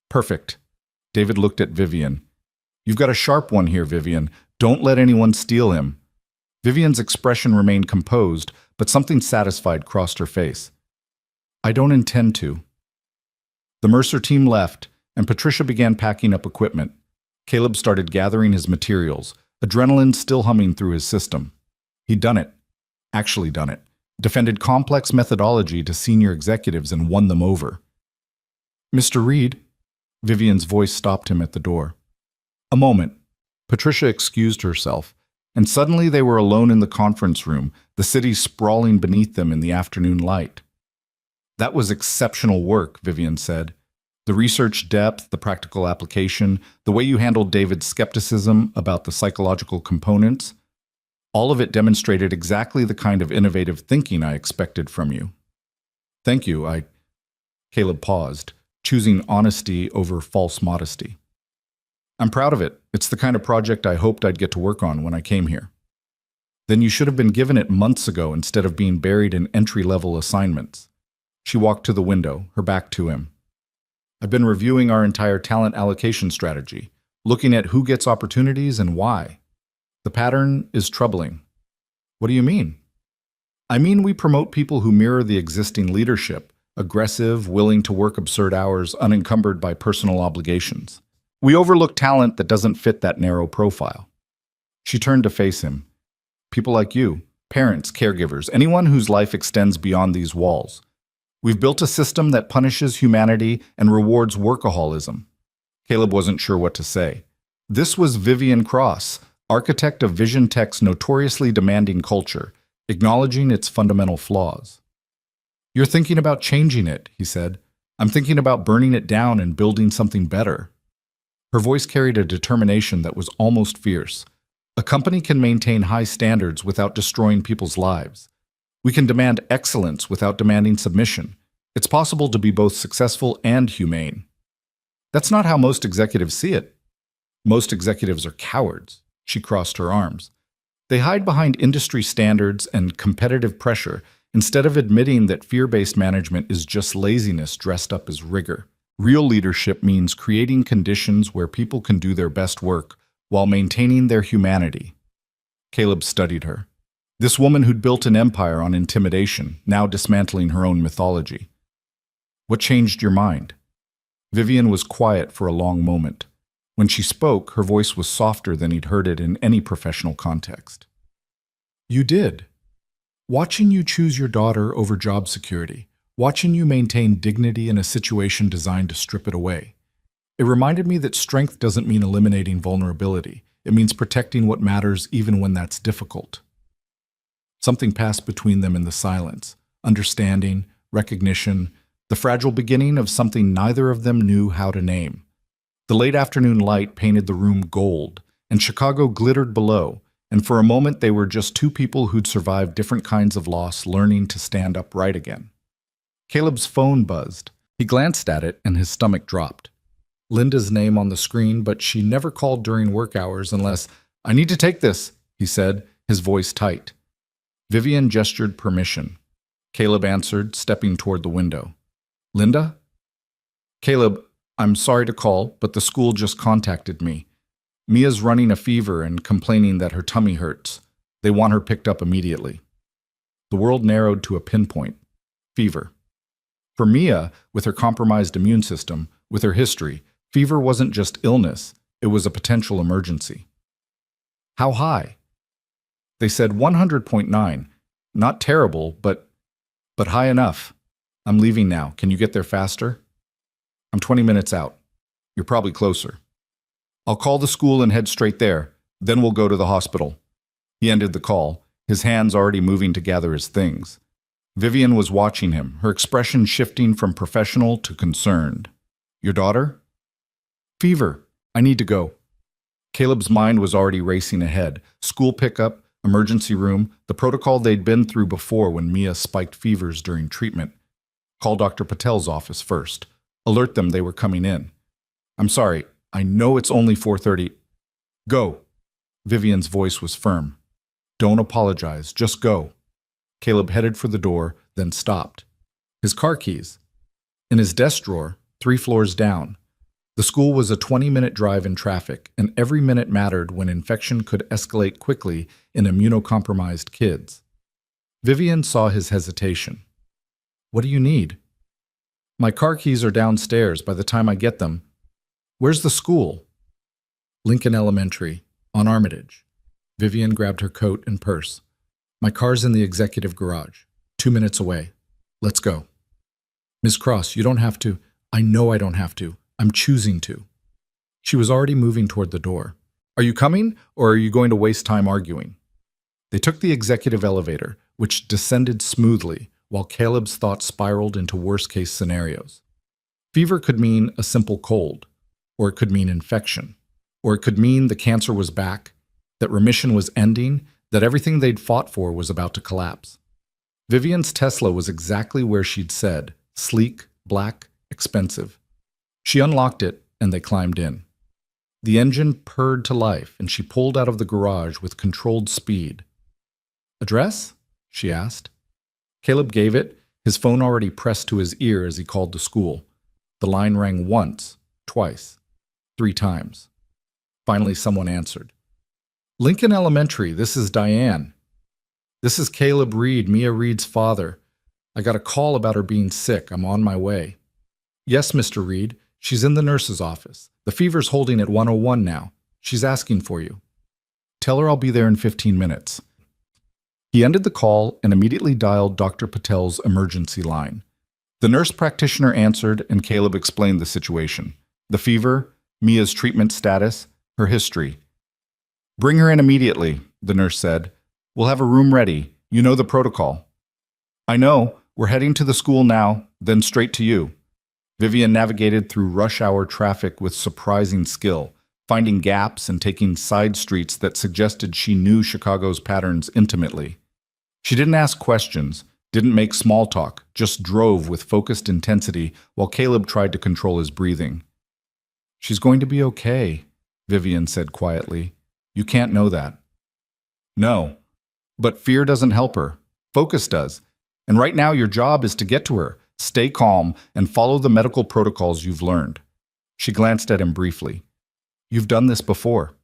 Perfect. David looked at Vivian. You've got a sharp one here, Vivian. Don't let anyone steal him. Vivian's expression remained composed, but something satisfied crossed her face. I don't intend to. The Mercer team left, and Patricia began packing up equipment. Caleb started gathering his materials, adrenaline still humming through his system. He'd done it. Actually done it. Defended complex methodology to senior executives and won them over. Mr. Reed? Vivian's voice stopped him at the door. A moment. Patricia excused herself, and suddenly they were alone in the conference room, the city sprawling beneath them in the afternoon light. That was exceptional work, Vivian said. The research depth, the practical application, the way you handled David's skepticism about the psychological components, all of it demonstrated exactly the kind of innovative thinking I expected from you. Thank you, Caleb paused, choosing honesty over false modesty. I'm proud of it. It's the kind of project I hoped I'd get to work on when I came here. Then you should have been given it months ago instead of being buried in entry-level assignments. She walked to the window, her back to him. I've been reviewing our entire talent allocation strategy, looking at who gets opportunities and why. The pattern is troubling. What do you mean? I mean we promote people who mirror the existing leadership, aggressive, willing to work absurd hours, unencumbered by personal obligations. We overlook talent that doesn't fit that narrow profile. She turned to face him. People like you, parents, caregivers, anyone whose life extends beyond these walls. We've built a system that punishes humanity and rewards workaholism. Caleb wasn't sure what to say. This was Vivian Cross, architect of Vision Tech's notoriously demanding culture, acknowledging its fundamental flaws. You're thinking about changing it, he said. I'm thinking about burning it down and building something better. Her voice carried a determination that was almost fierce. A company can maintain high standards without destroying people's lives. We can demand excellence without demanding submission. It's possible to be both successful and humane. That's not how most executives see it. Most executives are cowards. She crossed her arms. They hide behind industry standards and competitive pressure instead of admitting that fear-based management is just laziness dressed up as rigor. Real leadership means creating conditions where people can do their best work while maintaining their humanity. Caleb studied her. This woman who'd built an empire on intimidation, now dismantling her own mythology. What changed your mind? Vivian was quiet for a long moment. When she spoke, her voice was softer than he'd heard it in any professional context. You did. Watching you choose your daughter over job security, watching you maintain dignity in a situation designed to strip it away. It reminded me that strength doesn't mean eliminating vulnerability. It means protecting what matters even when that's difficult. Something passed between them in the silence, understanding, recognition, the fragile beginning of something neither of them knew how to name. The late afternoon light painted the room gold, and Chicago glittered below, and for a moment they were just two people who'd survived different kinds of loss learning to stand upright again. Caleb's phone buzzed. He glanced at it and his stomach dropped. Linda's name on the screen, but she never called during work hours unless, "I need to take this," he said, his voice tight. Vivian gestured permission. Caleb answered, stepping toward the window. "Linda?" "Caleb, I'm sorry to call, but the school just contacted me. Mia's running a fever and complaining that her tummy hurts. They want her picked up immediately." The world narrowed to a pinpoint. Fever. For Mia, with her compromised immune system, with her history, fever wasn't just illness, it was a potential emergency. "How high?" They said 100.9. Not terrible, but high enough. "I'm leaving now. Can you get there faster?" "I'm 20 minutes out. You're probably closer." "I'll call the school and head straight there. Then we'll go to the hospital." He ended the call, his hands already moving to gather his things. Vivian was watching him, her expression shifting from professional to concerned. "Your daughter?" "Fever. I need to go." Caleb's mind was already racing ahead. School pickup, emergency room, the protocol they'd been through before when Mia spiked fevers during treatment. Call Dr. Patel's office first. Alert them they were coming in. "I'm sorry. I know it's only 4:30. Go." Vivian's voice was firm. "Don't apologize. Just go." Caleb headed for the door, then stopped. His car keys. In his desk drawer, 3 floors down. The school was a 20-minute drive in traffic, and every minute mattered when infection could escalate quickly in immunocompromised kids. Vivian saw his hesitation. "What do you need?" "My car keys are downstairs by the time I get them." "Where's the school?" "Lincoln Elementary, on Armitage." Vivian grabbed her coat and purse. "My car's in the executive garage, 2 minutes away. Let's go." "Miss Cross, you don't have to." "I know I don't have to. I'm choosing to." She was already moving toward the door. "Are you coming, or are you going to waste time arguing?" They took the executive elevator, which descended smoothly, while Caleb's thoughts spiraled into worst-case scenarios. Fever could mean a simple cold, or it could mean infection, or it could mean the cancer was back, that remission was ending, that everything they'd fought for was about to collapse. Vivian's Tesla was exactly where she'd said, sleek, black, expensive. She unlocked it, and they climbed in. The engine purred to life, and she pulled out of the garage with controlled speed. "Address?" she asked. Caleb gave it, his phone already pressed to his ear as he called the school. The line rang once, twice, 3 times. Finally, someone answered. "Lincoln Elementary, this is Diane." "This is Caleb Reed, Mia Reed's father. I got a call about her being sick. I'm on my way." "Yes, Mr. Reed. She's in the nurse's office. The fever's holding at 101 now. She's asking for you." "Tell her I'll be there in 15 minutes. He ended the call and immediately dialed Dr. Patel's emergency line. The nurse practitioner answered, and Caleb explained the situation. The fever, Mia's treatment status, her history. "Bring her in immediately," the nurse said. "We'll have a room ready. You know the protocol." "I know. We're heading to the school now, then straight to you." Vivian navigated through rush hour traffic with surprising skill, finding gaps and taking side streets that suggested she knew Chicago's patterns intimately. She didn't ask questions, didn't make small talk, just drove with focused intensity while Caleb tried to control his breathing. "She's going to be okay," Vivian said quietly. "You can't know that." "No, but fear doesn't help her. Focus does. And right now your job is to get to her. Stay calm and follow the medical protocols you've learned." She glanced at him briefly. "You've done this before."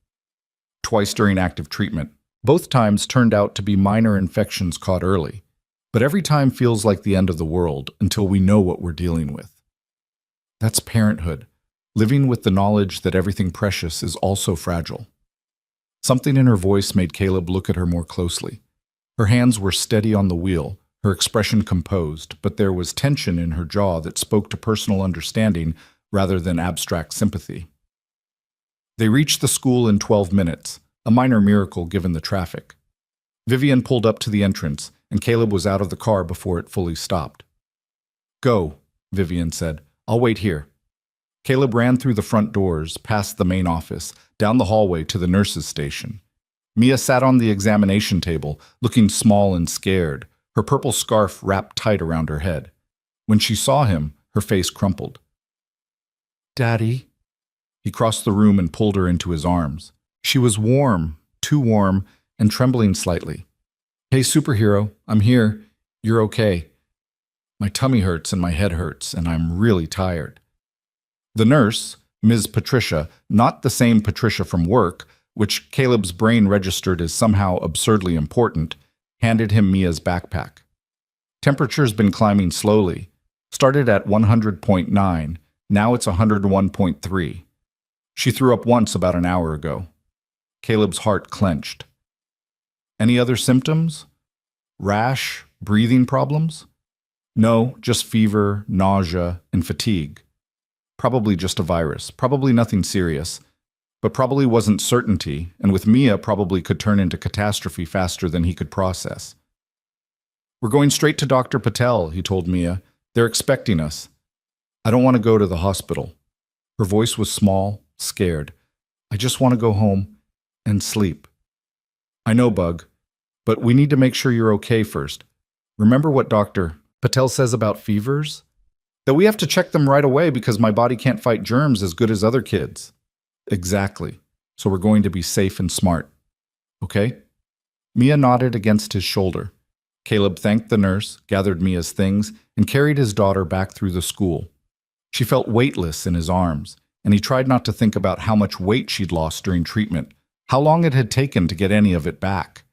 Twice during active treatment. Both times turned out to be minor infections caught early. But every time feels like the end of the world until we know what we're dealing with. That's parenthood, living with the knowledge that everything precious is also fragile. Something in her voice made Caleb look at her more closely. Her hands were steady on the wheel, her expression composed, but there was tension in her jaw that spoke to personal understanding rather than abstract sympathy. They reached the school in 12 minutes, a minor miracle given the traffic. Vivian pulled up to the entrance, and Caleb was out of the car before it fully stopped. "Go," Vivian said. "I'll wait here." Caleb ran through the front doors, past the main office, down the hallway to the nurse's station. Mia sat on the examination table, looking small and scared, her purple scarf wrapped tight around her head. When she saw him, her face crumpled. "Daddy." He crossed the room and pulled her into his arms. She was warm, too warm, and trembling slightly. "Hey, superhero, I'm here. You're okay. My tummy hurts and my head hurts, and I'm really tired." The nurse, Ms. Patricia, not the same Patricia from work, which Caleb's brain registered as somehow absurdly important, handed him Mia's backpack. Temperature's been climbing slowly. Started at 100.9, now it's 101.3. She threw up once about an hour ago. Caleb's heart clenched. Any other symptoms? Rash? Breathing problems? No, just fever, nausea, and fatigue. Probably just a virus, probably nothing serious, but probably wasn't certainty, and with Mia probably could turn into catastrophe faster than he could process. "We're going straight to Dr. Patel," he told Mia. "They're expecting us." "I don't want to go to the hospital." Her voice was small, scared. "I just want to go home and sleep." "I know, Bug, but we need to make sure you're okay first. Remember what Dr. Patel says about fevers? That we have to check them right away because my body can't fight germs as good as other kids." "Exactly. So we're going to be safe and smart. Okay?" Mia nodded against his shoulder. Caleb thanked the nurse, gathered Mia's things, and carried his daughter back through the school. She felt weightless in his arms, and he tried not to think about how much weight she'd lost during treatment, how long it had taken to get any of it back.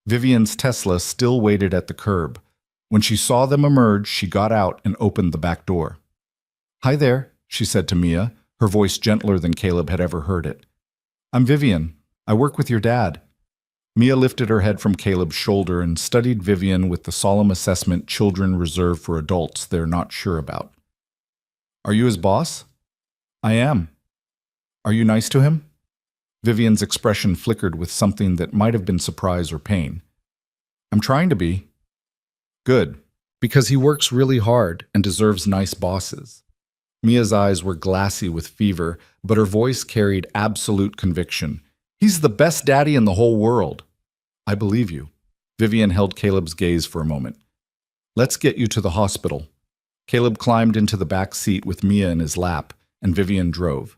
Vivian's Tesla still waited at the curb. When she saw them emerge, she got out and opened the back door. "Hi there," she said to Mia, her voice gentler than Caleb had ever heard it. "I'm Vivian. I work with your dad." Mia lifted her head from Caleb's shoulder and studied Vivian with the solemn assessment children reserve for adults they're not sure about. "Are you his boss?" "I am." "Are you nice to him?" Vivian's expression flickered with something that might have been surprise or pain. "I'm trying to be." "Good, because he works really hard and deserves nice bosses." Mia's eyes were glassy with fever, but her voice carried absolute conviction. "He's the best daddy in the whole world." "I believe you." Vivian held Caleb's gaze for a moment. "Let's get you to the hospital." Caleb climbed into the back seat with Mia in his lap, and Vivian drove.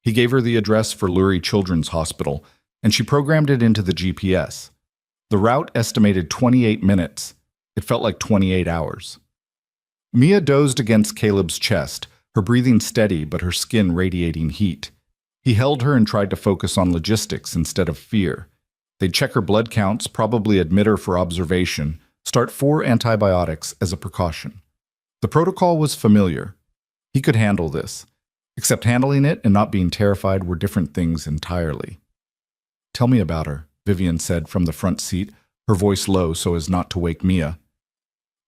He gave her the address for Lurie Children's Hospital, and she programmed it into the GPS. The route estimated 28 minutes. It felt like 28 hours. Mia dozed against Caleb's chest, her breathing steady but her skin radiating heat. He held her and tried to focus on logistics instead of fear. They'd check her blood counts, probably admit her for observation, start 4 antibiotics as a precaution. The protocol was familiar. He could handle this. Except handling it and not being terrified were different things entirely. "Tell me about her," Vivian said from the front seat, her voice low so as not to wake Mia.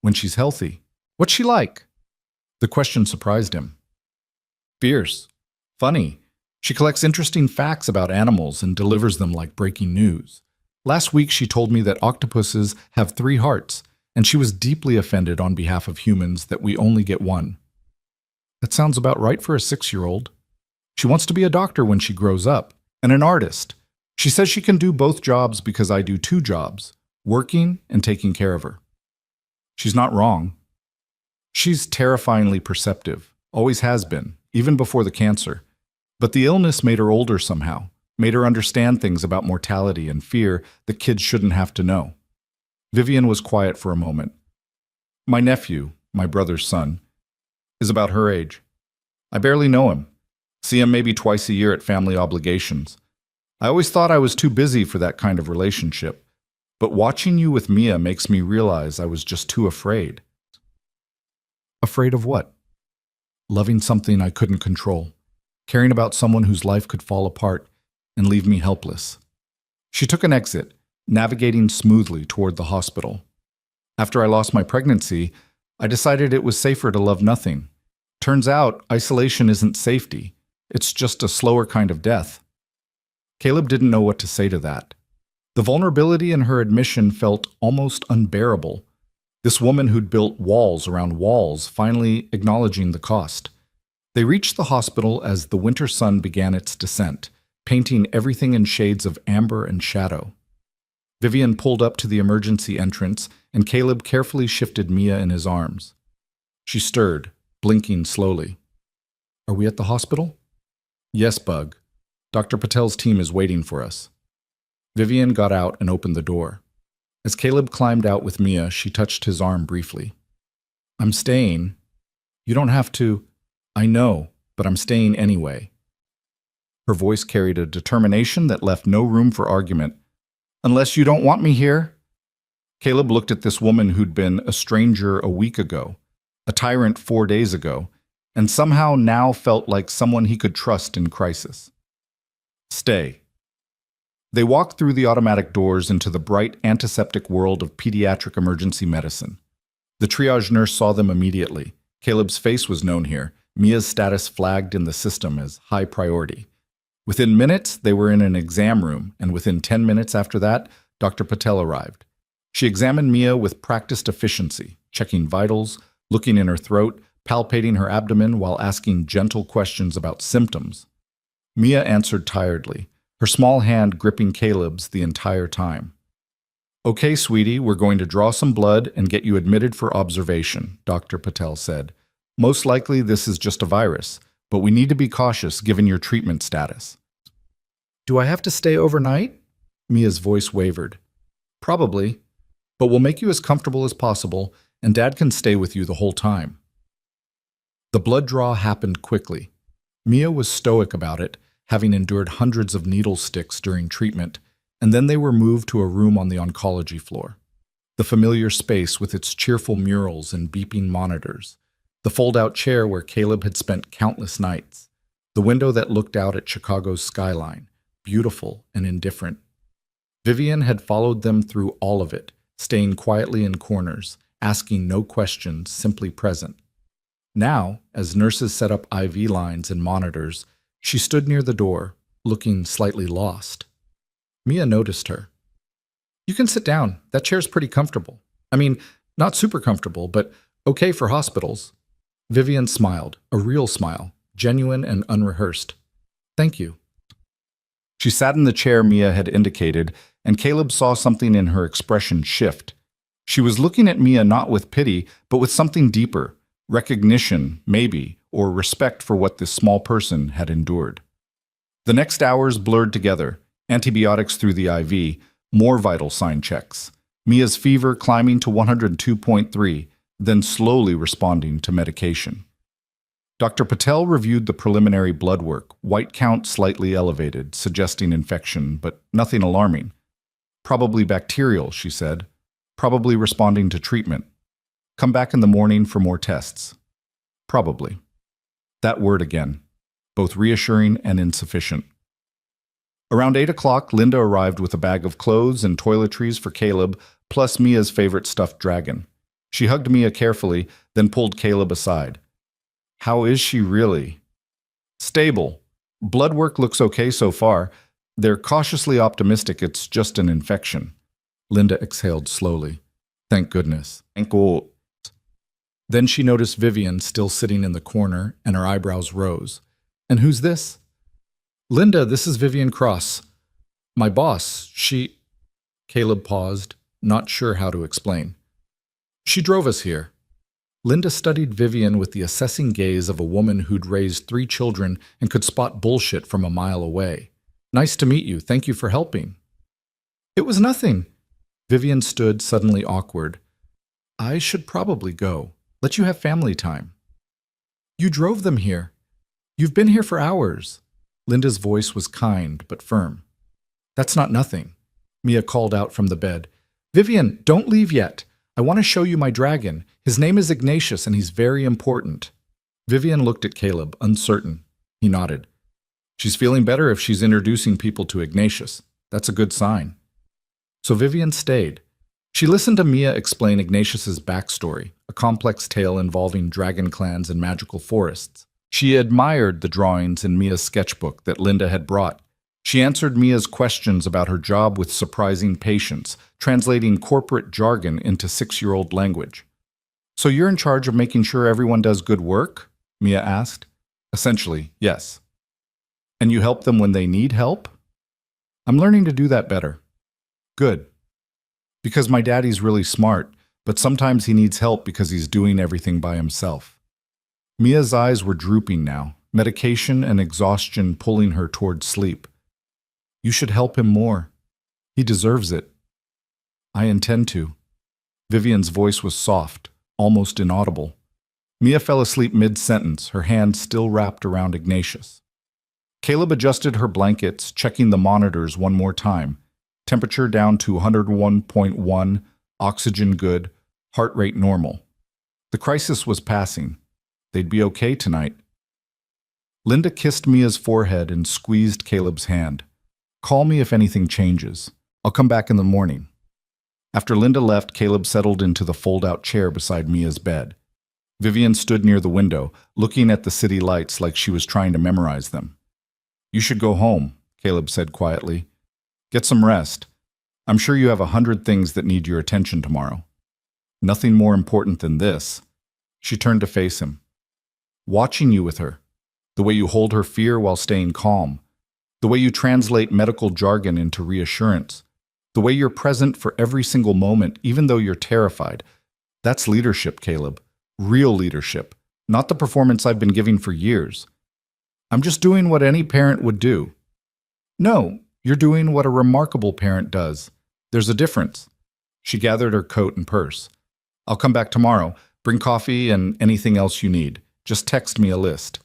"When she's healthy. What's she like?" The question surprised him. "Fierce. Funny. She collects interesting facts about animals and delivers them like breaking news. Last week she told me that octopuses have 3 hearts, and she was deeply offended on behalf of humans that we only get one." "That sounds about right for a 6-year-old. She wants to be a doctor when she grows up, and an artist. She says she can do both jobs because I do 2 jobs, working and taking care of her." "She's not wrong." "She's terrifyingly perceptive, always has been, even before the cancer. But the illness made her older somehow, made her understand things about mortality and fear that kids shouldn't have to know." Vivian was quiet for a moment. "My nephew, my brother's son, is about her age. I barely know him. See him maybe twice a year at family obligations. I always thought I was too busy for that kind of relationship. But watching you with Mia makes me realize I was just too afraid." "Afraid of what?" "Loving something I couldn't control. Caring about someone whose life could fall apart and leave me helpless." She took an exit, navigating smoothly toward the hospital. "After I lost my pregnancy, I decided it was safer to love nothing. Turns out, isolation isn't safety. It's just a slower kind of death." Caleb didn't know what to say to that. The vulnerability in her admission felt almost unbearable. This woman who'd built walls around walls finally acknowledging the cost. They reached the hospital as the winter sun began its descent, painting everything in shades of amber and shadow. Vivian pulled up to the emergency entrance, and Caleb carefully shifted Mia in his arms. She stirred, blinking slowly. "Are we at the hospital?" "Yes, Bug. Dr. Patel's team is waiting for us." Vivian got out and opened the door. As Caleb climbed out with Mia, she touched his arm briefly. "I'm staying." "You don't have to." "I know, but I'm staying anyway." Her voice carried a determination that left no room for argument. "Unless you don't want me here." Caleb looked at this woman who'd been a stranger a week ago, a tyrant 4 days ago, and somehow now felt like someone he could trust in crisis. "Stay." They walked through the automatic doors into the bright antiseptic world of pediatric emergency medicine. The triage nurse saw them immediately. Caleb's face was known here. Mia's status flagged in the system as high priority. Within minutes, they were in an exam room, and within 10 minutes after that, Dr. Patel arrived. She examined Mia with practiced efficiency, checking vitals, looking in her throat, palpating her abdomen while asking gentle questions about symptoms. Mia answered tiredly, her small hand gripping Caleb's the entire time. "Okay, sweetie, we're going to draw some blood and get you admitted for observation," Dr. Patel said. "Most likely this is just a virus, but we need to be cautious given your treatment status." "Do I have to stay overnight?" Mia's voice wavered. "Probably, but we'll make you as comfortable as possible, and Dad can stay with you the whole time." The blood draw happened quickly. Mia was stoic about it, having endured hundreds of needle sticks during treatment, and then they were moved to a room on the oncology floor. The familiar space with its cheerful murals and beeping monitors. The fold-out chair where Caleb had spent countless nights. The window that looked out at Chicago's skyline, beautiful and indifferent. Vivian had followed them through all of it, staying quietly in corners, asking no questions, simply present. Now, as nurses set up IV lines and monitors, she stood near the door, looking slightly lost. Mia noticed her. "You can sit down. That chair's pretty comfortable. I mean, not super comfortable, but okay for hospitals." Vivian smiled, a real smile, genuine and unrehearsed. "Thank you." She sat in the chair Mia had indicated, and Caleb saw something in her expression shift. She was looking at Mia not with pity, but with something deeper, recognition, maybe, or respect for what this small person had endured. The next hours blurred together, antibiotics through the IV, more vital sign checks. Mia's fever climbing to 102.3, then slowly responding to medication. Dr. Patel reviewed the preliminary blood work, white count slightly elevated, suggesting infection, but nothing alarming. "Probably bacterial," she said. "Probably responding to treatment. Come back in the morning for more tests." Probably. That word again, both reassuring and insufficient. Around 8 o'clock, Linda arrived with a bag of clothes and toiletries for Caleb, plus Mia's favorite stuffed dragon. She hugged Mia carefully, then pulled Caleb aside. "How is she really?" "Stable. Blood work looks okay so far. They're cautiously optimistic it's just an infection." Linda exhaled slowly. "Thank goodness. Thank God." Then she noticed Vivian still sitting in the corner, and her eyebrows rose. "And who's this?" "Linda, this is Vivian Cross. My boss, she—" Caleb paused, not sure how to explain. "She drove us here." Linda studied Vivian with the assessing gaze of a woman who'd raised 3 children and could spot bullshit from a mile away. "Nice to meet you. Thank you for helping." "It was nothing." Vivian stood suddenly awkward. "I should probably go. Let you have family time." "You drove them here. You've been here for hours." Linda's voice was kind but firm. "That's not nothing." Mia called out from the bed. "Vivian, don't leave yet. I want to show you my dragon. His name is Ignatius, and he's very important." Vivian looked at Caleb, uncertain. He nodded. "She's feeling better if she's introducing people to Ignatius. That's a good sign." So Vivian stayed. She listened to Mia explain Ignatius's backstory, a complex tale involving dragon clans and magical forests. She admired the drawings in Mia's sketchbook that Linda had brought. She answered Mia's questions about her job with surprising patience, translating corporate jargon into 6-year-old language. "So you're in charge of making sure everyone does good work?" Mia asked. "Essentially, yes." "And you help them when they need help?" "I'm learning to do that better." "Good. Because my daddy's really smart, but sometimes he needs help because he's doing everything by himself. Mia's eyes were drooping now, medication and exhaustion pulling her toward sleep. You should help him more. He deserves it. I intend to. Vivian's voice was soft, almost inaudible. Mia fell asleep mid-sentence, her hand still wrapped around Ignatius. Caleb adjusted her blankets, checking the monitors one more time. Temperature down to 101.1, oxygen good, heart rate normal. The crisis was passing. They'd be okay tonight. Linda kissed Mia's forehead and squeezed Caleb's hand. Call me if anything changes. I'll come back in the morning. After Linda left, Caleb settled into the fold-out chair beside Mia's bed. Vivian stood near the window, looking at the city lights like she was trying to memorize them. You should go home, Caleb said quietly. Get some rest. I'm sure you have 100 things that need your attention tomorrow. Nothing more important than this. She turned to face him. Watching you with her. The way you hold her fear while staying calm. The way you translate medical jargon into reassurance. The way you're present for every single moment, even though you're terrified. That's leadership, Caleb. Real leadership. Not the performance I've been giving for years. I'm just doing what any parent would do. No, you're doing what a remarkable parent does. There's a difference. She gathered her coat and purse. I'll come back tomorrow. Bring coffee and anything else you need. Just text me a list.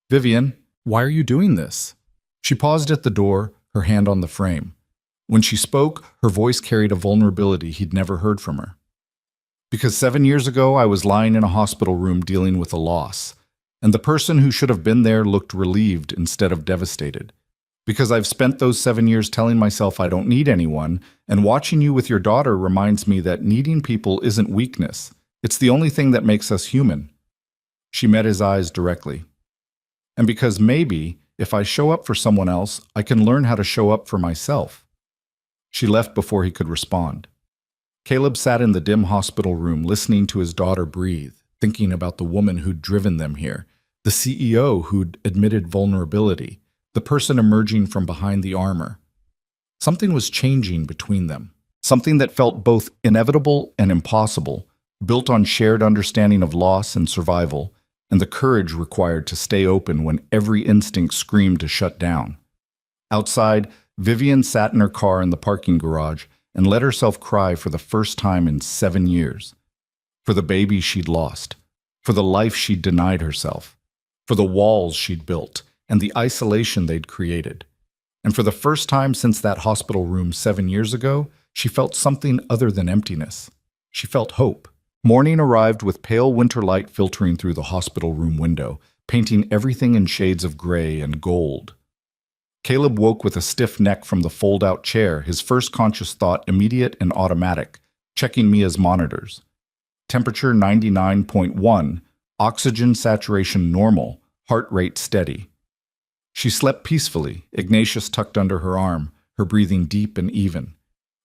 Vivian, why are you doing this? She paused at the door, her hand on the frame. When she spoke, her voice carried a vulnerability he'd never heard from her. Because 7 years ago, I was lying in a hospital room dealing with a loss, and the person who should have been there looked relieved instead of devastated. Because I've spent those 7 years telling myself I don't need anyone, and watching you with your daughter reminds me that needing people isn't weakness. It's the only thing that makes us human. She met his eyes directly. And because maybe, if I show up for someone else, I can learn how to show up for myself. She left before he could respond. Caleb sat in the dim hospital room listening to his daughter breathe, thinking about the woman who'd driven them here, the CEO who'd admitted vulnerability, the person emerging from behind the armor. Something was changing between them, something that felt both inevitable and impossible, built on shared understanding of loss and survival, and the courage required to stay open when every instinct screamed to shut down. Outside, Vivian sat in her car in the parking garage and let herself cry for the first time in 7 years. For the baby she'd lost, for the life she'd denied herself, for the walls she'd built and the isolation they'd created. And for the first time since that hospital room 7 years ago, she felt something other than emptiness. She felt hope. Morning arrived with pale winter light filtering through the hospital room window, painting everything in shades of gray and gold. Caleb woke with a stiff neck from the fold-out chair, his first conscious thought immediate and automatic, checking Mia's monitors. Temperature 99.1, oxygen saturation normal, heart rate steady. She slept peacefully, Ignatius tucked under her arm, her breathing deep and even.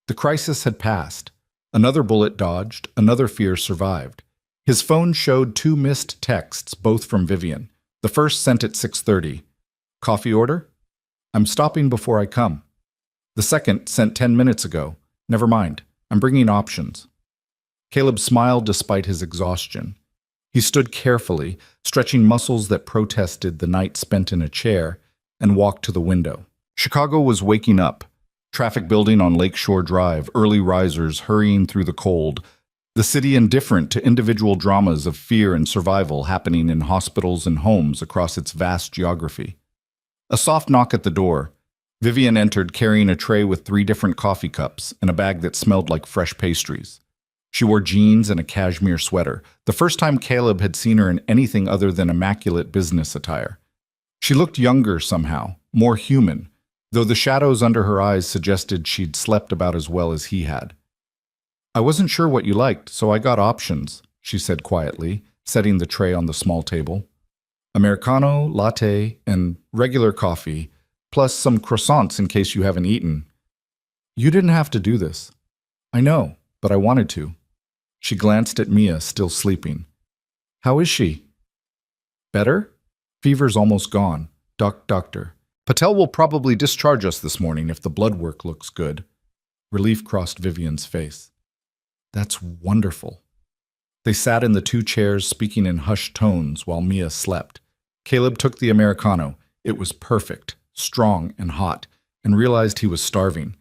The crisis had passed. Another bullet dodged, another fear survived. His phone showed 2 missed texts, both from Vivian. The first sent at 6:30. Coffee order? I'm stopping before I come. The second sent 10 minutes ago. Never mind, I'm bringing options. Caleb smiled despite his exhaustion. He stood carefully, stretching muscles that protested the night spent in a chair, and walked to the window. Chicago was waking up. Traffic building on Lakeshore Drive, early risers hurrying through the cold, the city indifferent to individual dramas of fear and survival happening in hospitals and homes across its vast geography. A soft knock at the door. Vivian entered carrying a tray with 3 different coffee cups and a bag that smelled like fresh pastries. She wore jeans and a cashmere sweater, the first time Caleb had seen her in anything other than immaculate business attire. She looked younger somehow, more human, though the shadows under her eyes suggested she'd slept about as well as he had. I wasn't sure what you liked, so I got options, she said quietly, setting the tray on the small table. Americano, latte, and regular coffee, plus some croissants in case you haven't eaten. You didn't have to do this. I know, but I wanted to. She glanced at Mia, still sleeping. How is she? Better? Fever's almost gone. Doctor. Patel will probably discharge us this morning if the blood work looks good. Relief crossed Vivian's face. That's wonderful. They sat in the two chairs speaking in hushed tones while Mia slept. Caleb took the Americano. It was perfect, strong and hot, and realized he was starving.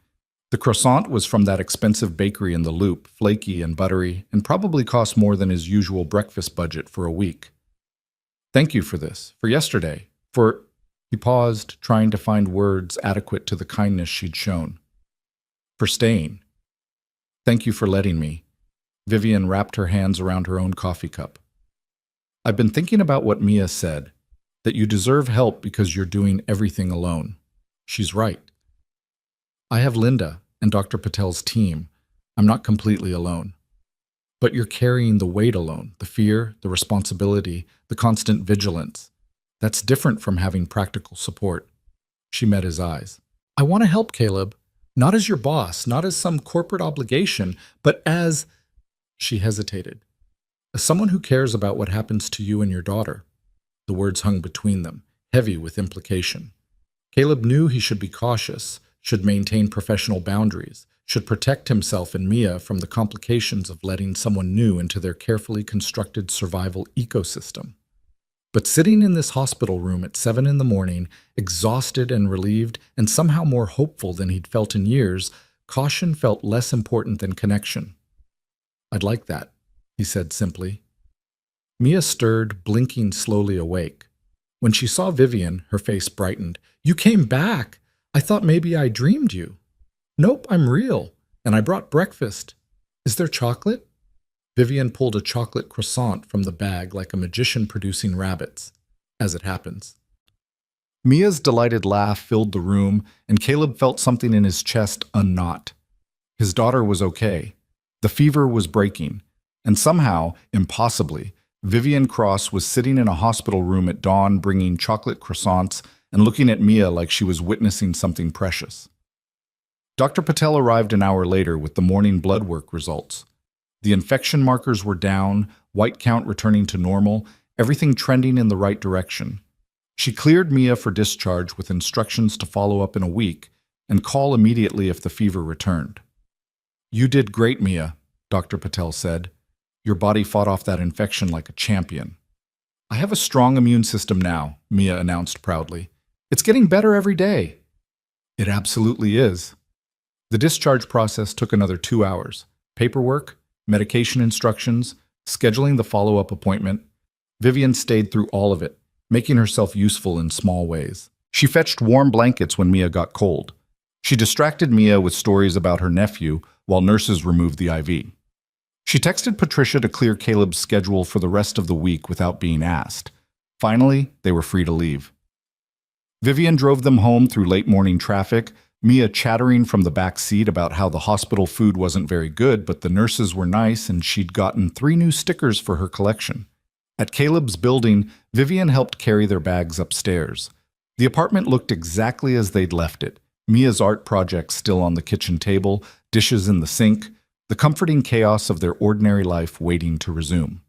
The croissant was from that expensive bakery in the Loop, flaky and buttery, and probably cost more than his usual breakfast budget for a week. Thank you for this, for yesterday, for... He paused, trying to find words adequate to the kindness she'd shown. For staying. Thank you for letting me. Vivian wrapped her hands around her own coffee cup. I've been thinking about what Mia said, that you deserve help because you're doing everything alone. She's right. I have Linda and Dr. Patel's team. I'm not completely alone. But you're carrying the weight alone, the fear, the responsibility, the constant vigilance. That's different from having practical support. She met his eyes. I want to help, Caleb. Not as your boss, not as some corporate obligation, but as... She hesitated. As someone who cares about what happens to you and your daughter. The words hung between them, heavy with implication. Caleb knew he should be cautious, should maintain professional boundaries, should protect himself and Mia from the complications of letting someone new into their carefully constructed survival ecosystem. But sitting in this hospital room at 7 in the morning, exhausted and relieved, and somehow more hopeful than he'd felt in years, caution felt less important than connection. I'd like that, he said simply. Mia stirred, blinking slowly awake. When she saw Vivian, her face brightened. You came back! I thought maybe I dreamed you. Nope, I'm real, and I brought breakfast. Is there chocolate? Vivian pulled a chocolate croissant from the bag like a magician producing rabbits, as it happens. Mia's delighted laugh filled the room, and Caleb felt something in his chest unknot. His daughter was okay. The fever was breaking, and somehow, impossibly, Vivian Cross was sitting in a hospital room at dawn bringing chocolate croissants and looking at Mia like she was witnessing something precious. Dr. Patel arrived an hour later with the morning blood work results. The infection markers were down, white count returning to normal, everything trending in the right direction. She cleared Mia for discharge with instructions to follow up in a week and call immediately if the fever returned. You did great, Mia, Dr. Patel said. Your body fought off that infection like a champion. I have a strong immune system now, Mia announced proudly. It's getting better every day. It absolutely is. The discharge process took another 2 hours. Paperwork, medication instructions, scheduling the follow-up appointment. Vivian stayed through all of it, making herself useful in small ways. She fetched warm blankets when Mia got cold. She distracted Mia with stories about her nephew while nurses removed the IV. She texted Patricia to clear Caleb's schedule for the rest of the week without being asked. Finally, they were free to leave. Vivian drove them home through late morning traffic, Mia chattering from the back seat about how the hospital food wasn't very good, but the nurses were nice and she'd gotten 3 new stickers for her collection. At Caleb's building, Vivian helped carry their bags upstairs. The apartment looked exactly as they'd left it. Mia's art project still on the kitchen table, dishes in the sink, the comforting chaos of their ordinary life waiting to resume.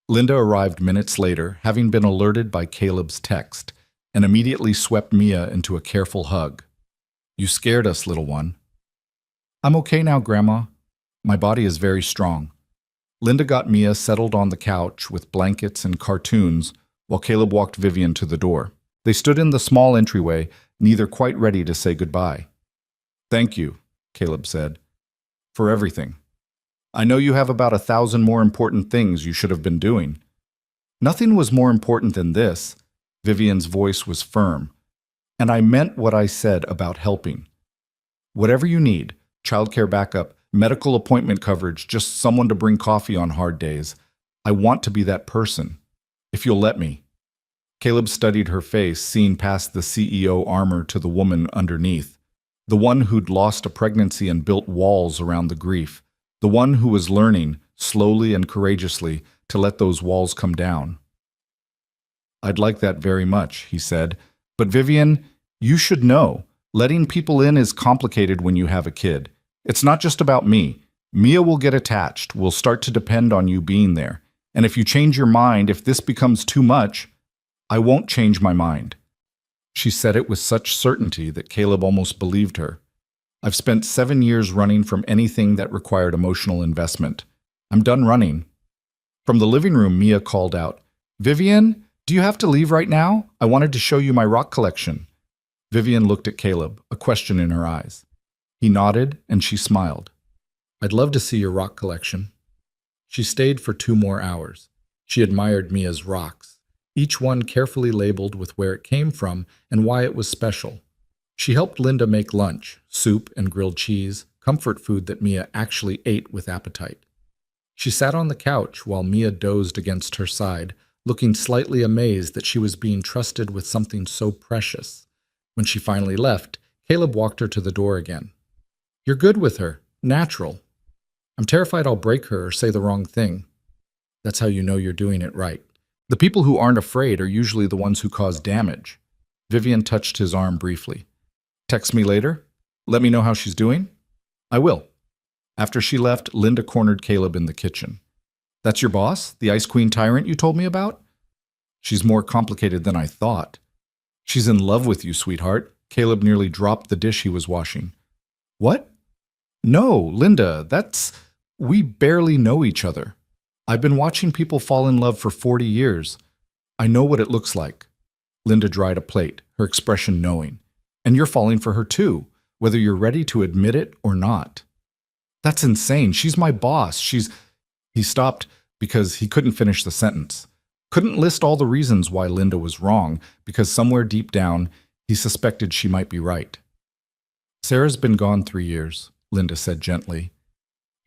Linda arrived minutes later, having been alerted by Caleb's text, and immediately swept Mia into a careful hug. You scared us, little one. I'm okay now, Grandma. My body is very strong. Linda got Mia settled on the couch with blankets and cartoons while Caleb walked Vivian to the door. They stood in the small entryway, neither quite ready to say goodbye. Thank you, Caleb said, for everything. I know you have about 1,000 more important things you should have been doing. Nothing was more important than this. Vivian's voice was firm. And I meant what I said about helping. Whatever you need, childcare backup, medical appointment coverage, just someone to bring coffee on hard days. I want to be that person, if you'll let me. Caleb studied her face, seeing past the CEO armor to the woman underneath. The one who'd lost a pregnancy and built walls around the grief. The one who was learning, slowly and courageously, to let those walls come down. I'd like that very much, he said. But Vivian, you should know, letting people in is complicated when you have a kid. It's not just about me. Mia will get attached, will start to depend on you being there. And if you change your mind, if this becomes too much, I won't change my mind. She said it with such certainty that Caleb almost believed her. I've spent 7 years running from anything that required emotional investment. I'm done running. From the living room, Mia called out, "Vivian, do you have to leave right now? I wanted to show you my rock collection." Vivian looked at Caleb, a question in her eyes. He nodded, and she smiled. "I'd love to see your rock collection." She stayed for 2 more hours. She admired Mia's rocks, each one carefully labeled with where it came from and why it was special. She helped Linda make lunch, soup and grilled cheese, comfort food that Mia actually ate with appetite. She sat on the couch while Mia dozed against her side, looking slightly amazed that she was being trusted with something so precious. When she finally left, Caleb walked her to the door again. "You're good with her. Natural. I'm terrified I'll break her or say the wrong thing." That's how you know you're doing it right. The people who aren't afraid are usually the ones who cause damage. Vivian touched his arm briefly. "Text me later? Let me know how she's doing?" "I will." After she left, Linda cornered Caleb in the kitchen. "That's your boss? The Ice Queen tyrant you told me about?" "She's more complicated than I thought." "She's in love with you, sweetheart." Caleb nearly dropped the dish he was washing. "What?" "No, Linda, we barely know each other. I've been watching people fall in love for 40 years. I know what it looks like." Linda dried a plate, her expression knowing. "And you're falling for her too, whether you're ready to admit it or not." "That's insane. She's my boss. He stopped because he couldn't finish the sentence. Couldn't list all the reasons why Linda was wrong, because somewhere deep down, he suspected she might be right. "Sarah's been gone 3 years, Linda said gently.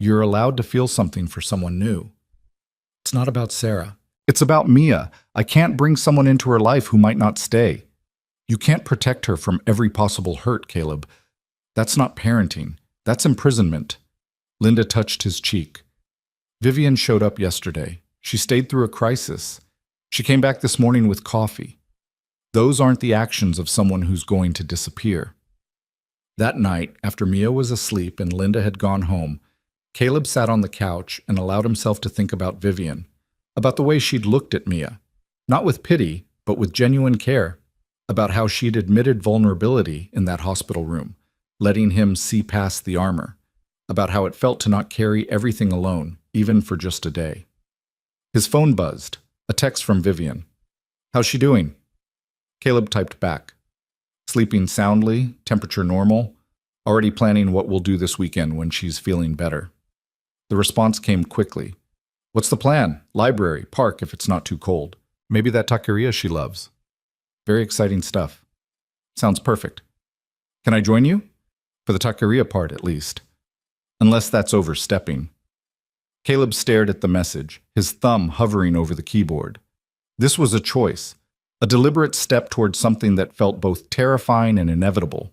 "You're allowed to feel something for someone new." "It's not about Sarah. It's about Mia. I can't bring someone into her life who might not stay." "You can't protect her from every possible hurt, Caleb. That's not parenting. That's imprisonment." Linda touched his cheek. "Vivian showed up yesterday. She stayed through a crisis. She came back this morning with coffee. Those aren't the actions of someone who's going to disappear." That night, after Mia was asleep and Linda had gone home, Caleb sat on the couch and allowed himself to think about Vivian, about the way she'd looked at Mia, not with pity, but with genuine care, about how she'd admitted vulnerability in that hospital room, letting him see past the armor, about how it felt to not carry everything alone, even for just a day. His phone buzzed, a text from Vivian. "How's she doing?" Caleb typed back. "Sleeping soundly, temperature normal, already planning what we'll do this weekend when she's feeling better." The response came quickly. "What's the plan? Library, park if it's not too cold. Maybe that taqueria she loves. Very exciting stuff. Sounds perfect. Can I join you? For the taqueria part, at least. Unless that's overstepping." Caleb stared at the message, his thumb hovering over the keyboard. This was a choice, a deliberate step towards something that felt both terrifying and inevitable.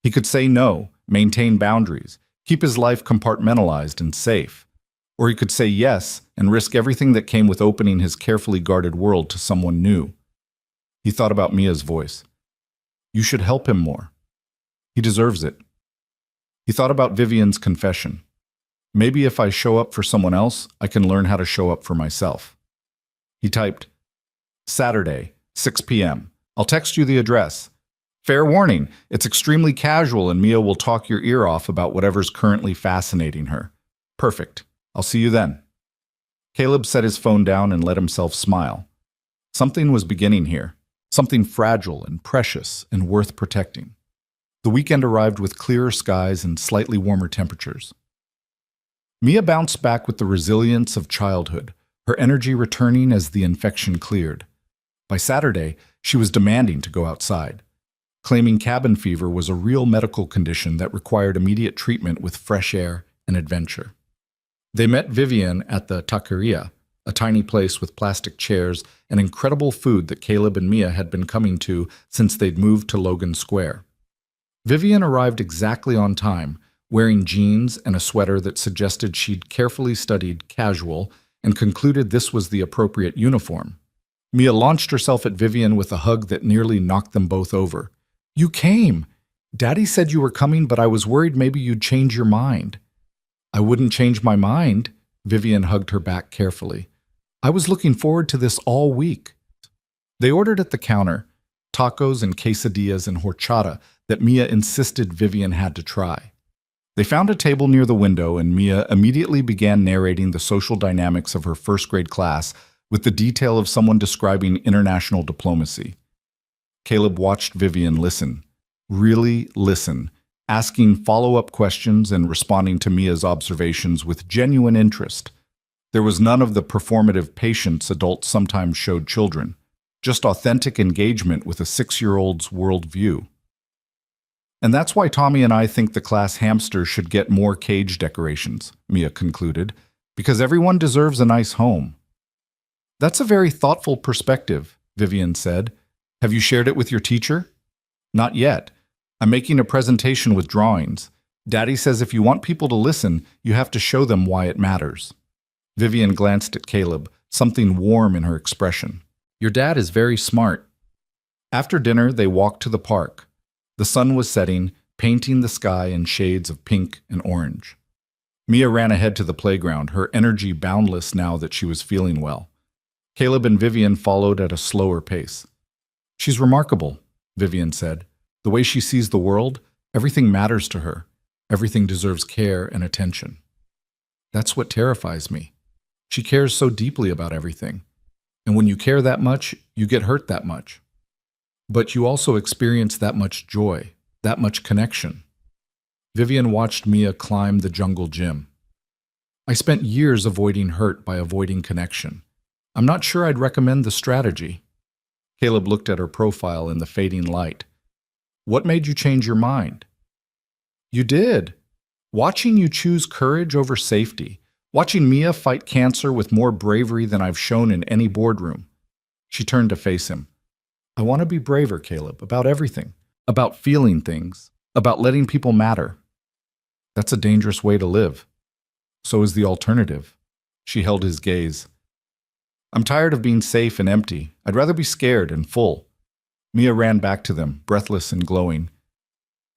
He could say no, maintain boundaries, keep his life compartmentalized and safe. Or he could say yes and risk everything that came with opening his carefully guarded world to someone new. He thought about Mia's voice. "You should help him more. He deserves it." He thought about Vivian's confession. "Maybe if I show up for someone else, I can learn how to show up for myself." He typed, "Saturday, 6 p.m. I'll text you the address. Fair warning, it's extremely casual and Mia will talk your ear off about whatever's currently fascinating her. Perfect. I'll see you then." Caleb set his phone down and let himself smile. Something was beginning here, something fragile and precious and worth protecting. The weekend arrived with clearer skies and slightly warmer temperatures. Mia bounced back with the resilience of childhood, her energy returning as the infection cleared. By Saturday, she was demanding to go outside, claiming cabin fever was a real medical condition that required immediate treatment with fresh air and adventure. They met Vivian at the taqueria, a tiny place with plastic chairs and incredible food that Caleb and Mia had been coming to since they'd moved to Logan Square. Vivian arrived exactly on time, wearing jeans and a sweater that suggested she'd carefully studied casual and concluded this was the appropriate uniform. Mia launched herself at Vivian with a hug that nearly knocked them both over. "You came! Daddy said you were coming, but I was worried maybe you'd change your mind." "I wouldn't change my mind." Vivian hugged her back carefully. "I was looking forward to this all week." They ordered at the counter, tacos and quesadillas and horchata that Mia insisted Vivian had to try. They found a table near the window, and Mia immediately began narrating the social dynamics of her first grade class with the detail of someone describing international diplomacy. Caleb watched Vivian listen, really listen, asking follow-up questions and responding to Mia's observations with genuine interest. There was none of the performative patience adults sometimes showed children, just authentic engagement with a 6-year-old's worldview. And that's why Tommy and I think the class hamster should get more cage decorations, Mia concluded, because everyone deserves a nice home. That's a very thoughtful perspective, Vivian said. Have you shared it with your teacher? Not yet. I'm making a presentation with drawings. Daddy says if you want people to listen, you have to show them why it matters. Vivian glanced at Caleb, something warm in her expression. Your dad is very smart. After dinner, they walked to the park. The sun was setting, painting the sky in shades of pink and orange. Mia ran ahead to the playground, her energy boundless now that she was feeling well. Caleb and Vivian followed at a slower pace. She's remarkable, Vivian said. The way she sees the world, everything matters to her. Everything deserves care and attention. That's what terrifies me. She cares so deeply about everything. And when you care that much, you get hurt that much. But you also experience that much joy, that much connection. Vivian watched Mia climb the jungle gym. I spent years avoiding hurt by avoiding connection. I'm not sure I'd recommend the strategy. Caleb looked at her profile in the fading light. What made you change your mind? You did. Watching you choose courage over safety. Watching Mia fight cancer with more bravery than I've shown in any boardroom. She turned to face him. I want to be braver, Caleb, about everything. About feeling things. About letting people matter. That's a dangerous way to live. So is the alternative. She held his gaze. I'm tired of being safe and empty. I'd rather be scared and full. Mia ran back to them, breathless and glowing.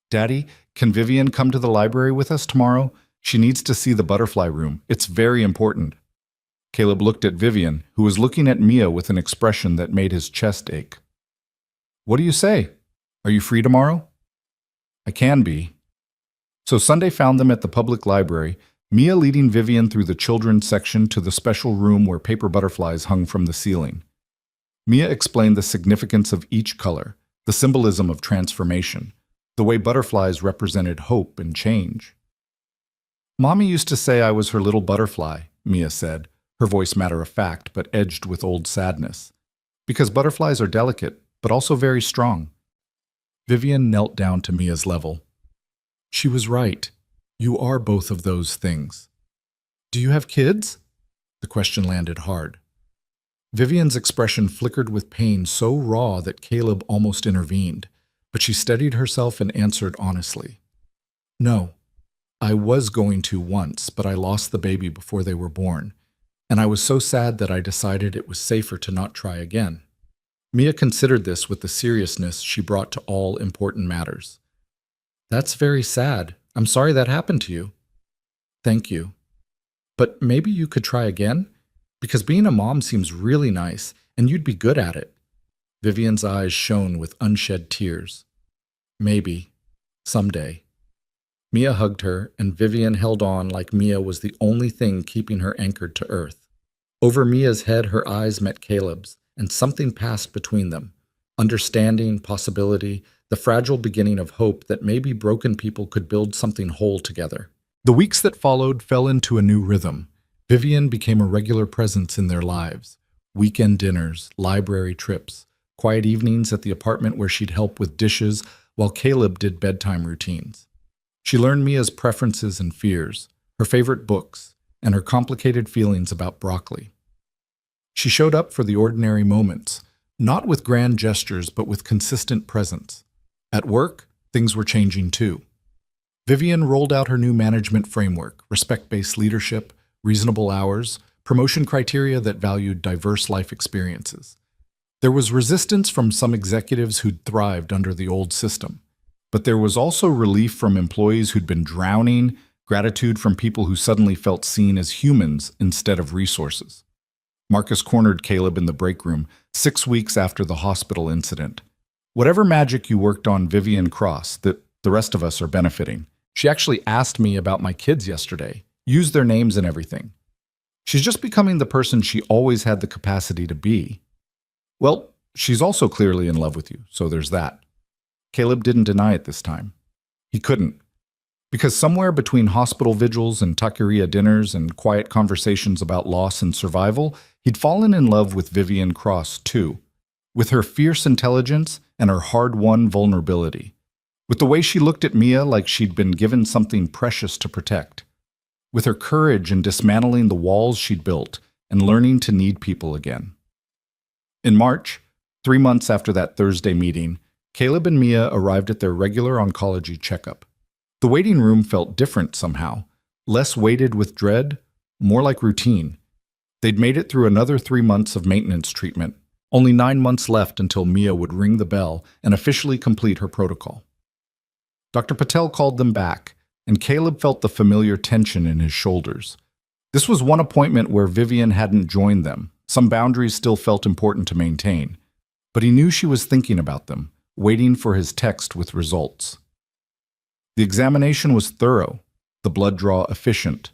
Daddy, can Vivian come to the library with us tomorrow? She needs to see the butterfly room. It's very important. Caleb looked at Vivian, who was looking at Mia with an expression that made his chest ache. What do you say? Are you free tomorrow? I can be. So Sunday found them at the public library, Mia leading Vivian through the children's section to the special room where paper butterflies hung from the ceiling. Mia explained the significance of each color, the symbolism of transformation, the way butterflies represented hope and change. Mommy used to say I was her little butterfly, Mia said, her voice matter-of-fact but edged with old sadness. Because butterflies are delicate, but also very strong. Vivian knelt down to Mia's level. She was right. You are both of those things. Do you have kids? The question landed hard. Vivian's expression flickered with pain so raw that Caleb almost intervened, but she steadied herself and answered honestly. No, I was going to once, but I lost the baby before they were born, and I was so sad that I decided it was safer to not try again. Mia considered this with the seriousness she brought to all important matters. That's very sad. I'm sorry that happened to you. Thank you. But maybe you could try again? Because being a mom seems really nice, and you'd be good at it. Vivian's eyes shone with unshed tears. Maybe. Someday. Mia hugged her, and Vivian held on like Mia was the only thing keeping her anchored to earth. Over Mia's head, her eyes met Caleb's, and something passed between them. Understanding, possibility, the fragile beginning of hope that maybe broken people could build something whole together. The weeks that followed fell into a new rhythm. Vivian became a regular presence in their lives. Weekend dinners, library trips, quiet evenings at the apartment where she'd help with dishes while Caleb did bedtime routines. She learned Mia's preferences and fears, her favorite books, and her complicated feelings about broccoli. She showed up for the ordinary moments, not with grand gestures but with consistent presence. At work, things were changing too. Vivian rolled out her new management framework, respect-based leadership, reasonable hours, promotion criteria that valued diverse life experiences. There was resistance from some executives who'd thrived under the old system, but there was also relief from employees who'd been drowning, gratitude from people who suddenly felt seen as humans instead of resources. Marcus cornered Caleb in the break room 6 weeks after the hospital incident. Whatever magic you worked on Vivian Cross, that the rest of us are benefiting. She actually asked me about my kids yesterday, used their names and everything. She's just becoming the person she always had the capacity to be. Well, she's also clearly in love with you, so there's that. Caleb didn't deny it this time. He couldn't. Because somewhere between hospital vigils and taqueria dinners and quiet conversations about loss and survival, he'd fallen in love with Vivian Cross, too. With her fierce intelligence and her hard-won vulnerability. With the way she looked at Mia like she'd been given something precious to protect. With her courage in dismantling the walls she'd built and learning to need people again. In March, 3 months after that Thursday meeting, Caleb and Mia arrived at their regular oncology checkup. The waiting room felt different somehow, less weighted with dread, more like routine. They'd made it through another 3 months of maintenance treatment, only 9 months left until Mia would ring the bell and officially complete her protocol. Dr. Patel called them back, and Caleb felt the familiar tension in his shoulders. This was one appointment where Vivian hadn't joined them. Some boundaries still felt important to maintain, but he knew she was thinking about them, waiting for his text with results. The examination was thorough, the blood draw efficient.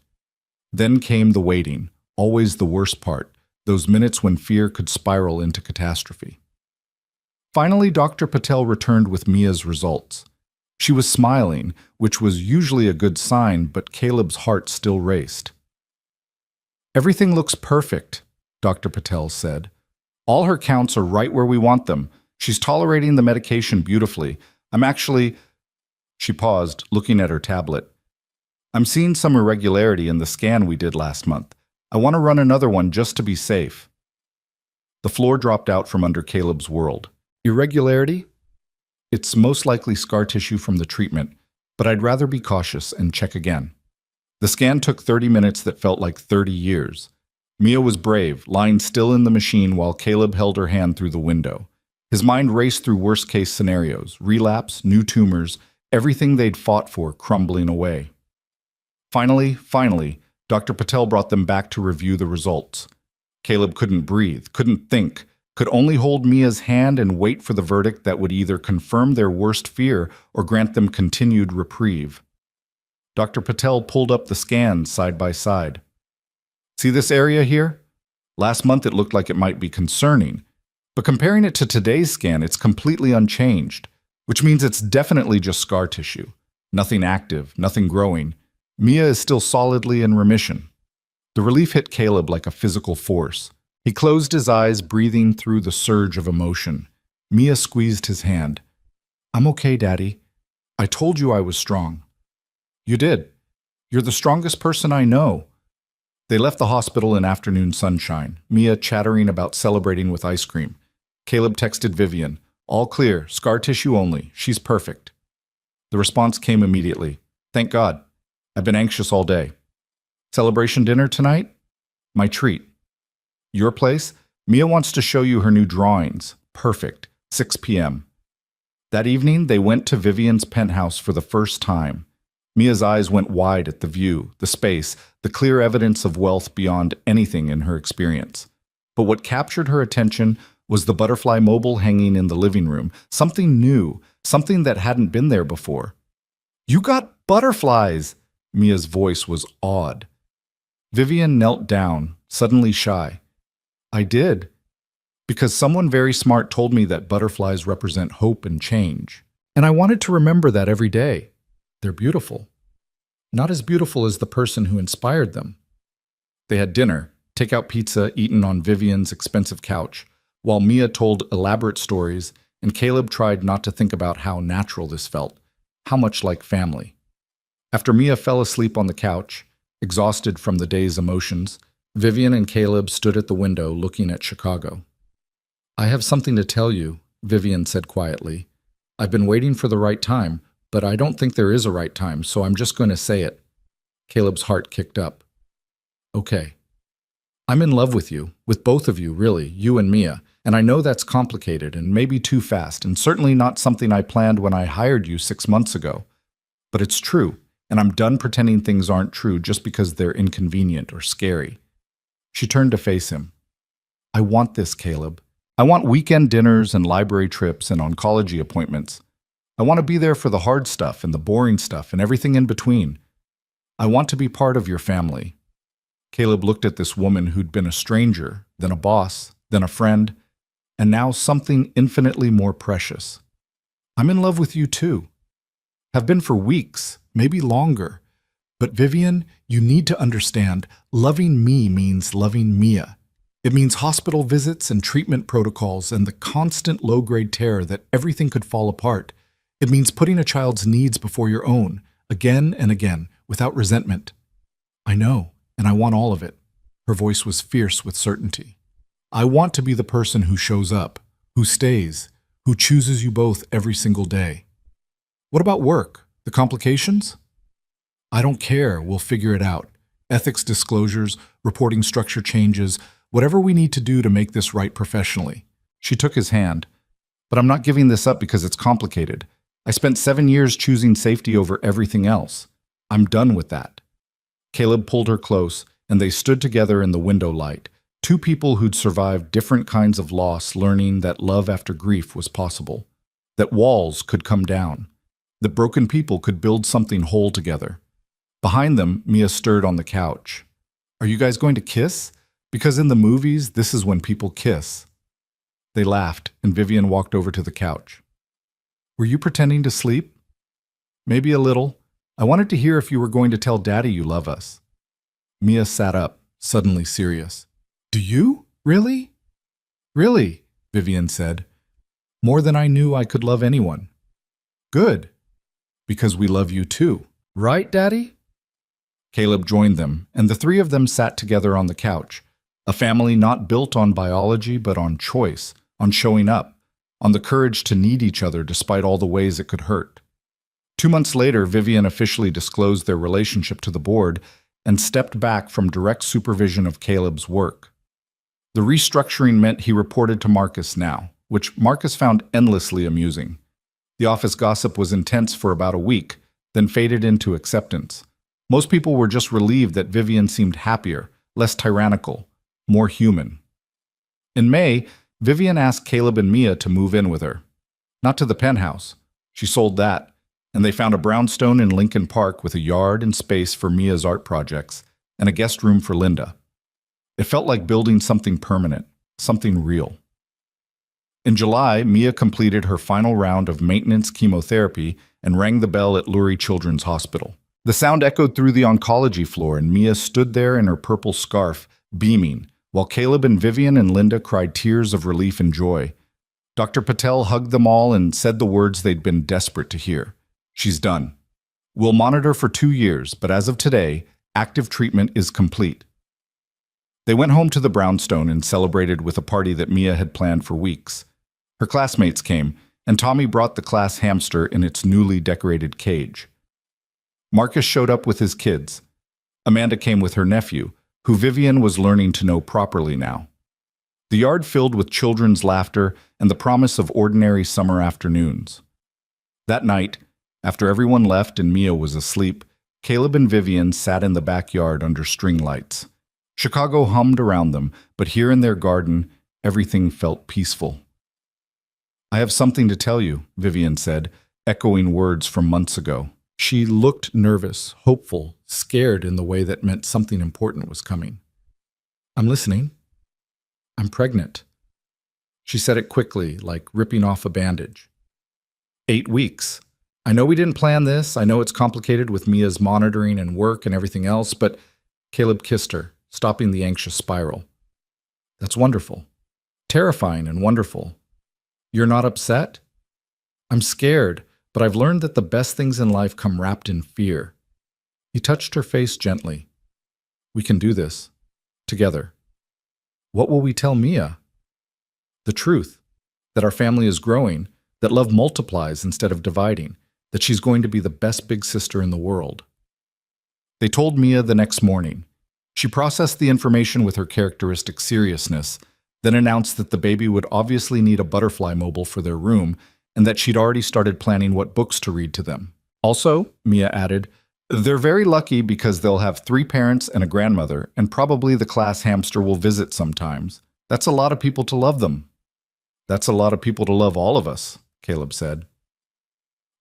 Then came the waiting, always the worst part, those minutes when fear could spiral into catastrophe. Finally, Dr. Patel returned with Mia's results. She was smiling, which was usually a good sign, but Caleb's heart still raced. "Everything looks perfect," Dr. Patel said. "All her counts are right where we want them. She's tolerating the medication beautifully. She paused, looking at her tablet. "I'm seeing some irregularity in the scan we did last month. I want to run another one just to be safe." The floor dropped out from under Caleb's world. "Irregularity? It's most likely scar tissue from the treatment, but I'd rather be cautious and check again." The scan took 30 minutes that felt like 30 years. Mia was brave, lying still in the machine while Caleb held her hand through the window. His mind raced through worst-case scenarios, relapse, new tumors, everything they'd fought for crumbling away. Finally, Dr. Patel brought them back to review the results. Caleb couldn't breathe, couldn't think, could only hold Mia's hand and wait for the verdict that would either confirm their worst fear or grant them continued reprieve. Dr. Patel pulled up the scans side by side. "See this area here? Last month it looked like it might be concerning, but comparing it to today's scan, it's completely unchanged, which means it's definitely just scar tissue. Nothing active, nothing growing. Mia is still solidly in remission." The relief hit Caleb like a physical force. He closed his eyes, breathing through the surge of emotion. Mia squeezed his hand. "I'm okay, Daddy. I told you I was strong." "You did. You're the strongest person I know." They left the hospital in afternoon sunshine, Mia chattering about celebrating with ice cream. Caleb texted Vivian, "All clear, scar tissue only. She's perfect." The response came immediately. "Thank God. I've been anxious all day." "Celebration dinner tonight?" "My treat." "Your place? Mia wants to show you her new drawings." "Perfect. 6 p.m. That evening, they went to Vivian's penthouse for the first time. Mia's eyes went wide at the view, the space, the clear evidence of wealth beyond anything in her experience. But what captured her attention was the butterfly mobile hanging in the living room, something new, something that hadn't been there before. "You got butterflies!" Mia's voice was awed. Vivian knelt down, suddenly shy. "I did. Because someone very smart told me that butterflies represent hope and change. And I wanted to remember that every day. They're beautiful. Not as beautiful as the person who inspired them." They had dinner, takeout pizza eaten on Vivian's expensive couch, while Mia told elaborate stories and Caleb tried not to think about how natural this felt, how much like family. After Mia fell asleep on the couch, exhausted from the day's emotions, Vivian and Caleb stood at the window looking at Chicago. "I have something to tell you," Vivian said quietly. "I've been waiting for the right time, but I don't think there is a right time, so I'm just going to say it." Caleb's heart kicked up. "Okay. I'm in love with you, with both of you, really, you and Mia, and I know that's complicated and maybe too fast, and certainly not something I planned when I hired you 6 months ago. But it's true, and I'm done pretending things aren't true just because they're inconvenient or scary." She turned to face him. "I want this, Caleb. I want weekend dinners and library trips and oncology appointments. I want to be there for the hard stuff and the boring stuff and everything in between. I want to be part of your family." Caleb looked at this woman who'd been a stranger, then a boss, then a friend, and now something infinitely more precious. "I'm in love with you too. Have been for weeks, maybe longer. But Vivian, you need to understand, loving me means loving Mia. It means hospital visits and treatment protocols and the constant low-grade terror that everything could fall apart. It means putting a child's needs before your own, again and again, without resentment. I know, and I want all of it." Her voice was fierce with certainty. "I want to be the person who shows up, who stays, who chooses you both every single day. What about work? The complications? I don't care, we'll figure it out. Ethics disclosures, reporting structure changes, whatever we need to do to make this right professionally." She took his hand. "But I'm not giving this up because it's complicated. I spent 7 years choosing safety over everything else. I'm done with that." Caleb pulled her close, and they stood together in the window light, two people who'd survived different kinds of loss, learning that love after grief was possible, that walls could come down, that broken people could build something whole together. Behind them, Mia stirred on the couch. "Are you guys going to kiss? Because in the movies, this is when people kiss." They laughed, and Vivian walked over to the couch. "Were you pretending to sleep?" "Maybe a little. I wanted to hear if you were going to tell Daddy you love us." Mia sat up, suddenly serious. "Do you? Really?" "Really," Vivian said. "More than I knew I could love anyone." "Good. Because we love you too. Right, Daddy?" Caleb joined them, and the three of them sat together on the couch, a family not built on biology but on choice, on showing up, on the courage to need each other despite all the ways it could hurt. 2 months later, Vivian officially disclosed their relationship to the board and stepped back from direct supervision of Caleb's work. The restructuring meant he reported to Marcus now, which Marcus found endlessly amusing. The office gossip was intense for about a week, then faded into acceptance. Most people were just relieved that Vivian seemed happier, less tyrannical, more human. In May, Vivian asked Caleb and Mia to move in with her. Not to the penthouse. She sold that, and they found a brownstone in Lincoln Park with a yard and space for Mia's art projects and a guest room for Linda. It felt like building something permanent, something real. In July, Mia completed her final round of maintenance chemotherapy and rang the bell at Lurie Children's Hospital. The sound echoed through the oncology floor, and Mia stood there in her purple scarf, beaming, while Caleb and Vivian and Linda cried tears of relief and joy. Dr. Patel hugged them all and said the words they'd been desperate to hear. "She's done. We'll monitor for 2 years, but as of today, active treatment is complete." They went home to the brownstone and celebrated with a party that Mia had planned for weeks. Her classmates came, and Tommy brought the class hamster in its newly decorated cage. Marcus showed up with his kids. Amanda came with her nephew, who Vivian was learning to know properly now. The yard filled with children's laughter and the promise of ordinary summer afternoons. That night, after everyone left and Mia was asleep, Caleb and Vivian sat in the backyard under string lights. Chicago hummed around them, but here in their garden, everything felt peaceful. "I have something to tell you," Vivian said, echoing words from months ago. She looked nervous, hopeful, scared in the way that meant something important was coming. "I'm listening." "I'm pregnant." She said it quickly, like ripping off a bandage. 8 weeks. I know we didn't plan this. I know it's complicated with Mia's monitoring and work and everything else, but Caleb kissed her, stopping the anxious spiral. "That's wonderful. Terrifying and wonderful. You're not upset?" "I'm scared, but I've learned that the best things in life come wrapped in fear." He touched her face gently. "We can do this. Together." "What will we tell Mia?" "The truth. That our family is growing, that love multiplies instead of dividing, that she's going to be the best big sister in the world." They told Mia the next morning. She processed the information with her characteristic seriousness, then announced that the baby would obviously need a butterfly mobile for their room and that she'd already started planning what books to read to them. Also, Mia added, they're very lucky because they'll have 3 parents and a grandmother, and probably the class hamster will visit sometimes. That's a lot of people to love them. That's a lot of people to love all of us, Caleb said.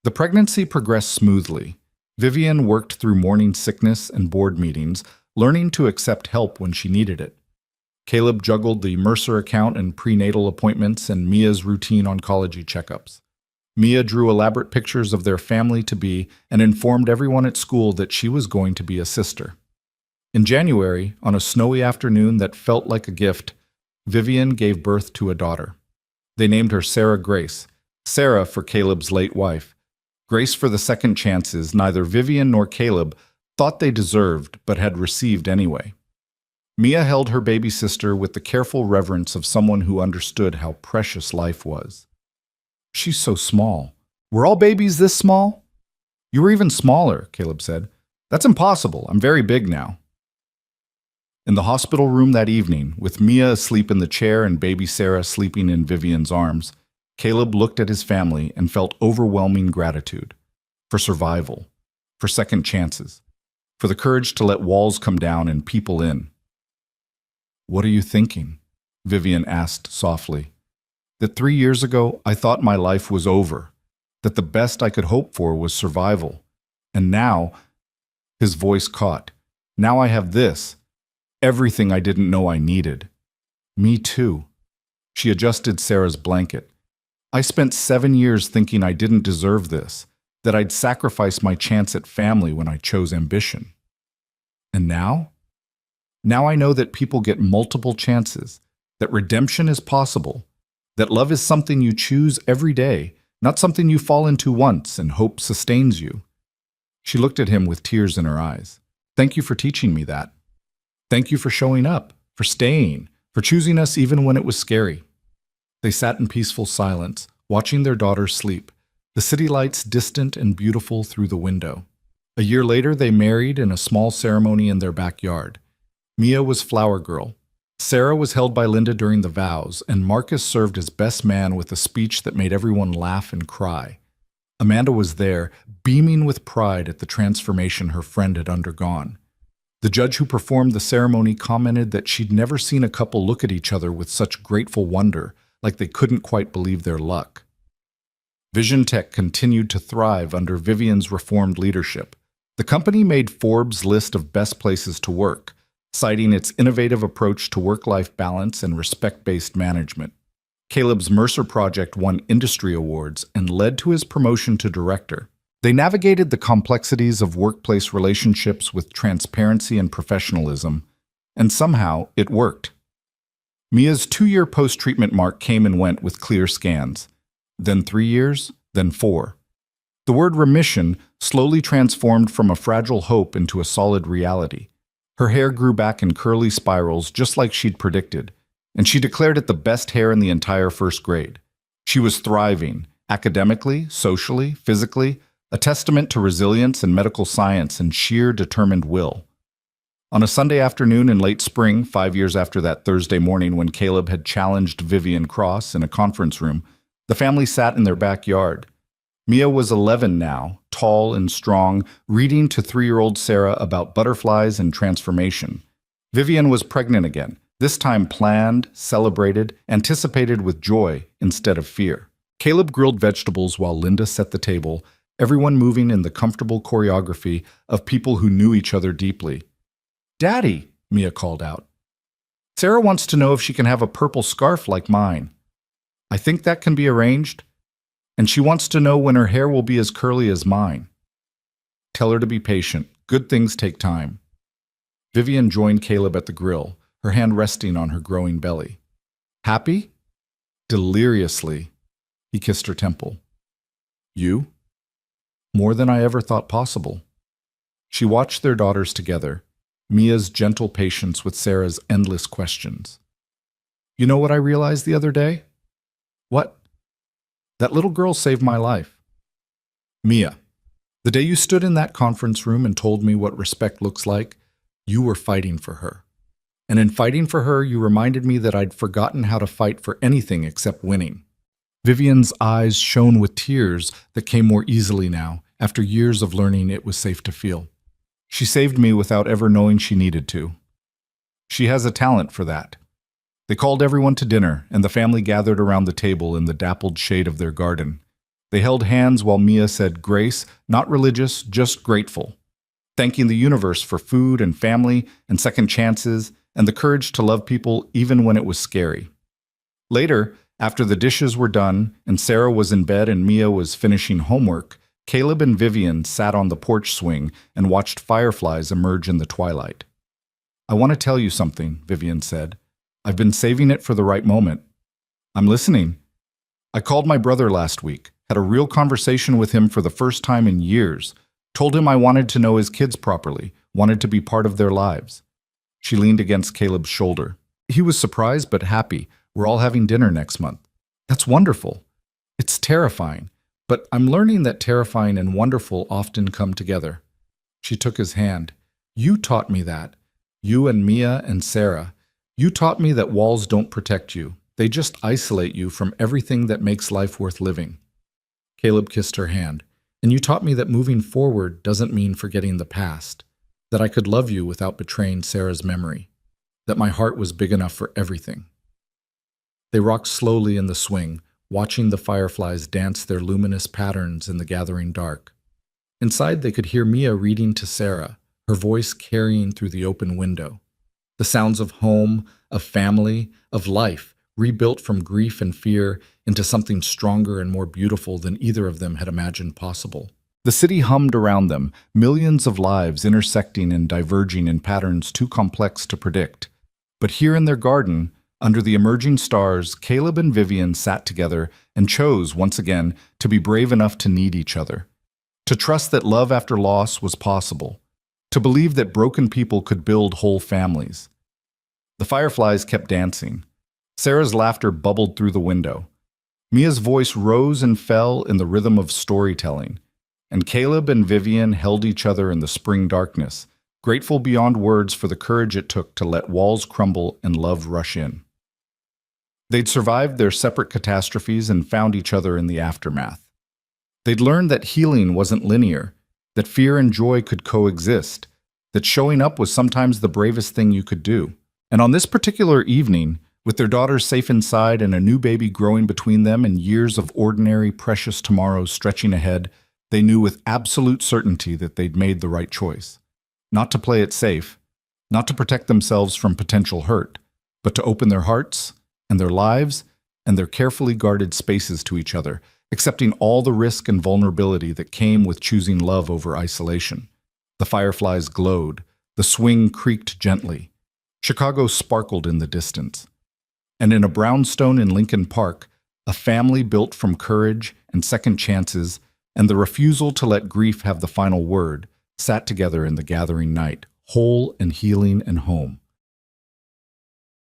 The pregnancy progressed smoothly. Vivian worked through morning sickness and board meetings, learning to accept help when she needed it. Caleb juggled the Mercer account and prenatal appointments and Mia's routine oncology checkups. Mia drew elaborate pictures of their family-to-be and informed everyone at school that she was going to be a sister. In January, on a snowy afternoon that felt like a gift, Vivian gave birth to a daughter. They named her Sarah Grace, Sarah for Caleb's late wife, Grace for the second chances neither Vivian nor Caleb thought they deserved but had received anyway. Mia held her baby sister with the careful reverence of someone who understood how precious life was. "She's so small. Were all babies this small?" "You were even smaller," Caleb said. "That's impossible. I'm very big now." In the hospital room that evening, with Mia asleep in the chair and baby Sarah sleeping in Vivian's arms, Caleb looked at his family and felt overwhelming gratitude for survival, for second chances, for the courage to let walls come down and people in. "What are you thinking?" Vivian asked softly. "That 3 years ago I thought my life was over, that the best I could hope for was survival. And now," his voice caught, "now I have this, everything I didn't know I needed." "Me too." She adjusted Sarah's blanket. "I spent 7 years thinking I didn't deserve this, that I'd sacrifice my chance at family when I chose ambition. And now? Now I know that people get multiple chances, that redemption is possible, that love is something you choose every day, not something you fall into once and hope sustains you." She looked at him with tears in her eyes. "Thank you for teaching me that. Thank you for showing up, for staying, for choosing us even when it was scary." They sat in peaceful silence, watching their daughter sleep, the city lights distant and beautiful through the window. A year later, they married in a small ceremony in their backyard. Mia was flower girl. Sarah was held by Linda during the vows, and Marcus served as best man with a speech that made everyone laugh and cry. Amanda was there, beaming with pride at the transformation her friend had undergone. The judge who performed the ceremony commented that she'd never seen a couple look at each other with such grateful wonder, like they couldn't quite believe their luck. Vision Tech continued to thrive under Vivian's reformed leadership. The company made Forbes' list of best places to work, citing its innovative approach to work-life balance and respect-based management. Caleb's Mercer project won industry awards and led to his promotion to director. They navigated the complexities of workplace relationships with transparency and professionalism, and somehow it worked. Mia's 2-year post-treatment mark came and went with clear scans. Then 3 years, then 4. The word remission slowly transformed from a fragile hope into a solid reality. Her hair grew back in curly spirals just like she'd predicted, and she declared it the best hair in the entire first grade. She was thriving, academically, socially, physically, a testament to resilience and medical science and sheer determined will. On a Sunday afternoon in late spring, 5 years after that Thursday morning when Caleb had challenged Vivian Cross in a conference room, the family sat in their backyard. Mia was 11 now, tall and strong, reading to 3-year-old Sarah about butterflies and transformation. Vivian was pregnant again, this time planned, celebrated, anticipated with joy instead of fear. Caleb grilled vegetables while Linda set the table, everyone moving in the comfortable choreography of people who knew each other deeply. "Daddy," Mia called out. "Sarah wants to know if she can have a purple scarf like mine. I think that can be arranged. And she wants to know when her hair will be as curly as mine. Tell her to be patient. Good things take time." Vivian joined Caleb at the grill, her hand resting on her growing belly. "Happy?" Deliriously, he kissed her temple. "You?" "More than I ever thought possible." She watched their daughters together, Mia's gentle patience with Sarah's endless questions. "You know what I realized the other day?" "What?" "That little girl saved my life." "Mia, the day you stood in that conference room and told me what respect looks like, you were fighting for her. And in fighting for her, you reminded me that I'd forgotten how to fight for anything except winning." Vivian's eyes shone with tears that came more easily now, after years of learning it was safe to feel. "She saved me without ever knowing she needed to. She has a talent for that." They called everyone to dinner, and the family gathered around the table in the dappled shade of their garden. They held hands while Mia said grace, not religious, just grateful, thanking the universe for food and family and second chances and the courage to love people even when it was scary. Later, after the dishes were done and Sarah was in bed and Mia was finishing homework, Caleb and Vivian sat on the porch swing and watched fireflies emerge in the twilight. "I want to tell you something," Vivian said. "I've been saving it for the right moment." "I'm listening." "I called my brother last week, had a real conversation with him for the first time in years, told him I wanted to know his kids properly, wanted to be part of their lives." She leaned against Caleb's shoulder. He was surprised but happy. "We're all having dinner next month." "That's wonderful." "It's terrifying, but I'm learning that terrifying and wonderful often come together." She took his hand. "You taught me that. You and Mia and Sarah. You taught me that walls don't protect you. They just isolate you from everything that makes life worth living." Caleb kissed her hand. "And you taught me that moving forward doesn't mean forgetting the past, that I could love you without betraying Sarah's memory, that my heart was big enough for everything." They rocked slowly in the swing, watching the fireflies dance their luminous patterns in the gathering dark. Inside, they could hear Mia reading to Sarah, her voice carrying through the open window. The sounds of home, of family, of life, rebuilt from grief and fear into something stronger and more beautiful than either of them had imagined possible. The city hummed around them, millions of lives intersecting and diverging in patterns too complex to predict. But here in their garden, under the emerging stars, Caleb and Vivian sat together and chose, once again, to be brave enough to need each other, to trust that love after loss was possible, to believe that broken people could build whole families. The fireflies kept dancing. Sarah's laughter bubbled through the window. Mia's voice rose and fell in the rhythm of storytelling, and Caleb and Vivian held each other in the spring darkness, grateful beyond words for the courage it took to let walls crumble and love rush in. They'd survived their separate catastrophes and found each other in the aftermath. They'd learned that healing wasn't linear, that fear and joy could coexist, that showing up was sometimes the bravest thing you could do. And on this particular evening, with their daughters safe inside and a new baby growing between them and years of ordinary, precious tomorrows stretching ahead, they knew with absolute certainty that they'd made the right choice. Not to play it safe, not to protect themselves from potential hurt, but to open their hearts and their lives and their carefully guarded spaces to each other, accepting all the risk and vulnerability that came with choosing love over isolation. The fireflies glowed. The swing creaked gently. Chicago sparkled in the distance. And in a brownstone in Lincoln Park, a family built from courage and second chances and the refusal to let grief have the final word sat together in the gathering night, whole and healing and home.